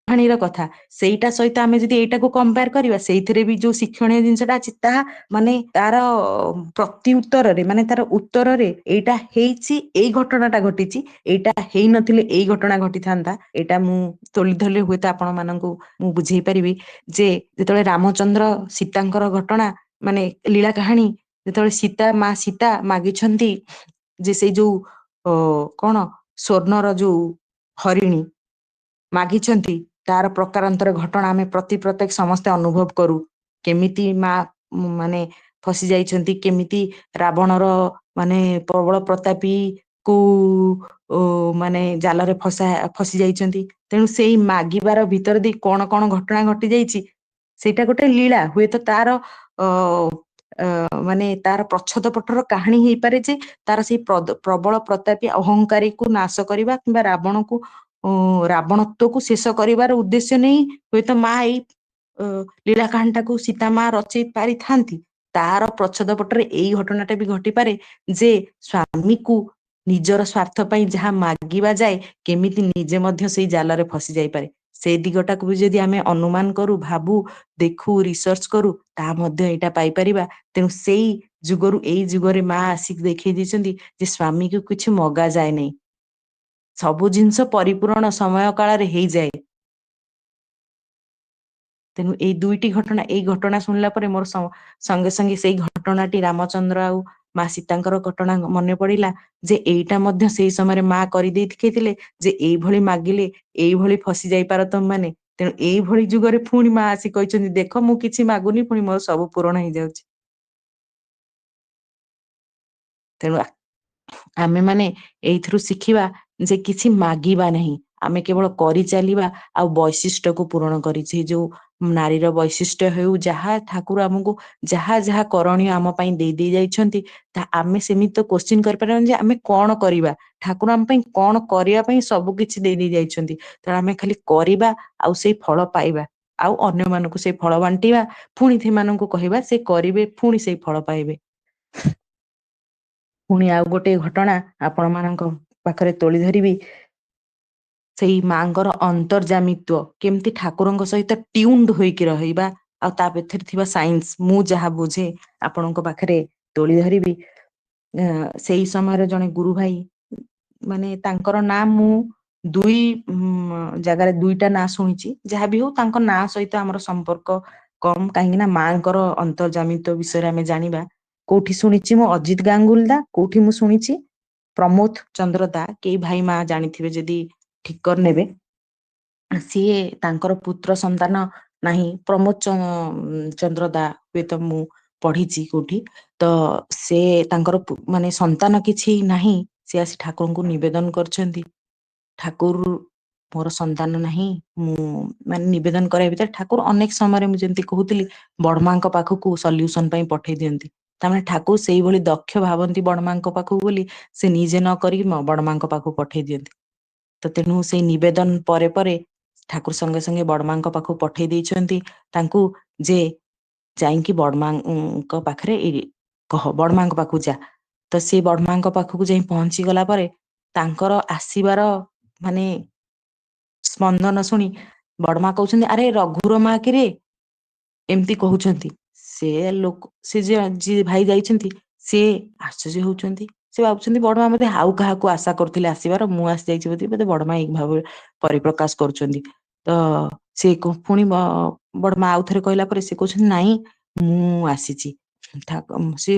କାହାଣୀର କଥା, ସେଇଟା ସହିତ ଆମେ ଯଦି ଏଇଟାକୁ କମ୍ପେୟାର କରିବା, ସେଇଥିରେ ବି ଯୋଉ ଶିକ୍ଷଣୀୟ ଜିନିଷଟା ଅଛି, ତାହା ମାନେ ତାର ପ୍ରତି ଉତ୍ତରରେ, ମାନେ ତାର ଉତ୍ତରରେ ଏଇଟା ହେଇଛି, ଏଇ ଘଟଣାଟା ଘଟିଛି, ଏଇଟା ହେଇନଥିଲେ ଏଇ ଘଟଣା ଘଟିଥାନ୍ତା। ଏଇଟା ମୁଁ ତୋଳି ଧରଲେ ହୁଏତ ଆପଣ ମାନଙ୍କୁ ମୁଁ ବୁଝେଇ ପାରିବି ଯେ ଯେତେବେଳେ ରାମଚନ୍ଦ୍ର ସୀତାଙ୍କର ଘଟଣା, ମାନେ ଲୀଳା କାହାଣୀ, ଯେତେବେଳେ ମା ସୀତା ମାଗିଛନ୍ତି ଯେ ସେଇ ଯୋଉ କଣ ସ୍ଵର୍ଣ୍ଣର ଯୋଉ ହରିଣୀ ମାଗିଛନ୍ତି, ତାର ପ୍ରକାରାନ୍ତର ଘଟଣା ଆମେ ପ୍ରତ୍ୟେକ ସମସ୍ତେ ଅନୁଭବ କରୁ। କେମିତି ମା ମାନେ ଫସି ଯାଇଛନ୍ତି, କେମିତି ରାବଣର ମାନେ ପ୍ରବଳ ପ୍ରତାପୀ କୁ ମାନେ ଜାଲରେ ଫସି ଯାଇଛନ୍ତି। ତେଣୁ ସେଇ ମାଗିବାର ଭିତରେ ଦେଇ କଣ କଣ ଘଟଣା ଘଟି ଯାଇଛି, ସେଇଟା ଗୋଟେ ଲୀଳା। ହୁଏତ ତାର ମାନେ ତାର ପ୍ରଚ୍ଛଦ ପଟର କାହାଣୀ ହେଇପାରେ ଯେ ତାର ସେଇ ପ୍ରବଳ ପ୍ରତାପୀ ଅହଙ୍କାରୀକୁ ନାଶ କରିବା, କିମ୍ବା ରାବଣତ୍ୱକୁ ଶେଷ କରିବାର ଉଦ୍ଦେଶ୍ୟ ନେଇ ହୁଏତ ମା ଏଇ ଲୀଳା କାହାଣୀଟାକୁ ସୀତା ମା ରଚେଇ ପାରିଥାନ୍ତି। ତାର ପ୍ରଚ୍ଛଦ ପଟରେ ଏଇ ଘଟଣାଟା ବି ଘଟିପାରେ ଯେ ସ୍ଵାମୀକୁ ନିଜର ସ୍ୱାର୍ଥ ପାଇଁ ଯାହା ମାଗିବା ଯାଏ, କେମିତି ନିଜେ ମଧ୍ୟ ସେଇ ଜାଲରେ ଫସି ଯାଇପାରେ। ସେଇ ଦିଗଟାକୁ ବି ଯଦି ଆମେ ଅନୁମାନ କରୁ, ଭାବୁ, ଦେଖୁ, ରିସର୍ଚ୍ଚ କରୁ, ତାହା ମଧ୍ୟ ଏଇଟା ପାଇପାରିବା। ତେଣୁ ସେଇ ଯୁଗରୁ ଏଇ ଯୁଗରେ ମା ଆସିକି ଦେଖେଇ ଦେଇଛନ୍ତି ଯେ ସ୍ଵାମୀକୁ କିଛି ମଗା ଯାଏ ନାହିଁ, ସବୁ ଜିନିଷ ପରିପୂରଣ ସମୟ କାଳରେ ହେଇଯାଏ। ତେଣୁ ଏଇ ଦୁଇଟି ଘଟଣା, ଏଇ ଘଟଣା ଶୁଣିଲା ପରେ ମୋର ସଙ୍ଗେ ସଙ୍ଗେ ସେଇ ଘଟଣାଟି ରାମଚନ୍ଦ୍ର ଆଉ ମା ସୀତାଙ୍କର ଘଟଣା ମନେ ପଡିଲା, ଯେ ଏଇଟା ମଧ୍ୟ ସେଇ ସମୟରେ ମା କରିଦେଇ ଦେଖେଇଥିଲେ ଯେ ଏଇଭଳି ମାଗିଲେ ଏଇଭଳି ଫସି ଯାଇପାର ତମ ମାନେ। ତେଣୁ ଏଇଭଳି ଯୁଗରେ ପୁଣି ମା ଆସି କହିଛନ୍ତି, ଦେଖ ମୁଁ କିଛି ମାଗୁନି, ପୁଣି ମୋର ସବୁ ପୂରଣ ହେଇଯାଉଛି। ତେଣୁ ଆମେ ମାନେ ଏଇଥିରୁ ଶିଖିବା ଯେ କିଛି ମାଗିବା ନାହିଁ, ଆମେ କେବଳ କରିଚାଲିବା ଆଉ ବୈଶିଷ୍ଟ୍ୟକୁ ପୂରଣ କରିଛି। ଯୋଉ ନାରୀର ବୈଶିଷ୍ଟ୍ୟ ହେଉ, ଯାହା ଠାକୁର ଆମକୁ ଯାହା ଯାହା କରଣୀୟ ଆମ ପାଇଁ ଦେଇ ଯାଇଛନ୍ତି, ତା ଆମେ ସେମିତି ତ କୋଶ୍ଚିନ୍ କରିପାରିବାନି ଯେ ଆମେ କଣ କରିବା। ଠାକୁର ଆମ ପାଇଁ କଣ କରିବା ପାଇଁ ସବୁ କିଛି ଦେଇ ଯାଇଛନ୍ତି। ତେଣୁ ଆମେ ଖାଲି କରିବା ଆଉ ସେଇ ଫଳ ପାଇବା, ଆଉ ଅନ୍ୟମାନଙ୍କୁ ସେଇ ଫଳ ବାଣ୍ଟିବା, ପୁଣି ସେମାନଙ୍କୁ କହିବା ସେ କରିବେ, ପୁଣି ସେଇ ଫଳ ପାଇବେ। ପୁଣି ଆଉ ଗୋଟେ ଘଟଣା ଆପଣ ମାନଙ୍କ ପାଖରେ ତୋଳି ଧରିବି। ସେଇ ମାଙ୍କର ଅନ୍ତର୍ଜାମିତ୍ଵ, କେମିତି ଠାକୁରଙ୍କ ସହିତ ଟ୍ୟୁନ୍ଡ ହୋଇକି ରହିବା, ଆଉ ତା ଭିତରେ ଥିବା ସାଇନ୍ସ ମୁଁ ଯାହା ବୁଝେ ଆପଣଙ୍କ ପାଖରେ ତୋଳି ଧରିବି। ସେଇ ସମୟରେ ଜଣେ ଗୁରୁ ଭାଇ, ମାନେ ତାଙ୍କର ନାଁ ମୁଁ ଦୁଇ ଜାଗାରେ ଦୁଇଟା ନାଁ ଶୁଣିଛି। ଯାହାବି ହଉ ତାଙ୍କ ନାଁ ସହିତ ଆମର ସମ୍ପର୍କ କମ, କାହିଁକି ନା ମାଙ୍କର ଅନ୍ତର୍ଜାମିତ୍ଵ ବିଷୟରେ ଆମେ ଜାଣିବା। କୋଉଠି ଶୁଣିଛି ମୁଁ ଅଜିତ ଗାଙ୍ଗୁଲ ଦା, କୋଉଠି ମୁଁ ଶୁଣିଛି ପ୍ରମୋଦ ଚନ୍ଦ୍ର ଦା, କେହି ଭାଇ ମା ଜାଣିଥିବେ ଯଦି ଠିକ କରିନେବେ। ସିଏ ତାଙ୍କର ପୁତ୍ର ସନ୍ତାନ ନାହିଁ, ପ୍ରମୋଦ ଚନ୍ଦ୍ର ଦା ହୁଏତ ମୁଁ ପଢିଛି କୋଉଠି। ତ ସେ ତାଙ୍କର ମାନେ ସନ୍ତାନ କିଛି ନାହିଁ, ସେ ଆସି ଠାକୁରଙ୍କୁ ନିବେଦନ କରିଛନ୍ତି, ଠାକୁର ମୋର ସନ୍ତାନ ନାହିଁ। ମୁଁ ମାନେ ନିବେଦନ କରିବା ଭିତରେ ଠାକୁର ଅନେକ ସମୟରେ ମୁଁ ଯେମିତି କହୁଥିଲି ବଡମାଙ୍କ ପାଖକୁ ସଲ୍ୟୁସନ ପାଇଁ ପଠେଇ ଦିଅନ୍ତି। ତାମାନେ ଠାକୁର ସେଇଭଳି ଦକ୍ଷ ଭାବନ୍ତି ବଡମାଙ୍କ ପାଖକୁ ବୋଲି, ସେ ନିଜେ ନ କରିକି ବଡମାଙ୍କ ପାଖକୁ ପଠେଇ ଦିଅନ୍ତି। ତ ତେଣୁ ସେଇ ନିବେଦନ ପରେ ପରେ ଠାକୁର ସଙ୍ଗେ ସଙ୍ଗେ ବଡମାଙ୍କ ପାଖକୁ ପଠେଇ ଦେଇଛନ୍ତି ତାଙ୍କୁ, ଯେ ଯାଇକି ବଡମାଙ୍କ ପାଖରେ କହ, ବଡମାଙ୍କ ପାଖକୁ ଯା। ତ ସେ ବଡମାଙ୍କ ପାଖକୁ ଯାଇ ପହଞ୍ଚି ଗଲା ପରେ ତାଙ୍କର ଆସିବାର ମାନେ ସ୍ପନ୍ଦନ ଶୁଣି ବଡମା କହୁଛନ୍ତି, ଆରେ ରଘୁର ମା କିରେ, ଏମିତି କହୁଛନ୍ତି। ସେ ଲୋକ, ସେ ଯିଏ ଭାଇ ଯାଇଛନ୍ତି ସେ ଆଶ୍ଚର୍ଯ୍ୟ ହଉଛନ୍ତି। ସେ ଭାବୁଛନ୍ତି ବଡମା ବୋଧେ ଆଉ କାହାକୁ ଆଶା କରୁଥିଲେ ଆସିବାର, ମୁଁ ଆସି ଯାଇଛି ବୋଧେ ବଡମା ଏଇ ଭାବରେ ପରିପ୍ରକାଶ କରୁଛନ୍ତି। ତ ସେ ପୁଣି ବଡମା ଆଉ ଥରେ କହିଲା ପରେ ସେ କହୁଛନ୍ତି ନାଇଁ ମୁଁ ଆସିଛି। ସେ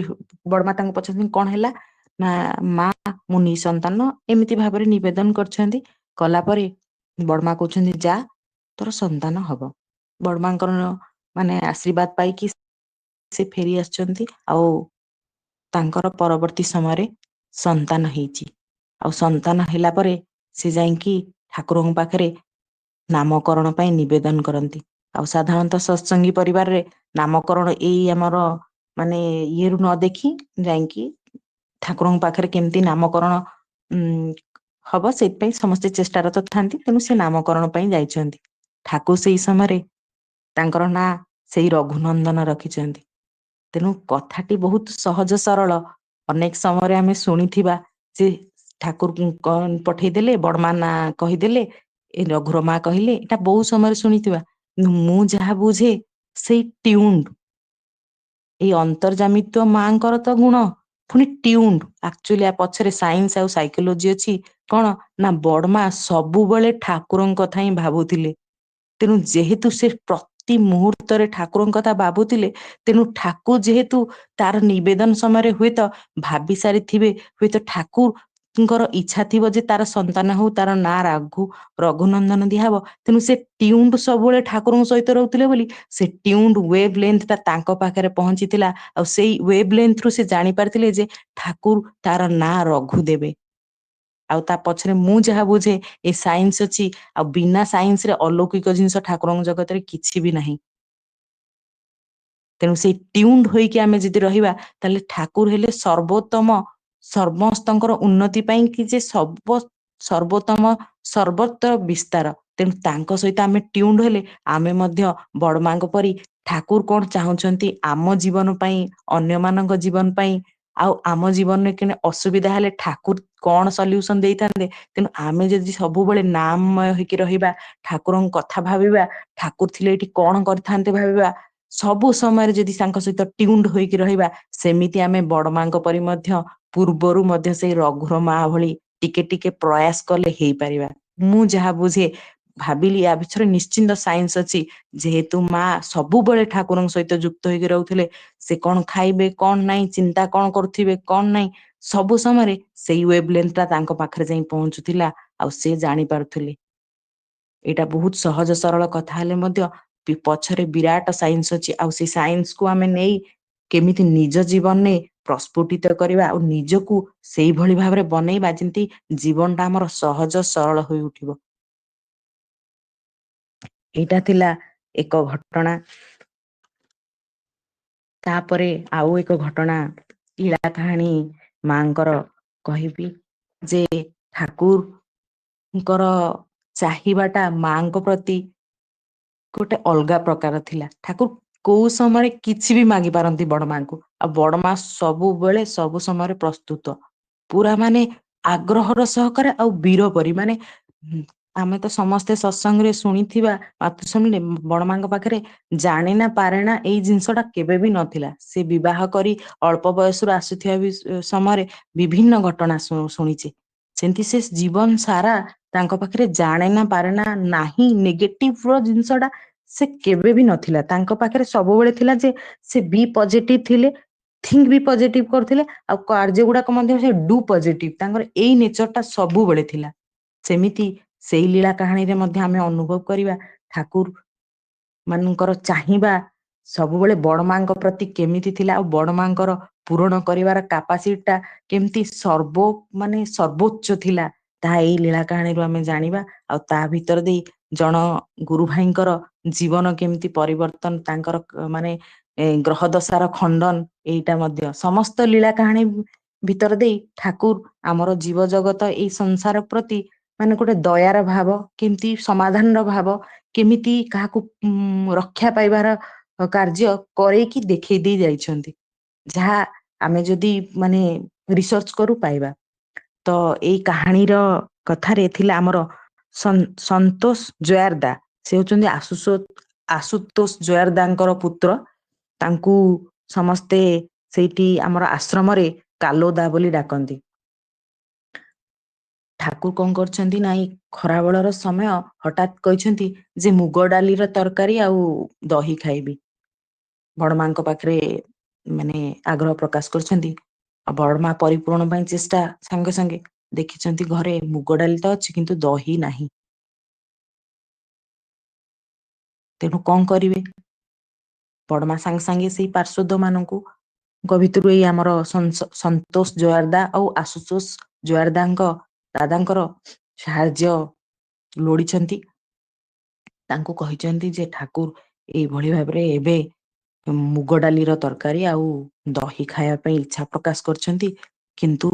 ବଡମା ତାଙ୍କୁ ପଚାରୁଛନ୍ତି କଣ ହେଲା, ନା ମା ମୁଁ ନିଃସନ୍ତାନ, ଏମିତି ଭାବରେ ନିବେଦନ କରିଛନ୍ତି। କଲା ପରେ ବଡମା କହୁଛନ୍ତି ଯା ତୋର ସନ୍ତାନ ହବ। ବଡମାଙ୍କର ମାନେ ଆଶୀର୍ବାଦ ପାଇକି ସେ ଫେରି ଆସିଛନ୍ତି, ଆଉ ତାଙ୍କର ପରବର୍ତ୍ତୀ ସମୟରେ ସନ୍ତାନ ହେଇଛି। ଆଉ ସନ୍ତାନ ହେଲା ପରେ ସେ ଯାଇକି ଠାକୁରଙ୍କ ପାଖରେ ନାମକରଣ ପାଇଁ ନିବେଦନ କରନ୍ତି। ଆଉ ସାଧାରଣତଃ ସତ୍ସଙ୍ଗୀ ପରିବାରରେ ନାମକରଣ ଏଇ ଆମର ମାନେ ଇଏରୁ ନ ଦେଖି ଯାଇକି ଠାକୁରଙ୍କ ପାଖରେ କେମିତି ନାମକରଣ ହବ, ସେଇଥିପାଇଁ ସମସ୍ତେ ଚେଷ୍ଟାରତ ଥାନ୍ତି। ତେଣୁ ସେ ନାମକରଣ ପାଇଁ ଯାଇଛନ୍ତି। ଠାକୁର ସେଇ ସମୟରେ ତାଙ୍କର ନାଁ ସେଇ ରଘୁନନ୍ଦନ ରଖିଛନ୍ତି। ତେଣୁ କଥାଟି ବହୁତ ସହଜ ସରଳ। ଅନେକ ସମୟରେ ଆମେ ଶୁଣିଥିବା ଯେ ଠାକୁର କଣ ପଠେଇଦେଲେ, ବଡମା ନା କହିଦେଲେ, ଏ ରଘୁର ମା କହିଲେ, ଏଇଟା ବହୁତ ସମୟରେ ଶୁଣିଥିବା। ମୁଁ ଯାହା ବୁଝେ ସେଇ ଟ୍ୟୁନ୍ଡ, ଏଇ ଅନ୍ତର୍ଜାମିତ୍ଵ ମାଙ୍କର ତ ଗୁଣ, ପୁଣି ଟ୍ୟୁନ୍ଡ। ଆକ୍ଚୁଆଲି ଆ ପଛରେ ସାଇନ୍ସ ଆଉ ସାଇକୋଲୋଜି ଅଛି। କଣ ନା ବଡମା ସବୁବେଳେ ଠାକୁରଙ୍କ କଥା ହିଁ ଭାବୁଥିଲେ। ତେଣୁ ଯେହେତୁ ସେ ପ୍ରତି ମୁହୂର୍ତ୍ତରେ ଠାକୁରଙ୍କ କଥା ଭାବୁଥିଲେ, ତେଣୁ ଠାକୁର ଯେହେତୁ ତାର ନିବେଦନ ସମୟରେ ହୁଏତ ଭାବି ସାରିଥିବେ, ହୁଏତ ଠାକୁରଙ୍କର ଇଚ୍ଛା ଥିବ ଯେ ତାର ସନ୍ତାନ ହଉ, ତାର ନାଁ ରଘୁନନ୍ଦନ ଦିଆହବ। ତେଣୁ ସେ ଟ୍ୟୁନ୍ଡ ସବୁବେଳେ ଠାକୁରଙ୍କ ସହିତ ରହୁଥିଲେ ବୋଲି ସେ ଟ୍ୟୁନ୍ଡ ୱେଭ ଲେନ୍ଥ ଟା ତାଙ୍କ ପାଖରେ ପହଞ୍ଚିଥିଲା। ଆଉ ସେଇ ୱେଭ ଲେନ୍ଥ ରୁ ସେ ଜାଣି ପାରିଥିଲେ ଯେ ଠାକୁର ତାର ନାଁ ରଘୁ ଦେବେ। ଆଉ ତା ପଛରେ ମୁଁ ଯାହା ବୁଝେ ଏ ସାଇନ୍ସ ଅଛି। ଆଉ ବିନା ସାଇନ୍ସ ରେ ଅଲୌକିକ ଜିନିଷ ଠାକୁରଙ୍କ ଜଗତରେ କିଛି ବି ନାହିଁ। ତେଣୁ ସେଇ ଟ୍ୟୁନ୍ଡ ହୋଇକି ଆମେ ଯଦି ରହିବା, ତାହେଲେ ଠାକୁର ହେଲେ ସର୍ବୋତ୍ତମ, ସମସ୍ତଙ୍କର ଉନ୍ନତି ପାଇଁ କି ଯେ ସର୍ବୋତ୍ତମ ସର୍ବତ୍ର ବିସ୍ତାର। ତେଣୁ ତାଙ୍କ ସହିତ ଆମେ ଟ୍ୟୁନ୍ଡ ହେଲେ ଆମେ ମଧ୍ୟ ବଡମାଙ୍କ ପରି ଠାକୁର କଣ ଚାହୁଁଛନ୍ତି ଆମ ଜୀବନ ପାଇଁ, ଅନ୍ୟମାନଙ୍କ ଜୀବନ ପାଇଁ, ଆଉ ଆମ ଜୀବନରେ କେନେ ଅସୁବିଧା ହେଲେ ଠାକୁର କଣ ସଲ୍ୟୁସନ ଦେଇଥାନ୍ତେ। ତେଣୁ ଆମେ ଯଦି ସବୁବେଳେ ନାମମୟ ହେଇକି ରହିବା, ଠାକୁରଙ୍କ କଥା ଭାବିବା, ଠାକୁର ଥିଲେ ଏଇଠି କଣ କରିଥାନ୍ତେ ଭାବିବା, ସବୁ ସମୟରେ ଯଦି ତାଙ୍କ ସହିତ ଟ୍ୟୁନ୍ଡ ହୋଇକି ରହିବା, ସେମିତି ଆମେ ବଡମାଙ୍କ ପରି ମଧ୍ୟ ପୂର୍ବରୁ ମଧ୍ୟ ସେଇ ରଘୁର ମା ଭଳି ଟିକେ ଟିକେ ପ୍ରୟାସ କଲେ ହେଇପାରିବା। ମୁଁ ଯାହା ବୁଝେ ଭାବିଲି ୟା ବିଷୟରେ ନିଶ୍ଚିନ୍ତ ସାଇନ୍ସ ଅଛି। ଯେହେତୁ ମା ସବୁବେଳେ ଠାକୁରଙ୍କ ସହିତ ଯୁକ୍ତ ହେଇକି ରହୁଥିଲେ, ସେ କଣ ଖାଇବେ କଣ ନାହିଁ, ଚିନ୍ତା କଣ କରୁଥିବେ କଣ ନାହିଁ, ସବୁ ସମୟରେ ସେଇ ୱେବ ଲେନ୍ଥ ଟା ତାଙ୍କ ପାଖରେ ଯାଇ ପହଞ୍ଚୁଥିଲା। ଆଉ ସେ ଜାଣି ପାରୁଥିଲେ। ଏଇଟା ବହୁତ ସହଜ ସରଳ କଥା ହେଲେ ମଧ୍ୟ ପଛରେ ବିରାଟ ସାଇନ୍ସ ଅଛି। ଆଉ ସେଇ ସାଇନ୍ସକୁ ଆମେ ନେଇ କେମିତି ନିଜ ଜୀବନରେ ପ୍ରସ୍ଫୁଟିତ କରିବା, ଆଉ ନିଜକୁ ସେଇଭଳି ଭାବରେ ବନେଇବା ଯେମିତି ଜୀବନଟା ଆମର ସହଜ ସରଳ ହୋଇ ଉଠିବ। ଏଇଟା ଥିଲା ଏକ ଘଟଣା। ତାପରେ ଆଉ ଏକ ଘଟଣା ଇଳା କାହାଣୀ ମାଙ୍କର କହିବି ଯେ ଠାକୁରଙ୍କର ଚାହିଁବାଟା ମାଙ୍କ ପ୍ରତି ଗୋଟେ ଅଲଗା ପ୍ରକାର ଥିଲା। ଠାକୁର କୋଉ ସମୟରେ କିଛି ବି ମାଗି ପାରନ୍ତି ବଡ ମାଙ୍କୁ, ଆଉ ବଡ ମା ସବୁବେଳେ ସବୁ ସମୟରେ ପ୍ରସ୍ତୁତ, ପୁରା ମାନେ ଆଗ୍ରହର ସହକାରେ ଆଉ ବୀର ପରି। ମାନେ ଆମେ ତ ସମସ୍ତେ ସତ୍ସଙ୍ଗରେ ଶୁଣିଥିବା ମାତୃଶମୀରେ ବଡ ମାଙ୍କ ପାଖରେ ଜାଣେ ନା ପାରେ ନା ଏଇ ଜିନିଷ ଟା କେବେ ବି ନଥିଲା। ସେ ବିବାହ କରି ଅଳ୍ପ ବୟସରୁ ଆସୁଥିବା ବି ସମୟରେ ବିଭିନ୍ନ ଘଟଣା ଶୁଣିଛେ। ସେମିତି ସେ ଜୀବନ ସାରା ତାଙ୍କ ପାଖରେ ଜାଣେ ନା ପାରେ ନା ନାହିଁ ନେଗେଟିଭ ର ଜିନିଷ ଟା ସେ କେବେ ବି ନଥିଲା। ତାଙ୍କ ପାଖରେ ସବୁବେଳେ ଥିଲା ଯେ ସେ ବି ପଜିଟିଭ ଥିଲେ, ଥିଙ୍କ ବି ପଜିଟିଭ କରୁଥିଲେ, ଆଉ କାର୍ଯ୍ୟ ଗୁଡାକ ମଧ୍ୟ ସେ ଡୁ ପଜିଟିଭ। ତାଙ୍କର ଏଇ ନେଚର ଟା ସବୁବେଳେ ଥିଲା। ସେମିତି ସେଇ ଲୀଳା କାହାଣୀରେ ମଧ୍ୟ ଆମେ ଅନୁଭବ କରିବା ଠାକୁର ମାନଙ୍କର ଚାହିଁବା ସବୁବେଳେ ବଡ ମାଙ୍କ ପ୍ରତି କେମିତି ଥିଲା, ଆଉ ବଡ ମାଙ୍କର ପୂରଣ କରିବାର କାପାସିଟି ଟା କେମିତି ମାନେ ସର୍ବୋଚ୍ଚ ଥିଲା, ତାହା ଏଇ ଲୀଳା କାହାଣୀରୁ ଆମେ ଜାଣିବା। ଆଉ ତା ଭିତର ଦେଇ ଜଣ ଗୁରୁ ଭାଇଙ୍କର ଜୀବନ କେମିତି ପରିବର୍ତ୍ତନ, ତାଙ୍କର ମାନେ ଗ୍ରହ ଦଶାର ଖଣ୍ଡନ, ଏଇଟା ମଧ୍ୟ ସମସ୍ତ ଲୀଳା କାହାଣୀ ଭିତର ଦେଇ ଠାକୁର ଆମର ଜୀବ ଜଗତ ଏଇ ସଂସାର ପ୍ରତି ମାନେ ଗୋଟେ ଦୟାର ଭାବ, କେମିତି ସମାଧାନର ଭାବ, କେମିତି କାହାକୁ ରକ୍ଷା ପାଇବାର କାର୍ଯ୍ୟ କରେଇକି ଦେଖେଇ ଦେଇ ଯାଇଛନ୍ତି, ଯାହା ଆମେ ଯଦି ମାନେ ରିସର୍ଚ୍ଚ କରୁ ପାଇବା। ତ ଏଇ କାହାଣୀର କଥାରେ ଥିଲା ଆମର ସନ୍ତୋଷ ଜୟାରଦା। ସେ ହଉଛନ୍ତି ଆଶୁତୋଷ ଜୟାରଦାଙ୍କର ପୁତ୍ର। ତାଙ୍କୁ ସମସ୍ତେ ସେଇଠି ଆମର ଆଶ୍ରମରେ କାଲୋଦା ବୋଲି ଡାକନ୍ତି। ଠାକୁର କଣ କରିଛନ୍ତି ନା, ଏଇ ଖରାବେଳର ସମୟ ହଠାତ୍ କହିଛନ୍ତି ଯେ ମୁଗ ଡାଲିର ତରକାରୀ ଆଉ ଦହି ଖାଇବି। ବଡ ମାଙ୍କ ପାଖରେ ମାନେ ଆଗ୍ରହ ପ୍ରକାଶ କରିଛନ୍ତି। ଆଉ ବଡମା ପରିପୂରଣ ପାଇଁ ଚେଷ୍ଟା ସାଙ୍ଗେ ସାଙ୍ଗେ ଦେଖିଛନ୍ତି ଘରେ ମୁଗ ଡାଲି ତ ଅଛି କିନ୍ତୁ ଦହି ନାହିଁ। ତେଣୁ କଣ କରିବେ? ବଡମା ସାଙ୍ଗେ ସାଙ୍ଗେ ସେଇ ପାର୍ଷଦ ମାନଙ୍କୁ ଭିତରୁ ଏଇ ଆମର ସନ୍ତୋଷ ଜୟାରଦା ଆଉ ଆଶୁତୋଷ ଜୟାରଦାଙ୍କ ଦାଦାଙ୍କର ସାହାଯ୍ୟ ଲୋଡିଛନ୍ତି। ତାଙ୍କୁ କହିଛନ୍ତି ଯେ ଠାକୁର ଏଇଭଳି ଭାବରେ ଏବେ ମୁଗ ଡାଲିର ତରକାରୀ ଆଉ ଦହି ଖାଇବା ପାଇଁ ଇଚ୍ଛା ପ୍ରକାଶ କରିଛନ୍ତି, କିନ୍ତୁ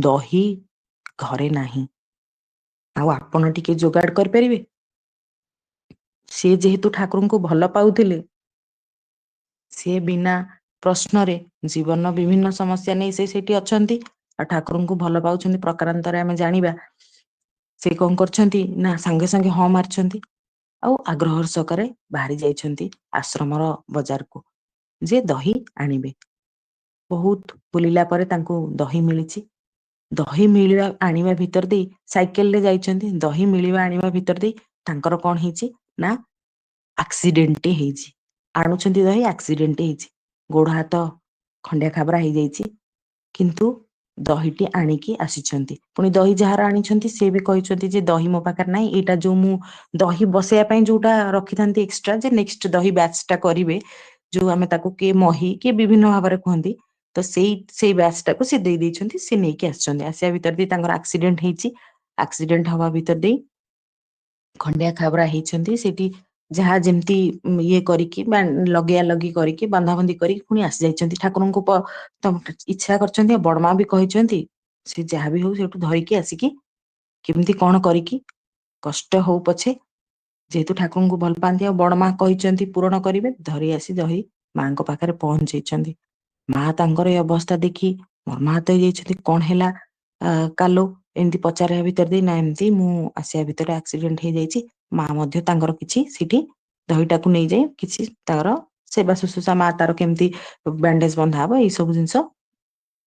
ଦହି ଘରେ ନାହିଁ। ଆଉ ଆପଣ ଟିକେ ଯୋଗାଡ଼ କରିପାରିବେ? ସିଏ ଯେହେତୁ ଠାକୁରଙ୍କୁ ଭଲ ପାଉଥିଲେ, ସିଏ ବିନା ପ୍ରଶ୍ନରେ ଜୀବନର ବିଭିନ୍ନ ସମସ୍ୟା ନେଇ ସେ ସେଇଠି ଅଛନ୍ତି। ଆଉ ଠାକୁରଙ୍କୁ ଭଲ ପାଉଛନ୍ତି ପ୍ରକାରାନ୍ତରେ ଆମେ ଜାଣିବା। ସେ କଣ କରିଛନ୍ତି ନା ସାଙ୍ଗେ ସାଙ୍ଗେ ହଁ ମାରିଛନ୍ତି। ଆଉ ଆଗ୍ରହର ସହକାରେ ବାହାରି ଯାଇଛନ୍ତି ଆଶ୍ରମର ବଜାରକୁ, ଯେ ଦହି ଆଣିବେ। ବହୁତ ବୁଲିଲା ପରେ ତାଙ୍କୁ ଦହି ମିଳିଛି। ଦହି ମିଳିବା ଆଣିବା ଭିତର ଦେଇ ସାଇକେଲ ରେ ଯାଇଛନ୍ତି, ଦହି ମିଳିବା ଆଣିବା ଭିତର ଦେଇ ତାଙ୍କର କଣ ହେଇଛି ନା ଆକ୍ସିଡେଣ୍ଟ ହେଇଛି। ଆଣୁଛନ୍ତି ଦହି, ଆକ୍ସିଡେଣ୍ଟ ହେଇଛି, ଗୋଡ ହାତ ଖଣ୍ଡିଆ ଖାବରା ହେଇଯାଇଛି। କିନ୍ତୁ ଦହିଟି ଆଣିକି ଆସିଛନ୍ତି। ପୁଣି ଦହି ଯାହାର ଆଣିଛନ୍ତି ସିଏ ବି କହିଛନ୍ତି ଯେ ଦହି ମୋ ପାଖରେ ନାହିଁ, ଏଇଟା ଯୋଉ ମୁଁ ଦହି ବସେଇବା ପାଇଁ ଯୋଉଟା ରଖିଥାନ୍ତି ଏକ୍ସଟ୍ରା, ଯେ ନେକ୍ସଟ ଦହି ବ୍ୟାଚ୍ ଟା କରିବେ, ଯୋଉ ଆମେ ତାକୁ କିଏ ମହି କିଏ ବିଭିନ୍ନ ଭାବରେ କୁହନ୍ତି, ତ ସେଇ ବ୍ୟାଚ୍ ଟାକୁ ସେ ଦେଇ ଦେଇଛନ୍ତି, ସେ ନେଇକି ଆସିଛନ୍ତି। ଆସିବା ଭିତରେ ବି ତାଙ୍କର ଆକ୍ସିଡେଣ୍ଟ ହେଇଛି। ଆକ୍ସିଡେଣ୍ଟ ହବା ଭିତରେ ଦେଇ ଖଣ୍ଡିଆ ଖାବରା ହେଇଛନ୍ତି। ସେଠି ଯାହା ଯେମିତି ଇଏ କରିକି ଲଗିଆ ଲଗି କରିକି ବନ୍ଧାବନ୍ଧି କରିକି ପୁଣି ଆସି ଯାଇଛନ୍ତି। ଠାକୁରଙ୍କୁ ତ ଇଚ୍ଛା କରିଛନ୍ତି, ଆଉ ବଡମା ବି କହିଛନ୍ତି ସେ ଯାହାବି ହଉ ସେଠୁ ଧରିକି ଆସିକି କେମିତି କଣ କରିକି କଷ୍ଟ ହଉ ପଛେ, ଯେହେତୁ ଠାକୁରଙ୍କୁ ଭଲ ପାଆନ୍ତି ଆଉ ବଡ ମା କହିଛନ୍ତି ପୂରଣ କରିବେ, ଧରି ଆସି ଦହି ମାଙ୍କ ପାଖରେ ପହଞ୍ଚେଇଛନ୍ତି। ମା ତାଙ୍କର ଏଇ ଅବସ୍ଥା ଦେଖି ମର୍ମାହତ ହେଇଯାଇଛନ୍ତି। କଣ ହେଲା କାଲୁ, ଏମିତି ପଚାରିବା ଭିତରେ ଦେଇ ନା ଏମିତି ମୁଁ ଆସିବା ଭିତରେ ଆକ୍ସିଡେଣ୍ଟ ହେଇଯାଇଛି। ମା ମଧ୍ୟ ତାଙ୍କର କିଛି ସେଠି ଦହିଟାକୁ ନେଇଯାଇ କିଛି ତାର ସେବା ଶୁଶ୍ରୂଷା, ମା ତାର କେମିତି ବ୍ୟାଣ୍ଡେଜ ବନ୍ଧା ହବ ଏଇ ସବୁ ଜିନିଷ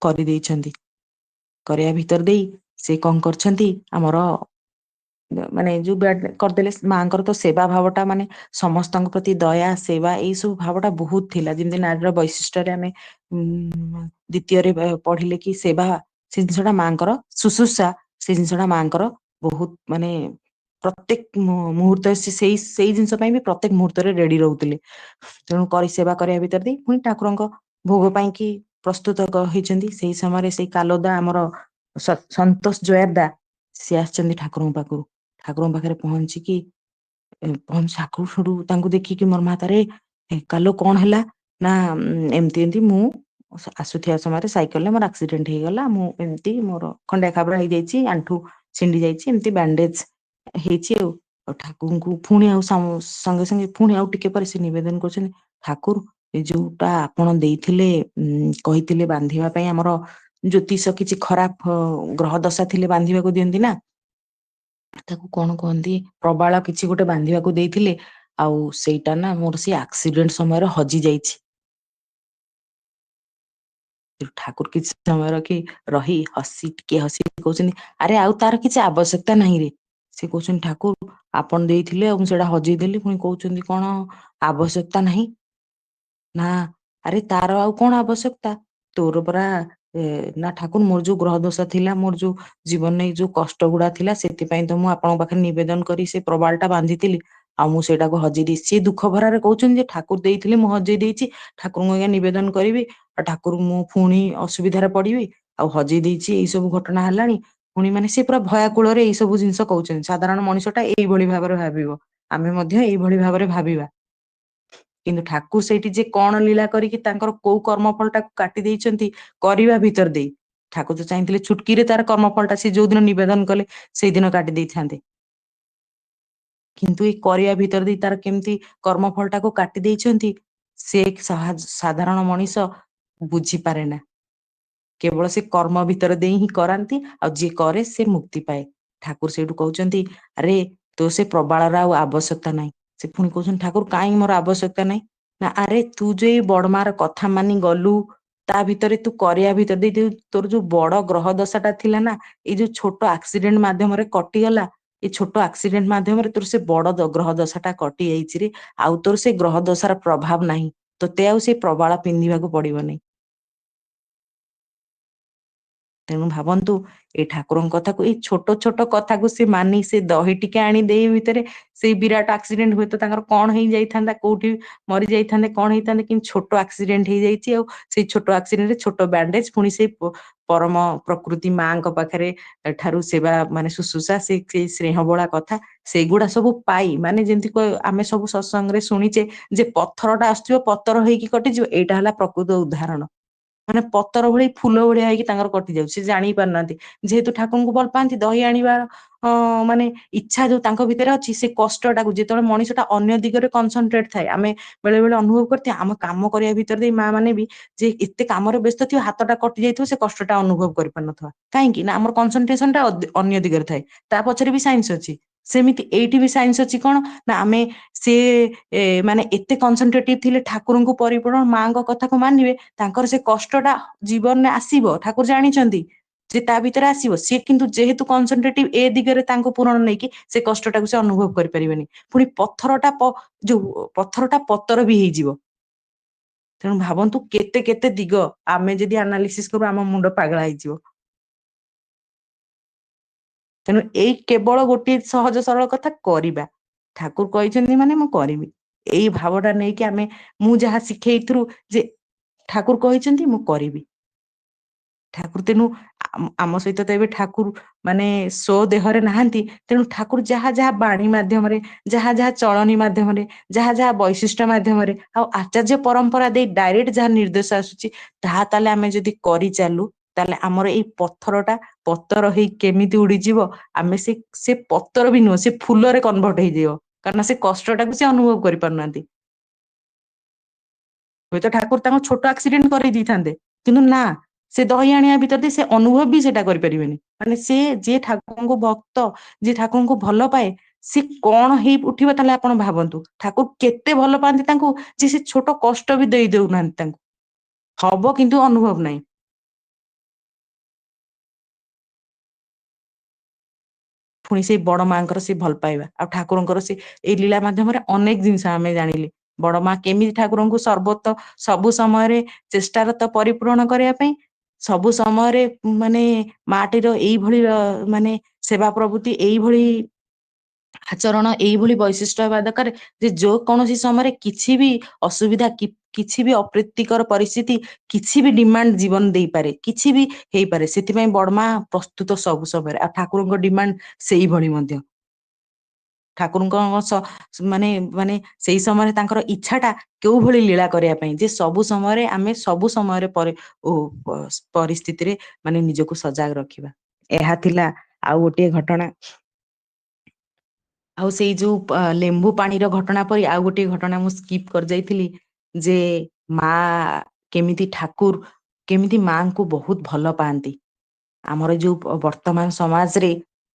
କରିଦେଇଛନ୍ତି। କରିବା ଭିତର ଦେଇ ସେ କଣ କରିଛନ୍ତି, ଆମର ମାନେ ଯୋଉ କରିଦେଲେ, ମାଙ୍କର ତ ସେବା ଭାବ ଟା ମାନେ ସମସ୍ତଙ୍କ ପ୍ରତି ଦୟା ସେବା ଏଇ ସବୁ ଭାବ ଟା ବହୁତ ଥିଲା। ଯେମିତି ନାରୀର ବୈଶିଷ୍ଟ୍ୟରେ ଆମେ ଦ୍ଵିତୀୟରେ ପଢିଲେ କି ସେବା, ସେ ଜିନିଷ ଟା ମାଙ୍କର ଶୁଶ୍ରୂଷା, ସେ ଜିନିଷ ଟା ମାଙ୍କର ବହୁତ ମାନେ ପ୍ରତ୍ୟେକ ମୁହୂର୍ତ୍ତରେ ସେଇ ଜିନିଷ ପାଇଁ ବି ପ୍ରତ୍ୟେକ ମୁହୂର୍ତ୍ତରେ ରେଡି ରହୁଥିଲେ। ତେଣୁ ସେବା କରିବା ଭିତରେ ଦେଇ ପୁଣି ଠାକୁରଙ୍କ ଭୋଗ ପାଇଁ କି ପ୍ରସ୍ତୁତ ହେଇଛନ୍ତି। ସେଇ ସମୟରେ ସେଇ କାଲୋଦା ଆମର ସନ୍ତୋଷ ଜୟାରଦା ସିଏ ଆସିଛନ୍ତି ଠାକୁରଙ୍କ ପାଖରୁ, ଠାକୁରଙ୍କ ପାଖରେ ପହଞ୍ଚିକି ପହଞ୍ଚ ଠାକୁର ସେଠୁ ତାଙ୍କୁ ଦେଖିକି ମୋର ମା ତାରେ କାଲୋ କଣ ହେଲା ନା ଏମିତି ଏମିତି ମୁଁ ଆସୁଥିବା ସମୟରେ ସାଇକେଲରେ ମୋର ଆକ୍ସିଡେଣ୍ଟ ହେଇଗଲା, ମୁଁ ଏମିତି ମୋର ଖଣ୍ଡିଆ ଖାବରା ହେଇଯାଇଛି, ଆଣ୍ଠୁ ଛିଣ୍ଡି ଯାଇଛି, ଏମିତି ବ୍ୟାଣ୍ଡେଜ ହେଇଛି ଆଉ ଠାକୁରଙ୍କୁ ପୁଣି ଆଉ ସଙ୍ଗେ ସଙ୍ଗେ ପୁଣି ଆଉ ଟିକେ ପରେ ସେ ନିବେଦନ କରୁଛନ୍ତି, ଠାକୁର ଏ ଯୋଉଟା ଆପଣ ଦେଇଥିଲେ କହିଥିଲେ ବାନ୍ଧିବା ପାଇଁ, ଆମର ଜ୍ୟୋତିଷ କିଛି ଖରାପ ଗ୍ରହ ଦଶା ଥିଲେ ବାନ୍ଧିବାକୁ ଦିଅନ୍ତି ନା, ତାକୁ କଣ କହନ୍ତି, ପ୍ରବାଳ କିଛି ଗୋଟେ ବାନ୍ଧିବାକୁ ଦେଇଥିଲେ, ଆଉ ସେଇଟା ନା ମୋର ସେ ଆକ୍ସିଡେଣ୍ଟ ସମୟରେ ହଜି ଯାଇଛି। ଠାକୁର କିଛି ସମୟ ରଖି ରହି ଟିକେ ହସି କହୁଛନ୍ତି, ଆରେ ଆଉ ତାର କିଛି ଆବଶ୍ୟକତା ନାହିଁ ରେ। ସେ କହୁଛନ୍ତି, ଠାକୁର ଆପଣ ଦେଇଥିଲେ ଆଉ ମୁଁ ସେଇଟା ହଜେଇ ଦେଲି, ପୁଣି କହୁଛନ୍ତି କଣ ଆବଶ୍ୟକତା ନାହିଁ। ନା ଆରେ ତାର ଆଉ କଣ ଆବଶ୍ୟକତା, ତୋର ପରା ନା ଠାକୁର ମୋର ଯୋଉ ଗ୍ରହ ଦୋଷ ଥିଲା, ମୋର ଯୋଉ ଜୀବନରେ ଯୋଉ କଷ୍ଟ ଗୁଡା ଥିଲା, ସେଥିପାଇଁ ତ ମୁଁ ଆପଣଙ୍କ ପାଖରେ ନିବେଦନ କରି ସେ ପ୍ରବାଳ ଟା ବାନ୍ଧିଥିଲି, ଆଉ ମୁଁ ସେଇଟାକୁ ହଜେଇ ଦେଇଛି। ସେ ଦୁଃଖ ଭରାରେ କହୁଛନ୍ତି ଯେ ଠାକୁର ଦେଇଥିଲେ ମୁଁ ହଜେଇ ଦେଇଛି, ଠାକୁରଙ୍କୁ ଆଜ୍ଞା ନିବେଦନ କରିବି ଆଉ ଠାକୁରଙ୍କୁ ମୁଁ ପୁଣି ଅସୁବିଧାରେ ପଡିବି, ଆଉ ହଜେଇ ଦେଇଛି, ଏଇ ସବୁ ଘଟଣା ହେଲାଣି। ପୁଣି ମାନେ ସେ ପୁରା ଭୟାକୁଳରେ ଏଇ ସବୁ ଜିନିଷ କହୁଛନ୍ତି। ସାଧାରଣ ମଣିଷ ଟା ଏଇଭଳି ଭାବରେ ଭାବିବ, ଆମେ ମଧ୍ୟ ଏଇଭଳି ଭାବରେ ଭାବିବା, କିନ୍ତୁ ଠାକୁର ସେଇଠି ଯେ କଣ ଲୀଳା କରିକି ତାଙ୍କର କୋଉ କର୍ମଫଳ ଟାକୁ କାଟି ଦେଇଛନ୍ତି କରିବା ଭିତର ଦେଇ, ଠାକୁର ତ ଚାହିଁଥିଲେ ଛୁଟକିରେ ତାର କର୍ମଫଳ ଟା ସେ ଯୋଉ ଦିନ ନିବେଦନ କଲେ ସେଇଦିନ କାଟି ଦେଇଥାନ୍ତେ, କିନ୍ତୁ ଏଇ କରିବା ଭିତରେ ଦେଇ ତାର କେମିତି କର୍ମଫଳ ଟାକୁ କାଟି ଦେଇଛନ୍ତି, ସେ ସାଧାରଣ ମଣିଷ ବୁଝିପାରେ ନା। କେବଳ ସେ କର୍ମ ଭିତରେ ଦେଇ ହିଁ କରାନ୍ତି, ଆଉ ଯିଏ କରେ ସେ ମୁକ୍ତି ପାଏ। ଠାକୁର ସେଇଠୁ କହୁଛନ୍ତି, ଆରେ ତୋ ସେ ପ୍ରବାଳର ଆଉ ଆବଶ୍ୟକତା ନାହିଁ। ସେ ପୁଣି କହୁଛନ୍ତି, ଠାକୁର କାହିଁକି ମୋର ଆବଶ୍ୟକତା ନାହିଁ, ନା ଆରେ ତୁ ଯୋଉ ଏଇ ବଡମାର କଥା ମାନି ଗଲୁ, ତା ଭିତରେ ତୁ କରିବା ଭିତରେ ଦେଇ ତୋର ଯୋଉ ବଡ ଗ୍ରହ ଦଶାଟା ଥିଲା ନା, ଏଇ ଯୋଉ ଛୋଟ ଆକ୍ସିଡେଣ୍ଟ ମାଧ୍ୟମରେ କଟିଗଲା, ଏଇ ଛୋଟ ଆକ୍ସିଡେଣ୍ଟ ମାଧ୍ୟମରେ ତୋର ସେ ବଡ ଗ୍ରହ ଦଶାଟା କଟି ଯାଇଛି ରେ, ଆଉ ତୋର ସେ ଗ୍ରହ ଦଶାର ପ୍ରଭାବ ନାହିଁ, ତୋତେ ଆଉ ସେ ପ୍ରବାଳ ପିନ୍ଧିବାକୁ ପଡିବନି। ତେଣୁ ଭାବନ୍ତୁ, ଏଇ ଠାକୁରଙ୍କ କଥାକୁ, ଏଇ ଛୋଟ ଛୋଟ କଥାକୁ ସେ ମାନି ସେ ଦହି ଟିକେ ଆଣି ଦେଇ ଭିତରେ ସେଇ ବିରାଟ ଆକ୍ସିଡେଣ୍ଟ, ହୁଏତ ତାଙ୍କର କଣ ହେଇଯାଇଥାନ୍ତା, କୋଉଠି ମରି ଯାଇଥାନ୍ତେ, କଣ ହେଇଥାନ୍ତେ, କିନ୍ତୁ ଛୋଟ ଆକ୍ସିଡେଣ୍ଟ ହେଇଯାଇଛି, ଆଉ ସେଇ ଛୋଟ ଆକ୍ସିଡେଣ୍ଟରେ ଛୋଟ ବ୍ୟାଣ୍ଡେଜ, ପୁଣି ସେଇ ପରମ ପ୍ରକୃତି ମାଙ୍କ ପାଖରେ ଠାରୁ ସେବା ମାନେ ଶୁଶ୍ରୂଷା, ସେଇ ସ୍ନେହ ବୋଳା କଥା, ସେଇଗୁଡା ସବୁ ପାଇ, ମାନେ ଯେମିତି ଆମେ ସବୁ ସତ୍ସଙ୍ଗରେ ଶୁଣିଛେ ଯେ ପଥରଟା ଆସୁଥିବ ପତର ହେଇକି କଟିଯିବ, ଏଇଟା ହେଲା ପ୍ରକୃତ ଉଦାହରଣ। ମାନେ ପତର ଭଳି ଫୁଲ ଭଳିଆ ହେଇକି ତାଙ୍କର କଟି ଯାଉଛି, ସେ ଜାଣି ପାରୁନାହାନ୍ତି। ଯେହେତୁ ଠାକୁରଙ୍କୁ ଭଲ ପାଆନ୍ତି, ଦହି ଆଣିବାର ମାନେ ଇଚ୍ଛା ଯୋଉ ତାଙ୍କ ଭିତରେ ଅଛି, ସେ କଷ୍ଟଟାକୁ ଯେତେବେଳେ ମଣିଷଟା ଅନ୍ୟ ଦିଗରେ କନସନ୍ଟ୍ରେଟ ଥାଏ, ଆମେ ବେଳେ ବେଳେ ଅନୁଭବ କରିଥିବା, ଆମ କାମ କରିବା ଭିତରେ ଦେଇ ମା ମାନେ ବି ଯେ ଏତେ କାମରେ ବ୍ୟସ୍ତ ଥିବ, ହାତଟା କଟି ଯାଇଥିବ, ସେ କଷ୍ଟଟା ଅନୁଭବ କରିପାରୁନଥିବା, କାହିଁକି ନା ଆମର କନସନ୍ଟ୍ରେସନ ଟା ଅନ୍ୟ ଦିଗରେ ଥାଏ। ତା ପଛରେ ବି ସାଇନ୍ସ ଅଛି। ସେମିତି ଏଇଠି ବି ସାଇନ୍ସ ଅଛି, କଣ ନା ଆମେ ସେ ମାନେ ଏତେ କନସନ୍ଟ୍ରେଟିଭ ଥିଲେ ଠାକୁରଙ୍କୁ ପରିପୂର୍ଣ ମାଙ୍କ କଥାକୁ ମାନିବେ, ତାଙ୍କର ସେ କଷ୍ଟଟା ଜୀବନରେ ଆସିବ, ଠାକୁର ଜାଣିଛନ୍ତି ଯେ ତା ଭିତରେ ଆସିବ, ସିଏ କିନ୍ତୁ ଯେହେତୁ କନସନ୍ଟ୍ରେଟିଭ ଏ ଦିଗରେ ତାଙ୍କୁ ପୂରଣ ନେଇକି, ସେ କଷ୍ଟଟାକୁ ସେ ଅନୁଭବ କରିପାରିବେନି। ପୁଣି ଯୋଉ ପଥରଟା ପତର ବି ହେଇଯିବ। ତେଣୁ ଭାବନ୍ତୁ କେତେ କେତେ ଦିଗ, ଆମେ ଯଦି ଆନାଲିସିସ୍ କରୁ ଆମ ମୁଣ୍ଡ ପାଗଳା ହେଇଯିବ। ତେଣୁ ଏଇ କେବଳ ଗୋଟିଏ ସହଜ ସରଳ କଥା, କରିବା। ଠାକୁର କହିଛନ୍ତି ମାନେ ମୁଁ କରିବି, ଏଇ ଭାବଟା ନେଇକି ଆମେ, ମୁଁ ଯାହା ଶିଖେଇଥିରୁ ଯେ ଠାକୁର କହିଛନ୍ତି ମୁଁ କରିବି। ଠାକୁର ତେଣୁ ଆମ ସହିତ ତ ଏବେ ଠାକୁର ମାନେ ସ୍ଵ ଦେହରେ ନାହାନ୍ତି, ତେଣୁ ଠାକୁର ଯାହା ଯାହା ବାଣୀ ମାଧ୍ୟମରେ, ଯାହା ଯାହା ଚଳନୀ ମାଧ୍ୟମରେ, ଯାହା ଯାହା ବୈଶିଷ୍ଟ୍ୟ ମାଧ୍ୟମରେ, ଆଉ ଆଚାର୍ଯ୍ୟ ପରମ୍ପରା ଦେଇ ଡାଇରେକ୍ଟ ଯାହା ନିର୍ଦ୍ଦେଶ ଆସୁଛି, ତାହା ତାହେଲେ ଆମେ ଯଦି କରିଚାଲୁ, ତାହେଲେ ଆମର ଏଇ ପଥରଟା ପତର ହେଇ କେମିତି ଉଡିଯିବ, ଆମେ ସେ ପତର ବି ନୁହଁ, ସେ ଫୁଲରେ କନଭର୍ଟ ହେଇଯିବ, କାରଣ ସେ କଷ୍ଟଟାକୁ ସେ ଅନୁଭବ କରିପାରୁନାହାନ୍ତି। ହୁଏତ ଠାକୁର ତାଙ୍କ ଛୋଟ ଆକ୍ସିଡେଣ୍ଟ କରେଇ ଦେଇଥାନ୍ତେ, କିନ୍ତୁ ନା, ସେ ଦହି ଆଣିବା ଭିତରେ ଦେଇ ସେ ଅନୁଭବ ବି ସେଟା କରିପାରିବେନି। ମାନେ ସେ ଯିଏ ଠାକୁରଙ୍କୁ ଭକ୍ତ, ଯିଏ ଠାକୁରଙ୍କୁ ଭଲ ପାଏ, ସେ କଣ ହେଇ ଉଠିବ, ତାହେଲେ ଆପଣ ଭାବନ୍ତୁ, ଠାକୁର କେତେ ଭଲ ପାଆନ୍ତି ତାଙ୍କୁ, ଯେ ସେ ଛୋଟ କଷ୍ଟ ବି ଦେଇ ଦଉନାହାନ୍ତି ତାଙ୍କୁ, ହବ କିନ୍ତୁ ଅନୁଭବ ନାହିଁ। ପୁଣି ସେଇ ବଡ ମାଙ୍କର ସେ ଭଲ ପାଇବା, ଆଉ ଠାକୁରଙ୍କର ସେ ଏଇ ଲୀଳା ମାଧ୍ୟମରେ ଅନେକ ଜିନିଷ ଆମେ ଜାଣିଲେ। ବଡ ମା କେମିତି ଠାକୁରଙ୍କୁ ସବୁ ସମୟରେ ଚେଷ୍ଟାରତ ପରିପୂରଣ କରିବା ପାଇଁ, ସବୁ ସମୟରେ ମାନେ ମାଟିର ଏଇଭଳି ମାନେ ସେବା ପ୍ରଭୃତି, ଏଇଭଳି ଆଚରଣ, ଏଇଭଳି ବୈଶିଷ୍ଟ୍ୟ ହେବା ଦରକାର, ଯେ ଯୋଉ କୌଣସି ସମୟରେ କିଛି ବି ଅସୁବିଧା, କିଛି ବି ଅପ୍ରୀତିକର ପରିସ୍ଥିତି, କିଛି ବି ଡିମାଣ୍ଡ ଜୀବନ ଦେଇପାରେ, କିଛି ବି ହେଇପାରେ, ସେଥିପାଇଁ ବଡମା ପ୍ରସ୍ତୁତ ସବୁ ସମୟରେ, ଆଉ ଠାକୁରଙ୍କ ଡିମାଣ୍ଡ ସେଇଭଳି ମଧ୍ୟ। ଠାକୁରଙ୍କ ମାନେ ମାନେ ସେଇ ସମୟରେ ତାଙ୍କର ଇଚ୍ଛାଟା କେଉଁ ଭଳି ଲୀଳା କରିବା ପାଇଁ ଯେ ସବୁ ସମୟରେ ଆମେ ସବୁ ସମୟରେ ପରିସ୍ଥିତିରେ ମାନେ ନିଜକୁ ସଜାଗ ରଖିବା। ଏହା ଥିଲା ଆଉ ଗୋଟିଏ ଘଟଣା। ଆଉ ସେଇ ଯୋଉ ଲେମ୍ବୁ ପାଣିର ଘଟଣା ପରି ଆଉ ଗୋଟିଏ ଘଟଣା ମୁଁ ସ୍କିପ୍ କରିଯାଇଥିଲି ଯେ ମା କେମିତି ମାଙ୍କୁ ବହୁତ ଭଲ ପାଆନ୍ତି। ଆମର ଯୋଉ ବର୍ତ୍ତମାନ ସମାଜରେ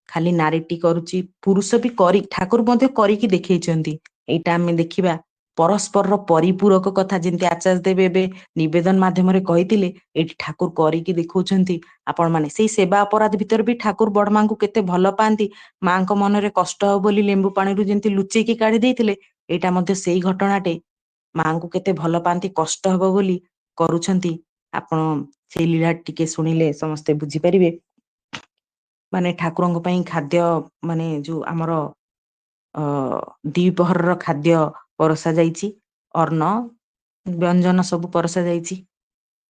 ଖାଲି ନାରୀଟି କରୁଛି, ପୁରୁଷ ବି ଠାକୁର ମଧ୍ୟ କରିକି ଦେଖେଇଛନ୍ତି। ଏଇଟା ଆମେ ଦେଖିବା ପରସ୍ପରର ପରିପୂରକ କଥା ଯେମିତି ଆଚାର୍ଯ୍ୟ ଦେବ ଏବେ ନିବେଦନ ମାଧ୍ୟମରେ କହିଥିଲେ, ଏଇଠି ଠାକୁର କରିକି ଦେଖଉଛନ୍ତି। ଆପଣ ମାନେ ସେଇ ସେବା ଅପରାଧ ଭିତରେ ବି ଠାକୁର ବଡ ମାଙ୍କୁ କେତେ ଭଲ ପାଆନ୍ତି। ମାଙ୍କ ମନରେ କଷ୍ଟ ହବ ବୋଲି ଲେମ୍ବୁ ପାଣିରୁ ଯେମିତି ଲୁଚେଇକି କାଢି ଦେଇଥିଲେ, ଏଇଟା ମଧ୍ୟ ସେଇ ଘଟଣାଟେ। ମାଙ୍କୁ କେତେ ଭଲ ପାଆନ୍ତି, କଷ୍ଟ ହବ ବୋଲି କରୁଛନ୍ତି। ଆପଣ ସେଇ ଲୀଳା ଟିକେ ଶୁଣିଲେ ସମସ୍ତେ ବୁଝିପାରିବେ। ମାନେ ଠାକୁରଙ୍କ ପାଇଁ ଖାଦ୍ୟ ମାନେ ଯୋଉ ଆମର ଦ୍ୱିପହରର ଖାଦ୍ୟ ପରସା ଯାଇଛି, ଅନ୍ନ ବ୍ୟଞ୍ଜନ ସବୁ ପରସା ଯାଇଛି।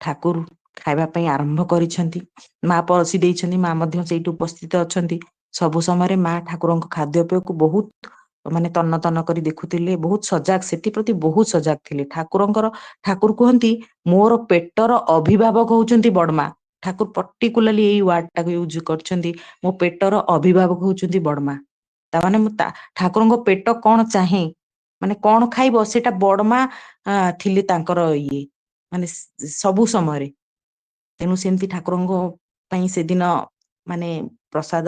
ଠାକୁର ଖାଇବା ପାଇଁ ଆରମ୍ଭ କରିଛନ୍ତି, ମା ପରଷି ଦେଇଛନ୍ତି, ମା ମଧ୍ୟ ସେଇଠି ଉପସ୍ଥିତ ଅଛନ୍ତି। ସବୁ ସମୟରେ ମା ଠାକୁରଙ୍କ ଖାଦ୍ୟପେୟକୁ ବହୁତ ମାନେ ତନ୍ନ ତନ୍ନ କରି ଦେଖୁଥିଲେ, ବହୁତ ସଜାଗ, ସେଥିପ୍ରତି ବହୁତ ସଜାଗ ଥିଲେ। ଠାକୁର କୁହନ୍ତି ମୋର ପେଟର ଅଭିଭାବକ ହଉଛନ୍ତି ବଡମା। ଠାକୁର ପର୍ଟିକୁଲାରଲି ଏଇ ୱାର୍ଡ ଟାକୁ ୟୁଜ କରିଛନ୍ତି, ମୋ ପେଟର ଅଭିଭାବକ ହଉଛନ୍ତି ବଡମା। ତାମାନେ ଠାକୁରଙ୍କ ପେଟ କଣ ଚାହେଁ, ମାନେ କଣ ଖାଇବ, ସେଇଟା ବଡମା ଥିଲେ ତାଙ୍କର ଇଏ ମାନେ ସବୁ ସମୟରେ। ତେଣୁ ସେମିତି ଠାକୁରଙ୍କ ପାଇଁ ସେଦିନ ମାନେ ପ୍ରସାଦ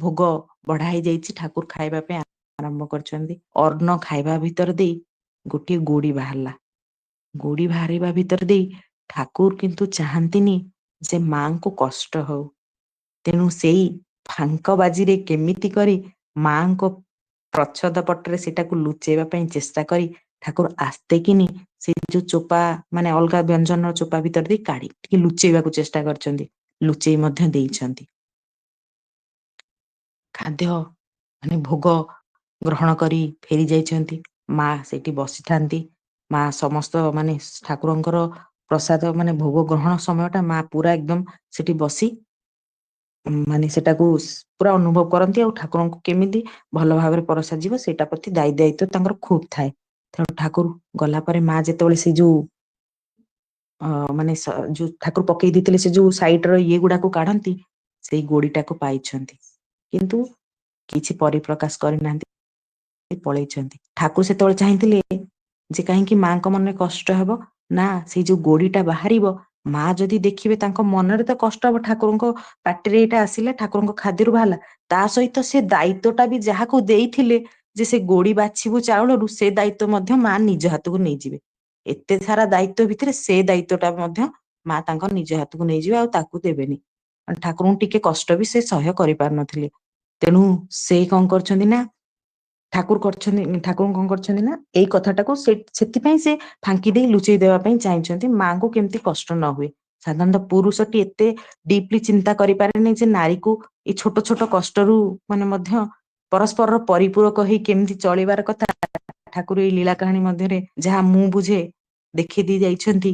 ଭୋଗ ବଢା ହେଇଯାଇଛି, ଠାକୁର ଖାଇବା ପାଇଁ ଆରମ୍ଭ କରିଛନ୍ତି। ଅର୍ଣ୍ଣ ଖାଇବା ଭିତରେ ଦେଇ ଗୋଟିଏ ଗୋଡି ବାହାରିଲା। ଗୋଡି ବାହାରିବା ଭିତରେ ଦେଇ ଠାକୁର କିନ୍ତୁ ଚାହାନ୍ତିନି ଯେ ମାଙ୍କୁ କଷ୍ଟ ହଉ। ତେଣୁ ସେଇ ଫାଙ୍କ ବାଜିରେ କେମିତି କରି ମାଙ୍କ ପ୍ରଚ୍ଛଦ ପଟରେ ସେଟାକୁ ଲୁଚେଇବା ପାଇଁ ଚେଷ୍ଟା କରି ଠାକୁର ଆସ୍ତେ କିନି ସେ ଯୋଉ ଚୋପା ମାନେ ଅଲଗା ବ୍ୟଞ୍ଜନର ଚୋପା ଭିତରେ ଦେଇ କାଢି ଟିକେ ଲୁଚେଇବାକୁ ଚେଷ୍ଟା କରିଛନ୍ତି, ଲୁଚେଇ ମଧ୍ୟ ଦେଇଛନ୍ତି। ଖାଦ୍ୟ ମାନେ ଭୋଗ ଗ୍ରହଣ କରି ଫେରି ଯାଇଛନ୍ତି। ମା ସେଠି ବସିଥାନ୍ତି। ମା ସମସ୍ତ ମାନେ ଠାକୁରଙ୍କର ପ୍ରସାଦ ମାନେ ଭୋଗ ଗ୍ରହଣ ସମୟ ଟା ମା ପୁରା ଏକଦମ ସେଠି ବସି ମାନେ ସେଟାକୁ ପୁରା ଅନୁଭବ କରନ୍ତି, ଆଉ ଠାକୁରଙ୍କୁ କେମିତି ଭଲ ଭାବରେ ପରସାଯିବ ସେଇଟା ପ୍ରତି ଦାୟିତ୍ୱ ତାଙ୍କର ଖୁବ ଥାଏ। ତେଣୁ ଠାକୁର ଗଲା ପରେ ମା ଯେତେବେଳେ ସେ ଯୋଉ ମାନେ ଯୋଉ ଠାକୁର ପକେଇ ଦେଇଥିଲେ ସେ ଯୋଉ ସାଇଡ ର ଇଏ ଗୁଡାକୁ କାଢନ୍ତି, ସେଇ ଗୋଡିଟାକୁ ପାଇଛନ୍ତି। କିନ୍ତୁ କିଛି ପରିପ୍ରକାଶ କରିନାହାନ୍ତି, ପଳେଇଛନ୍ତି। ଠାକୁର ସେତେବେଳେ ଚାହିଁଥିଲେ ଯେ କାହିଁକି ମାଙ୍କ ମନରେ କଷ୍ଟ ହେବ, ନା ସେଇ ଯୋଉ ଗୋଡିଟା ବାହାରିବ, ମା ଯଦି ଦେଖିବେ ତାଙ୍କ ମନରେ ତ କଷ୍ଟ ହବ, ଠାକୁରଙ୍କ ପାଟିରେ ଏଇଟା ଆସିଲା, ଠାକୁରଙ୍କ ଖାଦ୍ୟରୁ ବାହାରିଲା, ତା ସହିତ ସେ ଦାୟିତ୍ୱଟା ବି ଯାହାକୁ ଦେଇଥିଲେ ଯେ ସେ ଗୋଡି ବାଛିବୁ ଚାଉଳରୁ, ସେ ଦାୟିତ୍ୱ ମଧ୍ୟ ମା ନିଜ ହାତକୁ ନେଇଯିବେ। ଏତେ ସାରା ଦାୟିତ୍ୱ ଭିତରେ ସେ ଦାୟିତ୍ୱଟା ମଧ୍ୟ ମା ତାଙ୍କ ନିଜ ହାତକୁ ନେଇଯିବେ, ଆଉ ତାକୁ ଦେବେନି। ଠାକୁରଙ୍କୁ ଟିକେ କଷ୍ଟ ବି ସେ ସହ୍ୟ କରିପାରୁନଥିଲେ। ତେଣୁ ସେ କଣ କରିଛନ୍ତି ନା ଠାକୁରଙ୍କୁ କଣ କରିଛନ୍ତି ନା ଏଇ କଥାଟାକୁ ସେଥିପାଇଁ ସେ ଫାଙ୍କି ଦେଇ ଲୁଚେଇ ଦେବା ପାଇଁ ଚାହିଁଛନ୍ତି, ମାଙ୍କୁ କେମିତି କଷ୍ଟ ନ ହୁଏ। ସାଧାରଣତଃ ପୁରୁଷଟି ଏତେ ଡିପଲି ଚିନ୍ତା କରିପାରେନି ଯେ ନାରୀକୁ ଏଇ ଛୋଟ ଛୋଟ କଷ୍ଟରୁ ମାନେ ମଧ୍ୟ ପରସ୍ପରର ପରିପୂରକ ହେଇ କେମିତି ଚଳିବାର କଥା। ଠାକୁର ଏଇ ଲୀଳା କାହାଣୀ ମଧ୍ୟରେ ଯାହା ମୁଁ ବୁଝେ ଦେଖି ଦେଇ ଯାଇଛନ୍ତି।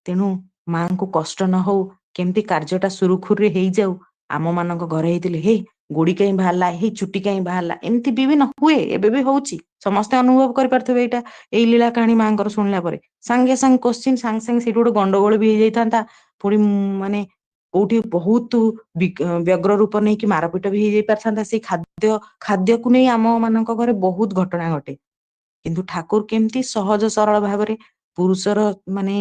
ତେଣୁ ମାଙ୍କୁ କଷ୍ଟ ନ ହଉ, କେମିତି କାର୍ଯ୍ୟଟା ସୁରୁଖୁରୁରେ ହେଇଯାଉ। ଆମ ମାନଙ୍କ ଘରେ ହେଇଥିଲେ ହେ ଗୋଡି କାଇଁ ବାହାରିଲା, ହେଇ ଚୁଟି କାଇଁ ବାହାରିଲା, ଏମିତି ବିଭିନ୍ନ ହୁଏ, ଏବେ ବି ହଉଛି। ସମସ୍ତେ ଅନୁଭବ କରିପାରୁଥିବେ ଏଇଟା। ଏଇ ଲୀଳା କାହାଣୀ ମାଙ୍କର ଶୁଣିଲା ପରେ ସାଙ୍ଗେ ସାଙ୍ଗେ କୋଶ୍ଚିନ୍, ସାଙ୍ଗେ ସାଙ୍ଗେ ସେଇଠି ଗୋଟେ ଗଣ୍ଡଗୋଳ ବି ହେଇଯାଇଥାନ୍ତା। ପୁଣି ମାନେ କୋଉଠି ବହୁତ ବ୍ୟଗ୍ର ରୂପ ନେଇକି ମାରପିଟ ବି ହେଇଯାଇ ପାରିଥାନ୍ତା। ସେଇ ଖାଦ୍ୟକୁ ନେଇ ଆମ ମାନଙ୍କ ଘରେ ବହୁତ ଘଟଣା ଘଟେ। କିନ୍ତୁ ଠାକୁର କେମିତି ସହଜ ସରଳ ଭାବରେ ପୁରୁଷର ମାନେ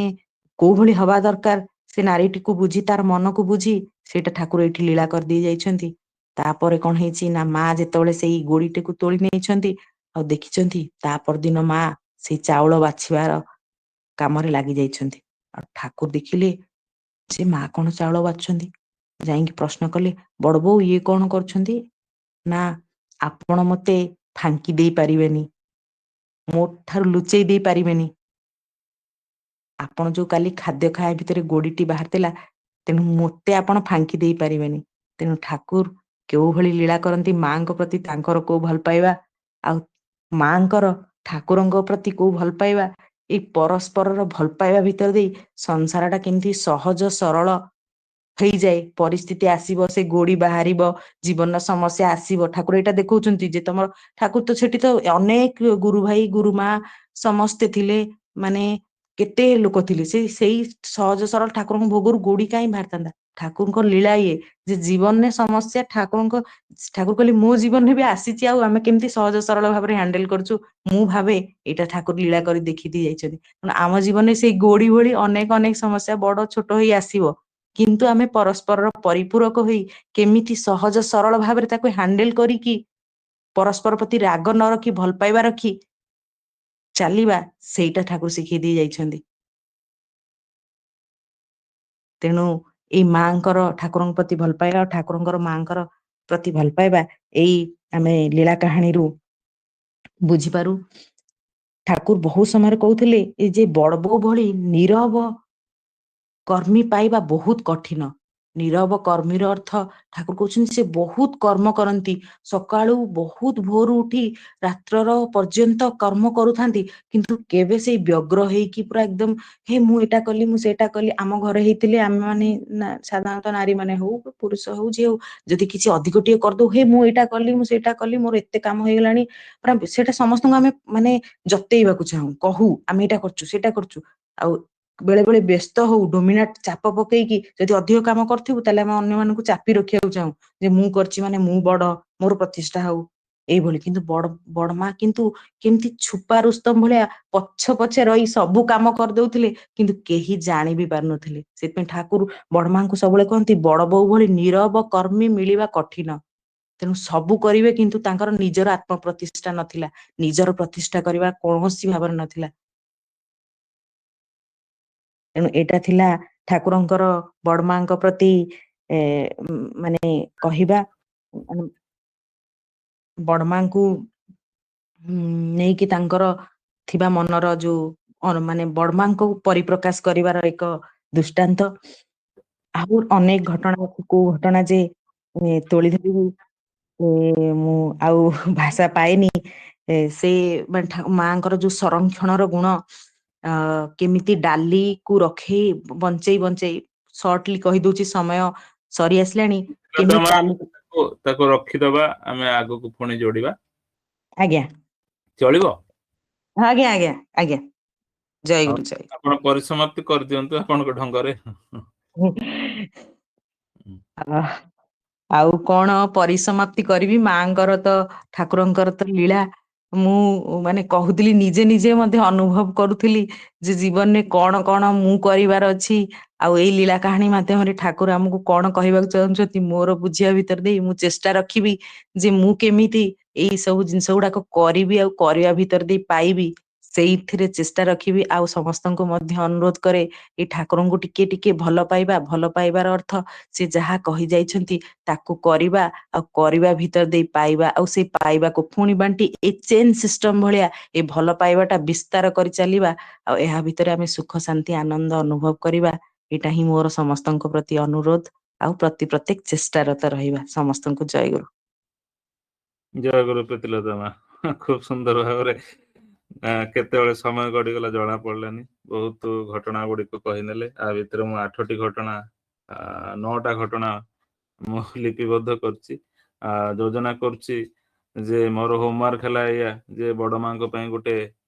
କୋଉ ଭଳି ହବା ଦରକାର, ସେ ନାରୀଟିକୁ ବୁଝି ତାର ମନକୁ ବୁଝି ସେଇଟା ଠାକୁର ଏଇଠି ଲୀଳା କରିଦେଇ ଯାଇଛନ୍ତି। ତାପରେ କଣ ହେଇଛି ନା ମା ଯେତେବେଳେ ସେଇ ଗୋଡିଟିକୁ ତୋଳି ନେଇଛନ୍ତି ଆଉ ଦେଖିଛନ୍ତି, ତା ପରଦିନ ମା ସେଇ ଚାଉଳ ବାଛିବାର କାମରେ ଲାଗି ଯାଇଛନ୍ତି। ଆଉ ଠାକୁର ଦେଖିଲେ ସେ ମା କଣ ଚାଉଳ ବାଛୁଛନ୍ତି, ଯାଇକି ପ୍ରଶ୍ନ କଲେ ବଡ ବୋଉ ଇଏ କଣ କରୁଛନ୍ତି? ନା ଆପଣ ମତେ ଫାଙ୍କି ଦେଇ ପାରିବେନି, ମୋ ଠାରୁ ଲୁଚେଇ ଦେଇ ପାରିବେନି। ଆପଣ ଯୋଉ କାଲି ଖାଦ୍ୟ ଖାଇବା ଭିତରେ ଗୋଡିଟି ବାହାରିଥିଲା, ତେଣୁ ମୋତେ ଆପଣ ଫାଙ୍କି ଦେଇ ପାରିବେନି। ତେଣୁ ଠାକୁର କେଉଁ ଭଳି ଲୀଳା କରନ୍ତି, ମାଙ୍କ ପ୍ରତି ତାଙ୍କର କୋଉ ଭଲ ପାଇବା, ଆଉ ମାଙ୍କର ଠାକୁରଙ୍କ ପ୍ରତି କୋଉ ଭଲ ପାଇବା, ଏଇ ପରସ୍ପରର ଭଲ ପାଇବା ଭିତରେ ଦେଇ ସଂସାର ଟା କେମିତି ସହଜ ସରଳ ହେଇଯାଏ, ପରିସ୍ଥିତି ଆସିବ, ସେ ଗୋଡି ବାହାରିବ, ଜୀବନର ସମସ୍ୟା ଆସିବ, ଠାକୁର ଏଇଟା ଦେଖଉଛନ୍ତି ଯେ ତମର ଠାକୁର ତ ସେଠି ତ ଅନେକ ଗୁରୁ ଭାଇ ଗୁରୁମା ସମସ୍ତେ ଥିଲେ, ମାନେ କେତେ ଲୋକ ଥିଲେ, ସେଇ ସହଜ ସରଳ ଠାକୁରଙ୍କ ଭୋଗରୁ ଗୋଡି କାହିଁ ବାହାରିଥାନ୍ତା? ଠାକୁରଙ୍କ ଲୀଳା ଇଏ ଯେ ଜୀବନରେ ସମସ୍ୟା ଠାକୁର କହିଲେ ମୋ ଜୀବନରେ ବି ଆସିଛି, ଆଉ ଆମେ କେମିତି ସହଜ ସରଳ ଭାବରେ ହ୍ୟାଣ୍ଡେଲ କରୁଛୁ, ମୁଁ ଭାବେ ଏଇଟା ଠାକୁର ଲୀଳା କରି ଦେଖିଦେଇ ଯାଇଛନ୍ତି। ଆମ ଜୀବନରେ ସେଇ ଗୋଡି ଭଳି ଅନେକ ଅନେକ ସମସ୍ୟା ବଡ ଛୋଟ ହେଇ ଆସିବ, କିନ୍ତୁ ଆମେ ପରସ୍ପରର ପରିପୂରକ ହୋଇ କେମିତି ସହଜ ସରଳ ଭାବରେ ତାକୁ ହ୍ୟାଣ୍ଡେଲ କରିକି ପରସ୍ପର ପ୍ରତି ରାଗ ନ ରଖି ଭଲ ପାଇବା ରଖି ଚାଲିବା, ସେଇଟା ଠାକୁର ଶିଖେଇ ଦେଇ ଯାଇଛନ୍ତି। ତେଣୁ ଏଇ ମାଙ୍କର ଠାକୁରଙ୍କ ପ୍ରତି ଭଲ ପାଇବା, ଠାକୁରଙ୍କର ମାଙ୍କର ପ୍ରତି ଭଲ ପାଇବା, ଏଇ ଆମେ ଲୀଳା କାହାଣୀରୁ ବୁଝିପାରୁ। ଠାକୁର ବହୁତ ସମୟରେ କହୁଥିଲେ ଏ ଯେ ବଡ ବୋଉ ଭଳି ନୀରବ କର୍ମୀ ପାଇବା ବହୁତ କଠିନ। ନୀରବ କର୍ମୀର ଅର୍ଥ ଠାକୁର କହୁଛନ୍ତି ସେ ବହୁତ କର୍ମ କରନ୍ତି, ସକାଳୁ ବହୁତ ଭୋରୁ ଉଠି ରାତ୍ରର ପର୍ଯ୍ୟନ୍ତ କର୍ମ କରୁଥାନ୍ତି, କିନ୍ତୁ କେବେ ସେଇ ବ୍ୟଗ୍ର ହେଇକି ପୁରା ଏକଦମ ହେ ମୁଁ ଏଇଟା କଲି ମୁଁ ସେଇଟା କଲି। ଆମ ଘରେ ହେଇଥିଲେ ଆମେ ମାନେ ସାଧାରଣତଃ ନାରୀ ମାନେ ହଉ ପୁରୁଷ ହଉ ଯିଏ ହଉ, ଯଦି କିଛି ଅଧିକ ଟିକେ କରିଦଉ, ହେ ମୁଁ ଏଇଟା କଲି ମୁଁ ସେଇଟା କଲି ମୋର ଏତେ କାମ ହେଇଗଲାଣି, ପୁରା ସେଇଟା ସମସ୍ତଙ୍କୁ ଆମେ ମାନେ ଜତେଇବାକୁ ଚାହୁଁ, କହୁ ଆମେ ଏଇଟା କରୁଛୁ ସେଇଟା କରୁଛୁ। ଆଉ ବେଳେ ବେଳେ ବ୍ୟସ୍ତ ହଉ, ଡୋମିନାଟ ଚାପ ପକେଇକି ଯଦି ଅଧିକ କାମ କରିଥିବୁ, ତାହେଲେ ଆମେ ଅନ୍ୟମାନଙ୍କୁ ଚାପି ରଖିବାକୁ ଚାହୁଁ, ଯେ ମୁଁ କରିଛି ମାନେ ମୁଁ ବଡ, ମୋର ପ୍ରତିଷ୍ଠା ହଉ, ଏଇଭଳି। କିନ୍ତୁ ବଡ ମା କିନ୍ତୁ କେମିତି ଛୁପା ରୁସ୍ତମ ଭଳିଆ ପଛ ପଛେ ରହି ସବୁ କାମ କରିଦଉଥିଲେ, କିନ୍ତୁ କେହି ଜାଣି ବି ପାରୁନଥିଲେ। ସେଥିପାଇଁ ଠାକୁର ବଡ ମାଙ୍କୁ ସବୁବେଳେ କହନ୍ତି ବଡ ବୋଉ ଭଳି ନୀରବ କର୍ମୀ ମିଳିବା କଠିନ। ତେଣୁ ସବୁ କରିବେ, କିନ୍ତୁ ତାଙ୍କର ନିଜର ଆତ୍ମ ପ୍ରତିଷ୍ଠା ନଥିଲା, ନିଜର ପ୍ରତିଷ୍ଠା କରିବା କୌଣସି ଭାବରେ ନଥିଲା। ତେଣୁ ଏଇଟା ଥିଲା ଠାକୁରଙ୍କର ବଡମାଙ୍କ ପ୍ରତି ମାନେ କହିବା, ବଡମାଙ୍କୁ ନେଇକି ତାଙ୍କର ଥିବା ମନର ଯୋଉ ମାନେ ବଡମାଙ୍କୁ ପରିପ୍ରକାଶ କରିବାର ଏକ ଦୃଷ୍ଟାନ୍ତ। ଆଉ ଅନେକ ଘଟଣା ଅଛି, କୋଉ ଘଟଣା ଯେ ତୋଳି ଧରିବି ମୁଁ ଆଉ ଭାଷା ପାଏନି। ସେ ମାନେ ମାଙ୍କର ଯୋଉ ସଂରକ୍ଷଣର ଗୁଣ, କେମିତି ଡାଲିକୁ ରଖେଇ ବଞ୍ଚେଇ ବଞ୍ଚେଇ, ସର୍ଟଲି କହିଦଉଛି ସମୟ ସରି ଆସିଲାଣି, କେମିତି ଡାଲି, ତାକୁ ରଖିଦବା, ଆମେ ଆଗକୁ ପୁଣି ଯୋଡିବା। ଆଜ୍ଞା ଚଳିବ? ଆଜ୍ଞା ଆଜ୍ଞା ଆଜ୍ଞା, ଜୟ ଆଉ ଗୁରୁ ଜୟ ଆପଣ ପରିସମାପ୍ତି କରିଦିଅନ୍ତୁ ଆପଣଙ୍କ ଢଙ୍ଗରେ। ଗୁରୁ। ଆଉ କଣ ପରିସମାପ୍ତି କରିବି, ମାଙ୍କର ତ ଠାକୁରଙ୍କର ତ ଲୀଳା ମୁଁ ମାନେ କହୁଥିଲି, ନିଜେ ନିଜେ ମଧ୍ୟ ଅନୁଭବ କରୁଥିଲି ଯେ ଜୀବନରେ କଣ କଣ ମୁଁ କରିବାର ଅଛି, ଆଉ ଏଇ ଲୀଳା କାହାଣୀ ମାଧ୍ୟମରେ ଠାକୁର ଆମକୁ କଣ କହିବାକୁ ଚାହୁଁଛନ୍ତି, ମୋର ବୁଝିବା ଭିତରେ ଦେଇ ମୁଁ ଚେଷ୍ଟା ରଖିବି ଯେ ମୁଁ କେମିତି ଏଇ ସବୁ ଜିନିଷ ଗୁଡାକ କରିବି, ଆଉ କରିବା ଭିତରେ ଦେଇ ପାଇବି, ସେଇଥିରେ ଚେଷ୍ଟା ରଖିବି। ଆଉ ସମସ୍ତଙ୍କୁ ମଧ୍ୟ ଅନୁରୋଧ କରେ, ଏଇ ଠାକୁରଙ୍କୁ ଟିକେ ଟିକେ ଭଲ ପାଇବା, ଭଲ ପାଇବାର ଅର୍ଥ ସେ ଯାହା କହି ଯାଇଛନ୍ତି ତାକୁ କରିବା, ଆଉ କରିବା ଭିତରେ ଦେଇ ପାଇବା, ଆଉ ସେଇ ପାଇବାକୁ ପୁଣି ବାଣ୍ଟି ଏ ଚେନ୍ ସିଷ୍ଟମ ଭଳିଆ ଏ ଭଲ ପାଇବାଟା ବିସ୍ତାର କରି ଚାଲିବା, ଆଉ ଏହା ଭିତରେ ଆମେ ସୁଖ ଶାନ୍ତି ଆନନ୍ଦ ଅନୁଭବ କରିବା। ଏଇଟା ହିଁ ମୋର ସମସ୍ତଙ୍କ ପ୍ରତି ଅନୁରୋଧ, ଆଉ ପ୍ରତ୍ୟେକ ଚେଷ୍ଟାରତ ରହିବା। ସମସ୍ତଙ୍କୁ ଜୟ ଗୁରୁ। ଜୟ ଗୁରୁ ପ୍ରୀତିଲତା ମା, ଖୁବ ସୁନ୍ଦର ଭାବରେ କେତେବେଳେ ସମୟ ଗଡିଗଲା ଜଣା ପଡିଲାନି। ବହୁତ ଘଟଣା ଗୁଡିକ କହିନେଲେ। ଆ ଭିତରେ ମୁଁ 8ଟି ଘଟଣା 9ଟା ଘଟଣା ମୁଁ ଲିପିବଦ୍ଧ କରିଛି। ଯୋଜନା କରୁଛି ଯେ ମୋର ହୋମୱାର୍କ ହେଲା ଏଇଆ ଯେ ବଡ ମାଙ୍କ ପାଇଁ ଗୋଟେ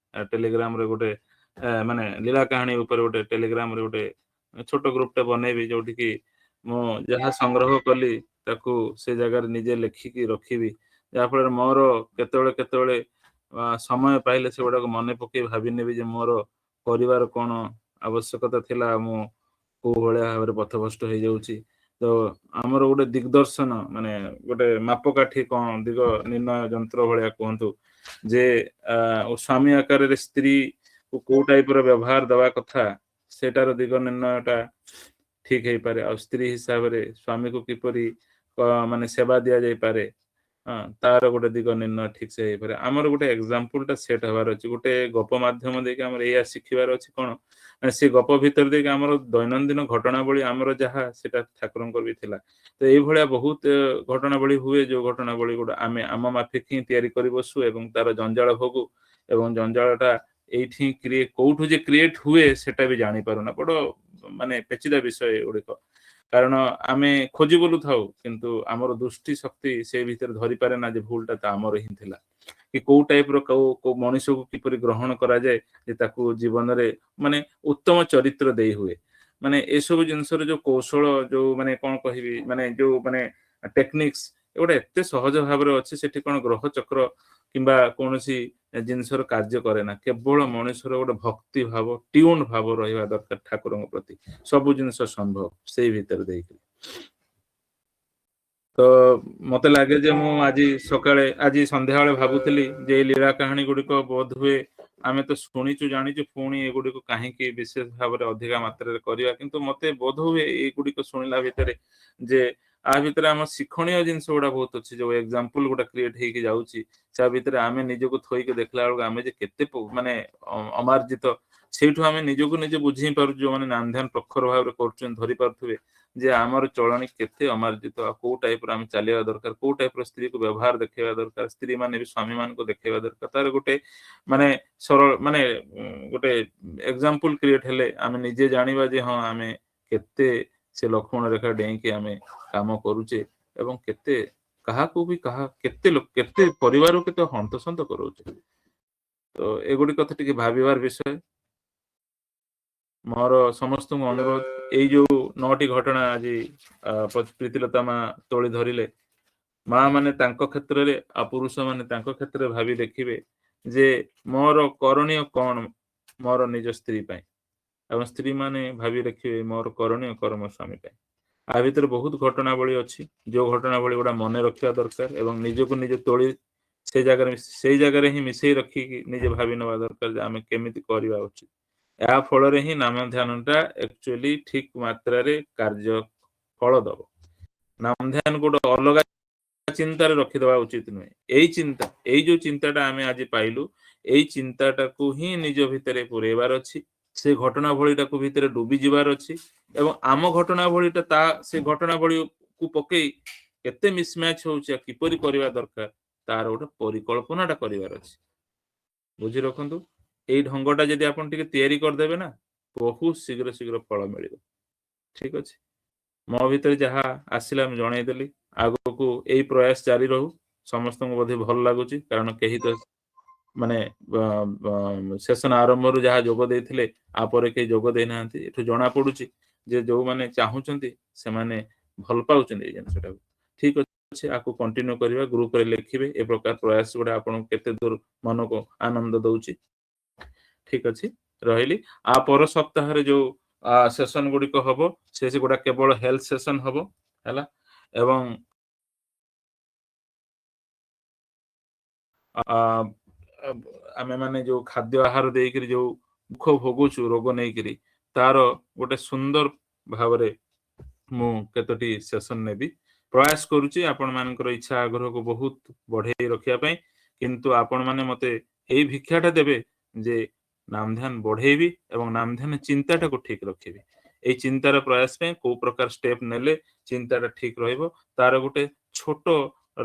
ଟେଲିଗ୍ରାମରେ ଗୋଟେ ମାନେ ଲୀଳା କାହାଣୀ ଉପରେ ଗୋଟେ ଟେଲିଗ୍ରାମରେ ଗୋଟେ ଛୋଟ ଗ୍ରୁପ ଟେ ବନେଇବି, ଯୋଉଠି କି ମୁଁ ଯାହା ସଂଗ୍ରହ କଲି ତାକୁ ସେ ଜାଗାରେ ନିଜେ ଲେଖିକି ରଖିବି, ଯାହାଫଳରେ ମୋର କେତେବେଳେ କେତେବେଳେ ସମୟ ପାଇଲେ ସେଗୁଡାକ ମନେ ପକେଇ ଭାବିନେବି ଯେ ମୋର କରିବାର କଣ ଆବଶ୍ୟକତା ଥିଲା, ମୁଁ କୋଉ ଭଳିଆ ଭାବରେ ପଥଭ୍ରଷ୍ଟ ହେଇଯାଉଛି। ତ ଆମର ଗୋଟେ ଦିଗଦର୍ଶନ, ମାନେ ଗୋଟେ ମାପକାଠି, କଣ ଦିଗ ନିର୍ଣ୍ଣୟ ଯନ୍ତ୍ର ଭଳିଆ କୁହନ୍ତୁ, ଯେ ସ୍ଵାମୀ ଆକାରରେ ସ୍ତ୍ରୀ କୁ କୋଉ ଟାଇପ ର ବ୍ୟବହାର ଦବା କଥା, ସେଟାର ଦିଗ ନିର୍ଣ୍ଣୟ ଟା ଠିକ ହେଇପାରେ। ଆଉ ସ୍ତ୍ରୀ ହିସାବରେ ସ୍ଵାମୀକୁ କିପରି ମାନେ ସେବା ଦିଆଯାଇପାରେ, ତାର ଗୋଟେ ଦିଗ ନିର୍ଣ୍ଣୟ ଠିକ ସେ ହେଇପାରେ। ଆମର ଗୋଟେ ଏକ୍ସାମ୍ପଲ ଟା ସେଟ ହବାର ଅଛି, ଗୋଟେ ଗପ ମାଧ୍ୟମ ଦେଇକି ଆମର ଏଇଆ ଶିଖିବାର ଅଛି କଣ, ସେ ଗପ ଭିତରେ ଦେଇକି ଆମର ଦୈନନ୍ଦିନ ଘଟଣାବଳୀ ଆମର ଯାହା, ସେଟା ଠାକୁରଙ୍କର ବି ଥିଲା। ତ ଏଇଭଳିଆ ବହୁତ ଘଟଣାବଳୀ ହୁଏ, ଯୋଉ ଘଟଣାବଳୀ ଗୁଡା ଆମେ ଆମ ମାଫିକ ହିଁ ତିଆରି କରି ବସୁ ଏବଂ ତାର ଜଞ୍ଜାଳ ଭୋଗୁ, ଏବଂ ଜଞ୍ଜାଳ ଟା ଏଇଠି କୋଉଠୁ ଯେ କ୍ରିଏଟ ହୁଏ ସେଟା ବି ଜାଣିପାରୁନା। ବଡ ମାନେ ପେଚିଦା ବିଷୟ ଏଗୁଡିକ। କାରଣ ଆମେ ଖୋଜି ବୁଲୁଥାଉ କିନ୍ତୁ ଆମର ଦୃଷ୍ଟି ଶକ୍ତି ସେ ଭିତରେ ଧରି ପାରେ ନା ଯେ ଭୁଲଟା ତ ଆମର ହିଁ ଥିଲା କି କୋଉ ଟାଇପର କୋଉ ମଣିଷକୁ କିପରି ଗ୍ରହଣ କରାଯାଏ ଯେ ତାକୁ ଜୀବନରେ ମାନେ ଉତ୍ତମ ଚରିତ୍ର ଦେଇ ହୁଏ। ମାନେ ଏସବୁ ଜିନିଷର ଯୋଉ କୌଶଳ ଯୋଉ ମାନେ କଣ କହିବି ମାନେ ଯୋଉ ମାନେ ଟେକ୍ନିକ୍ସ ଏଗୁଡା ଏତେ ସହଜ ଭାବରେ ଅଛି ସେଠି କଣ ଗ୍ରହ ଚକ୍ର କିମ୍ବା କୌଣସି ଜିନିଷର କାର୍ଯ୍ୟ କରେ ନା କେବଳ ମଣିଷର ଗୋଟେ ଭକ୍ତି ଭାବ ଟ୍ୟୁନ ଭାବ ରହିବା ଦରକାର ଠାକୁରଙ୍କ ପ୍ରତି ସବୁ ଜିନିଷ ସମ୍ଭବ ସେଇ ଭିତରେ ଦେଇକି। ତ ମତେ ଲାଗେ ଯେ ମୁଁ ଆଜି ସକାଳେ ଆଜି ସନ୍ଧ୍ୟାବେଳେ ଭାବୁଥିଲି ଯେ ଏଇ ଲୀଳା କାହାଣୀ ଗୁଡିକ ବୋଧ ହୁଏ ଆମେ ତ ଶୁଣିଛୁ ଜାଣିଛୁ ପୁଣି ଏଗୁଡିକୁ କାହିଁକି ବିଶେଷ ଭାବରେ ଅଧିକା ମାତ୍ରାରେ କରିବା କିନ୍ତୁ ମତେ ବୋଧ ହୁଏ ଏଇଗୁଡିକ ଶୁଣିଲା ଭିତରେ ଯେ ଆ ଭିତରେ ଆମ ଶିକ୍ଷଣୀୟ ଜିନିଷ ଗୁଡା ବହୁତ ଅଛି ଯୋଉ ଏକ୍ସାମ୍ପଲ ଗୁଡା କ୍ରିଏଟ ହେଇକି ଯାଉଛି ତା ଭିତରେ ଆମେ ନିଜକୁ ଥୋଇକି ଦେଖିଲା ବେଳକୁ ଆମେ ଯେ କେତେ ମାନେ ଅମାର୍ଜିତ ସେଇଠୁ ଆମେ ନିଜକୁ ନିଜେ ବୁଝି ହିଁ ପାରୁଛୁ ଯୋଉମାନେ ନାମ ଧ୍ୟାନ ପ୍ରଖର ଭାବରେ କରୁଛନ୍ତି ଧରି ପାରୁଥିବେ ଯେ ଆମର ଚଳଣି କେତେ ଅମାର୍ଜିତ ଆଉ କୋଉ ଟାଇପର ଆମେ ଚାଲିବା ଦରକାର କୋଉ ଟାଇପର ସ୍ତ୍ରୀକୁ ବ୍ୟବହାର ଦେଖେଇବା ଦରକାର ସ୍ତ୍ରୀ ମାନେ ବି ସ୍ୱାମୀ ମାନଙ୍କୁ ଦେଖେଇବା ଦରକାର ତାର ଗୋଟେ ମାନେ ସରଳ ମାନେ ଗୋଟେ ଏକ୍ସାମ୍ପଲ କ୍ରିଏଟ ହେଲେ ଆମେ ନିଜେ ଜାଣିବା ଯେ ହଁ ଆମେ କେତେ ସେ ଲକ୍ଷ୍ମଣ ରେଖା ଡେଇଁକି ଆମେ କାମ କରୁଛେ ଏବଂ କେତେ କାହାକୁ ବି କେତେ ପରିବାରକୁ କେତେ ହନ୍ତସନ୍ତ କରଉଛେ। ତ ଏଗୁଡିକ କଥା ଟିକେ ଭାବିବାର ବିଷୟ। ମୋର ସମସ୍ତଙ୍କୁ ଅନୁରୋଧ ଏଇ ଯୋଉ 9ଟି ଘଟଣା ଆଜି ପ୍ରୀତିଲତା ମା ତୋଳି ଧରିଲେ ମା ମାନେ ତାଙ୍କ କ୍ଷେତ୍ରରେ ଆଉ ପୁରୁଷ ମାନେ ତାଙ୍କ କ୍ଷେତ୍ରରେ ଭାବି ଦେଖିବେ ଯେ ମୋର କରଣୀୟ କଣ ମୋର ନିଜ ସ୍ତ୍ରୀ ପାଇଁ ଏବଂ ସ୍ତ୍ରୀ ମାନେ ଭାବି ଦେଖିବେ ମୋର କରଣୀୟ କର ମୋ ସ୍ୱାମୀ ପାଇଁ। ଆ ଭିତରେ ବହୁତ ଘଟଣାବଳୀ ଅଛି ଯୋଉ ଘଟଣାବଳୀ ଗୁଡା ମନେ ରଖିବା ଦରକାର ଏବଂ ନିଜକୁ ନିଜେ ତୋଳି ସେଇ ଜାଗାରେ ହିଁ ମିଶେଇ ରଖିକି ନିଜେ ଭାବି ନେବା ଦରକାର ଯେ ଆମେ କେମିତି କରିବା ଉଚିତ। ଏହା ଫଳରେ ହିଁ ନାମ ଧ୍ୟାନ ଟା ଆକ୍ଚୁଆଲି ଠିକ ମାତ୍ରାରେ କାର୍ଯ୍ୟ ଫଳ ଦବ। ନାମ ଧ୍ୟାନ ଗୋଟେ ଅଲଗା ଚିନ୍ତାରେ ରଖିଦବା ଉଚିତ ନୁହେଁ। ଏଇ ଯୋଉ ଚିନ୍ତାଟା ଆମେ ଆଜି ପାଇଲୁ ଏଇ ଚିନ୍ତାଟାକୁ ହିଁ ନିଜ ଭିତରେ ପୁରେଇବାର ଅଛି ସେ ଘଟଣାବଳୀଟାକୁ ଭିତରେ ଡୁବି ଯିବାର ଅଛି ଏବଂ ଆମ ଘଟଣାବଳୀଟା ସେ ଘଟଣାବଳୀକୁ ପକେଇ କେତେ ମିସମ୍ୟାଚ ହଉଛି ଆଉ କିପରି କରିବା ଦରକାର ତାର ଗୋଟେ ପରିକଳ୍ପନାଟା କରିବାର ଅଛି। ବୁଝି ରଖନ୍ତୁ ଏଇ ଢଙ୍ଗଟା ଯଦି ଆପଣ ଟିକେ ତିଆରି କରିଦେବେ ନା ବହୁତ ଶୀଘ୍ର ଫଳ ମିଳିବ। ଠିକ ଅଛି ମୋ ଭିତରେ ଯାହା ଆସିଲା ମୁଁ ଜଣେଇଦେଲି ଆଗକୁ ଏଇ ପ୍ରୟାସ ଜାରି ରହୁ। ସମସ୍ତଙ୍କୁ ବୋଧେ ଭଲ ଲାଗୁଛି କାରଣ କେହି ତ ମାନେ ସେସନ ଆରମ୍ଭରୁ ଯାହା ଯୋଗ ଦେଇଥିଲେ ଆପରେ କେହି ଯୋଗ ଦେଇନାହାନ୍ତି ଏଠୁ ଜଣା ପଡୁଛି ଯେ ଯୋଉମାନେ ଚାହୁଁଛନ୍ତି ସେମାନେ ଭଲ ପାଉଛନ୍ତି ଏଇ ଜିନିଷଟାକୁ। ଠିକ ଅଛି ଆକୁ କଣ୍ଟିନ୍ୟୁ କରିବା ଗ୍ରୁପରେ ଲେଖିବେ ଏ ପ୍ରକାର ପ୍ରୟାସ ଗୁଡା ଆପଣଙ୍କୁ କେତେ ଦୂର ମନକୁ ଆନନ୍ଦ ଦଉଛି। ଠିକ ଅଛି ରହିଲି ଆ ପର ସପ୍ତାହରେ ଯୋଉ ସେସନ ଗୁଡିକ ହବ ସେଗୁଡା କେବଳ ହେଲ୍ଥ ସେସନ ହବ ହେଲା ଏବଂ ଆମେ ମାନେ ଯୋଉ ଖାଦ୍ୟ ଆହାର ଦେଇକିରି ଯୋଉ ଦୁଃଖ ଭୋଗୁଛୁ ରୋଗ ନେଇକିରି ତାର ଗୋଟେ ସୁନ୍ଦର ଭାବରେ ମୁଁ କେତୋଟି ସେସନ ନେବି ପ୍ରୟାସ କରୁଛି ଆପଣ ମାନଙ୍କର ଇଚ୍ଛା ଆଗ୍ରହକୁ ବହୁତ ବଢେଇ ରଖିବା ପାଇଁ କିନ୍ତୁ ଆପଣ ମାନେ ମତେ ଏଇ ଭିକ୍ଷାଟା ଦେବେ ଯେ ନାମ ଧ୍ୟାନ ବଢେଇବି ଏବଂ ନାମ ଧ୍ୟାନ ଚିନ୍ତାଟାକୁ ଠିକ ରଖିବି। ଏଇ ଚିନ୍ତାର ପ୍ରୟାସ ପାଇଁ କୋଉ ପ୍ରକାର ଷ୍ଟେପ ନେଲେ ଚିନ୍ତାଟା ଠିକ ରହିବ ତାର ଗୋଟେ ଛୋଟ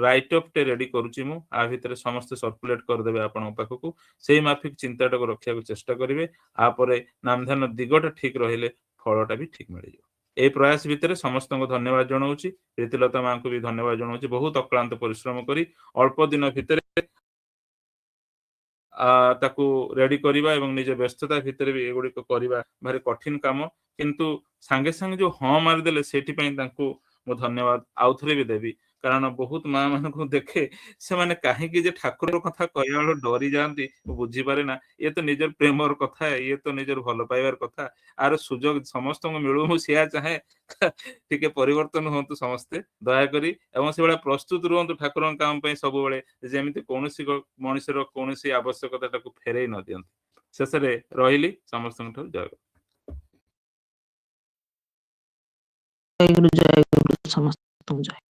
ରାଇଟ ଅପ୍ ଟେ ରେଡି କରୁଛି ମୁଁ ଆ ଭିତରେ ସମସ୍ତେ ସର୍କୁଲେଟ କରିଦେବେ ଆପଣଙ୍କ ପାଖକୁ ସେଇ ମାଫିକ ଚିନ୍ତାଟାକୁ ରଖିବାକୁ ଚେଷ୍ଟା କରିବେ ଆପରେ ନାମ ଧ୍ୟାନ ଦିଗଟା ଠିକ ରହିଲେ ଫଳଟା ବି ଠିକ ମିଳିଯିବ। ଏଇ ପ୍ରୟାସ ଭିତରେ ସମସ୍ତଙ୍କୁ ଧନ୍ୟବାଦ ଜଣାଉଛି ପ୍ରୀତିଲତା ମାଙ୍କୁ ବି ଧନ୍ୟବାଦ ଜଣାଉଛି ବହୁତ ଅକ୍ଳାନ୍ତ ପରିଶ୍ରମ କରି ଅଳ୍ପ ଦିନ ଭିତରେ ତାକୁ ରେଡି କରିବା ଏବଂ ନିଜ ବ୍ୟସ୍ତତା ଭିତରେ ବି ଏଗୁଡିକ କରିବା ଭାରି କଠିନ କାମ କିନ୍ତୁ ସାଙ୍ଗେ ସାଙ୍ଗେ ଯୋଉ ହଁ ମାରିଦେଲେ ସେଇଥିପାଇଁ ତାଙ୍କୁ ମୁଁ ଧନ୍ୟବାଦ ଆଉଥରେ ବି ଦେବି କାରଣ ବହୁତ ମା ମାନଙ୍କୁ ଦେଖେ ସେମାନେ କାହିଁକି ଯେ ଠାକୁରଙ୍କ କଥା କହିବା ବେଳୁ ଡରି ଯାଆନ୍ତି ମୁଁ ବୁଝିପାରେ ନା ଇଏ ତ ନିଜର ପ୍ରେମର କଥା ଇଏ ତ ନିଜର ଭଲ ପାଇବାର କଥା ଆର ସୁଯୋଗ ସମସ୍ତଙ୍କୁ ମିଳୁ ମୁଁ ସେୟା ଚାହେଁ ଟିକେ ପରିବର୍ତ୍ତନ ହୁଅନ୍ତୁ ସମସ୍ତେ ଦୟାକରି ଏବଂ ସେଭଳିଆ ପ୍ରସ୍ତୁତ ରୁହନ୍ତୁ ଠାକୁରଙ୍କ କାମ ପାଇଁ ସବୁବେଳେ ଯେମିତି କୌଣସି ମଣିଷର କୌଣସି ଆବଶ୍ୟକତାଟାକୁ ଫେରେଇ ନ ଦିଅନ୍ତି। ଶେଷରେ ରହିଲି ସମସ୍ତଙ୍କ ଠାରୁ ଜୟ ଜୟ ଗୁରୁ ସମସ୍ତଙ୍କୁ ଜୟ।